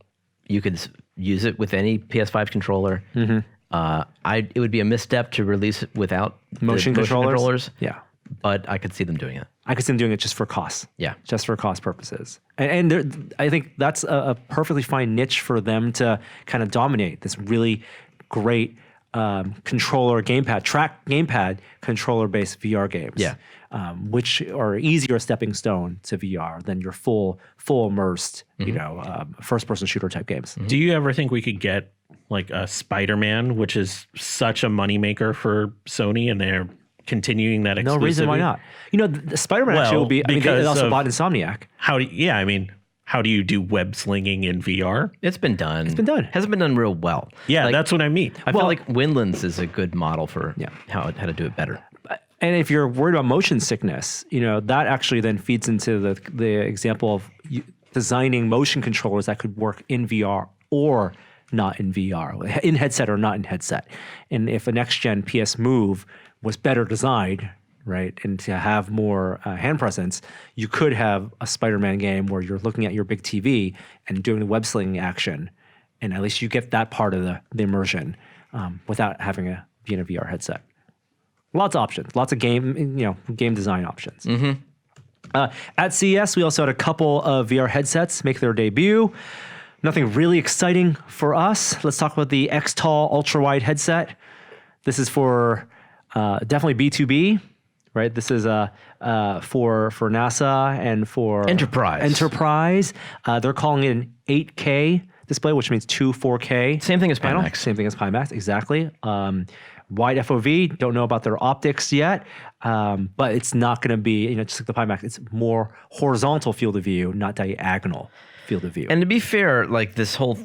you could use it with any PS5 controller. It would be a misstep to release it without motion controllers. Yeah. But I could see them doing it. I could see them doing it just for cost. Yeah. Just for cost purposes. And I think that's a perfectly fine niche for them to kind of dominate this really great controller gamepad controller-based VR games. Yeah. Which are easier stepping stone to VR than your full immersed, first-person shooter type games. Do you ever think we could get like a Spider-Man, which is such a moneymaker for Sony, and they're continuing that exclusivity? No reason why not. The Spider-Man actually will be. I mean, they also bought Insomniac. How do you do web slinging in VR? It's been done. Hasn't been done real well. Yeah, that's what I mean. I feel like Windlands is a good model for how to do it better. And if you're worried about motion sickness, that actually then feeds into the example of designing motion controllers that could work in VR or not in VR, in headset or not in headset. And if a next-gen PS Move was better designed, right, and to have more hand presence, you could have a Spider-Man game where you're looking at your big TV and doing the web slinging action, and at least you get that part of the immersion without having to be in a VR headset. Lots of options, lots of game design options. At CES, we also had a couple of VR headsets make their debut. Nothing really exciting for us. Let's talk about the X-Tall ultra-wide headset. This is for definitely B2B, right? This is for NASA and for Enterprise. They're calling it an 8K display, which means two 4K. Same thing as panel. Pimax. Same thing as Pimax, exactly. Wide FOV, don't know about their optics yet, but it's not going to be, just like the Pimax, it's more horizontal field of view, not diagonal field of view. And to be fair, like this whole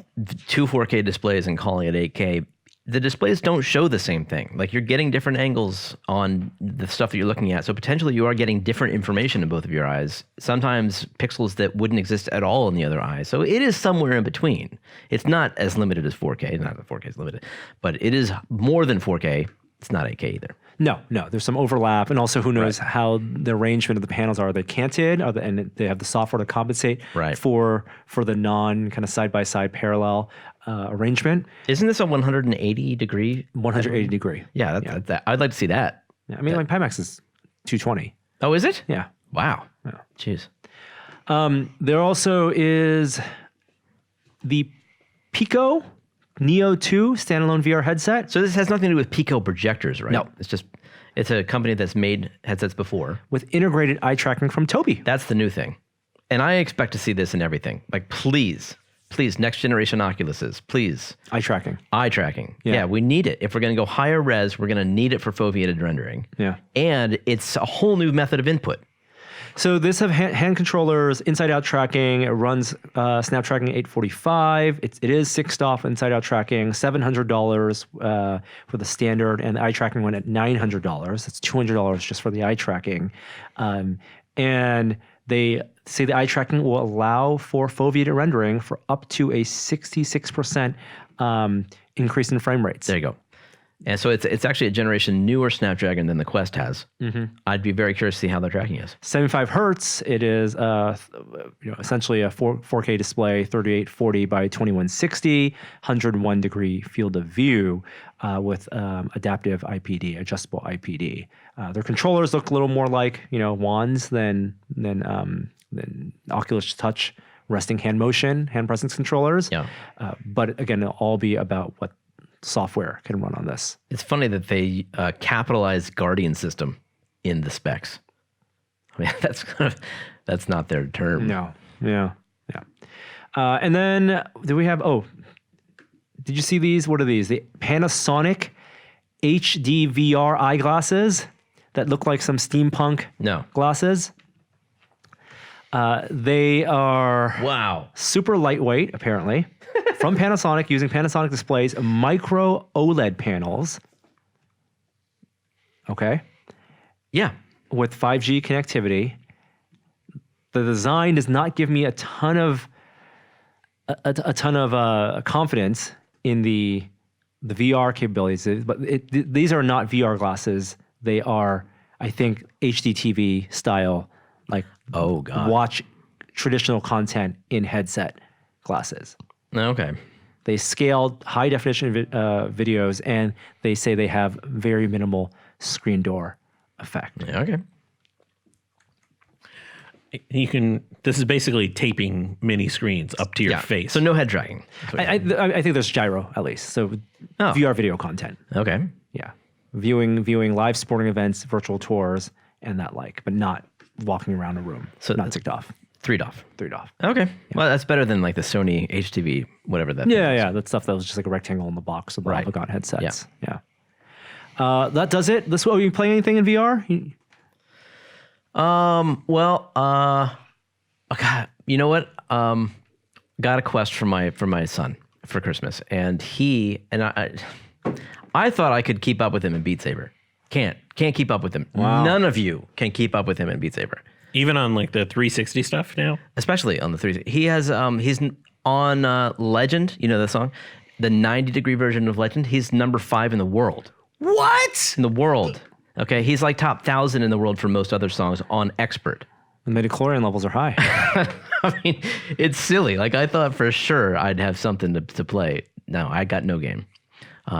two 4K displays and calling it 8K, the displays don't show the same thing. Like, you're getting different angles on the stuff that you're looking at. So potentially you are getting different information in both of your eyes. Sometimes pixels that wouldn't exist at all in the other eye. So it is somewhere in between. It's not as limited as 4K. Not that 4K is limited, but it is more than 4K. It's not 8K either. No. There's some overlap, and also who knows how the arrangement of the panels are. They canted, and they have the software to compensate for the non kind of side by side parallel arrangement. Isn't this a 180 degree? 180 degree. Yeah, I'd like to see that. Yeah, I mean, like Pimax is 220. Oh, is it? Yeah. Wow. Yeah. Jeez. There also is the Pico Neo 2 standalone VR headset. So this has nothing to do with Pico projectors, right? No. It's a company that's made headsets before. With integrated eye tracking from Tobii. That's the new thing. And I expect to see this in everything. Like, please, next generation Oculuses, please. Eye tracking. Eye tracking. Yeah, we need it. If we're going to go higher res, we're going to need it for foveated rendering. Yeah. And it's a whole new method of input. So this have hand controllers, inside-out tracking. It runs snap tracking 845. It is 6DoF inside-out tracking, $700 for the standard, and the eye tracking went at $900. That's $200 just for the eye tracking. And they say the eye tracking will allow for foveated rendering for up to a 66% increase in frame rates. There you go. And so it's actually a generation newer Snapdragon than the Quest has. I'd be very curious to see how the tracking is. 75 hertz. It is essentially a 4K display, 3840 by 2160, 101 degree field of view with adaptive IPD, adjustable IPD. Their controllers look a little more like wands than Oculus Touch resting hand motion, hand presence controllers. Yeah. But again, it'll all be about what software can run on this. It's funny that they capitalize Guardian System in the specs. I mean, that's not their term. No. Yeah. And then do we have? Oh, did you see these? What are these? The Panasonic HD VR eyeglasses that look like some steampunk glasses. They are super lightweight, apparently. From Panasonic, using Panasonic displays, micro OLED panels. Okay. Yeah. With 5G connectivity. The design does not give me a ton of confidence in the VR capabilities, but these are not VR glasses. They are, I think, HD TV style, like watch traditional content in headset glasses. Okay. They scaled high definition videos, and they say they have very minimal screen door effect. Okay. This is basically taping mini screens up to your face. So no head dragging. I think there's gyro at least. So VR video content. Okay. Yeah. Viewing live sporting events, virtual tours, and that but not walking around a room. So not ticked off. 3DoF. Okay. Yeah. Well, that's better than like the Sony HTV, whatever that. Yeah. That stuff that was just like a rectangle in the box of the Avignon headsets. Yeah. That does it. Are you playing anything in VR? God, you know what? Got a Quest for my son for Christmas, and I thought I could keep up with him in Beat Saber. Can't keep up with him. Wow. None of you can keep up with him in Beat Saber. Even on like the 360 stuff now? Especially on the 360. He has he's on Legend, you know the song? The 90-degree version of Legend. He's number 5 in the world. What? In the world. Okay, he's like top 1,000 in the world for most other songs on Expert. The midichlorian levels are high. I mean, it's silly. Like I thought for sure I'd have something to play. No, I got no game.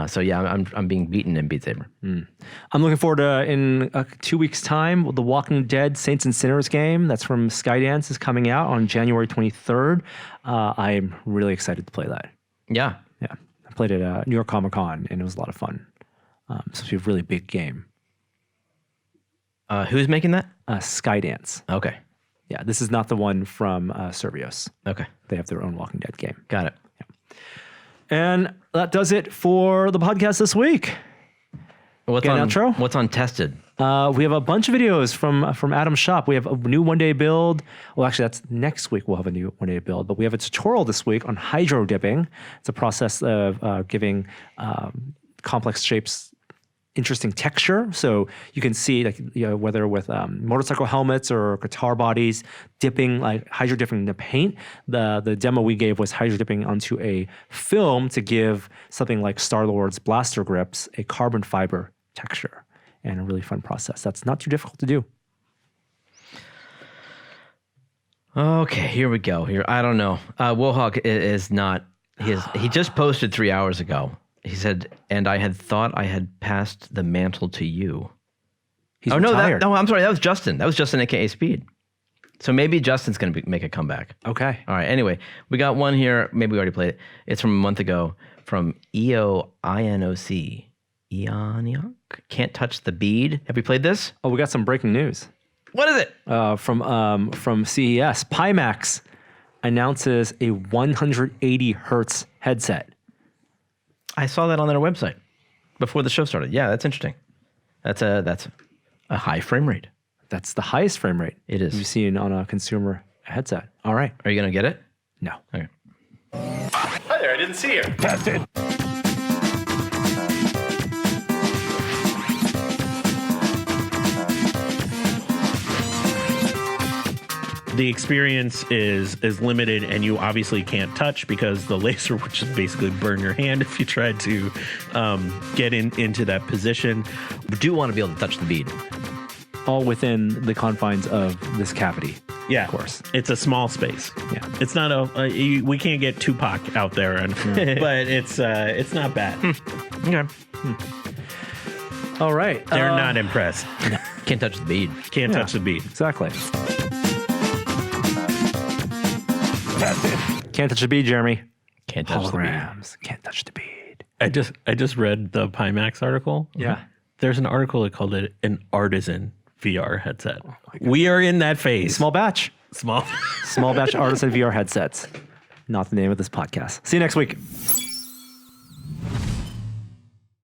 So yeah, I'm being beaten in Beat Saber. I'm looking forward to in 2 weeks' time the Walking Dead Saints and Sinners game. That's from Skydance is coming out on January 23rd. I'm really excited to play that. Yeah. I played it at New York Comic Con and it was a lot of fun. It's supposed to be a really big game. Who's making that? Skydance. Okay. Yeah, this is not the one from Servios. Okay. They have their own Walking Dead game. Got it. And that does it for the podcast this week. What's Get an on outro? What's on Tested? We have a bunch of videos from Adam's shop. We have a new one-day build. Well, actually, that's next week we'll have a new one-day build. But we have a tutorial this week on hydro dipping. It's a process of giving complex shapes interesting texture. So you can see whether with motorcycle helmets or guitar bodies, dipping, like hydro dipping the paint. The demo we gave was hydro dipping onto a film to give something like Star-Lord's blaster grips a carbon fiber texture, and a really fun process. That's not too difficult to do. Okay, here we go. I don't know. Wohawk is not. He just posted 3 hours ago. He said, and I had thought I had passed the mantle to you. He's retired. No, I'm sorry. That was Justin. That was Justin, aka Speed. So maybe Justin's going to make a comeback. Okay. All right. Anyway, we got one here. Maybe we already played it. It's from a month ago from EOINOC. Eoniok? Can't touch the bead. Have we played this? Oh, we got some breaking news. What is it? From CES. Pimax announces a 180 hertz headset. I saw that on their website before the show started. Yeah, that's interesting. That's a high frame rate. That's the highest frame rate It is. you've seen on a consumer headset. All right. Are you going to get it? No. Okay. Hi there, I didn't see you. Tested. The experience is limited, and you obviously can't touch because the laser would just basically burn your hand if you tried to get into that position. We do want to be able to touch the bead. All within the confines of this cavity. Yeah, of course. It's a small space. Yeah. It's not we can't get Tupac out there, but it's not bad. Okay. All right. They're not impressed. Can't touch the bead. Can't touch the bead. Exactly. Can't touch the bead, Jeremy. Can't touch the bead. Holograms. Can't touch the bead. I just read the Pimax article. Yeah. There's an article that called it an artisan VR headset. We are in that phase. Small batch. Small Small batch artisan VR headsets. Not the name of this podcast. See you next week.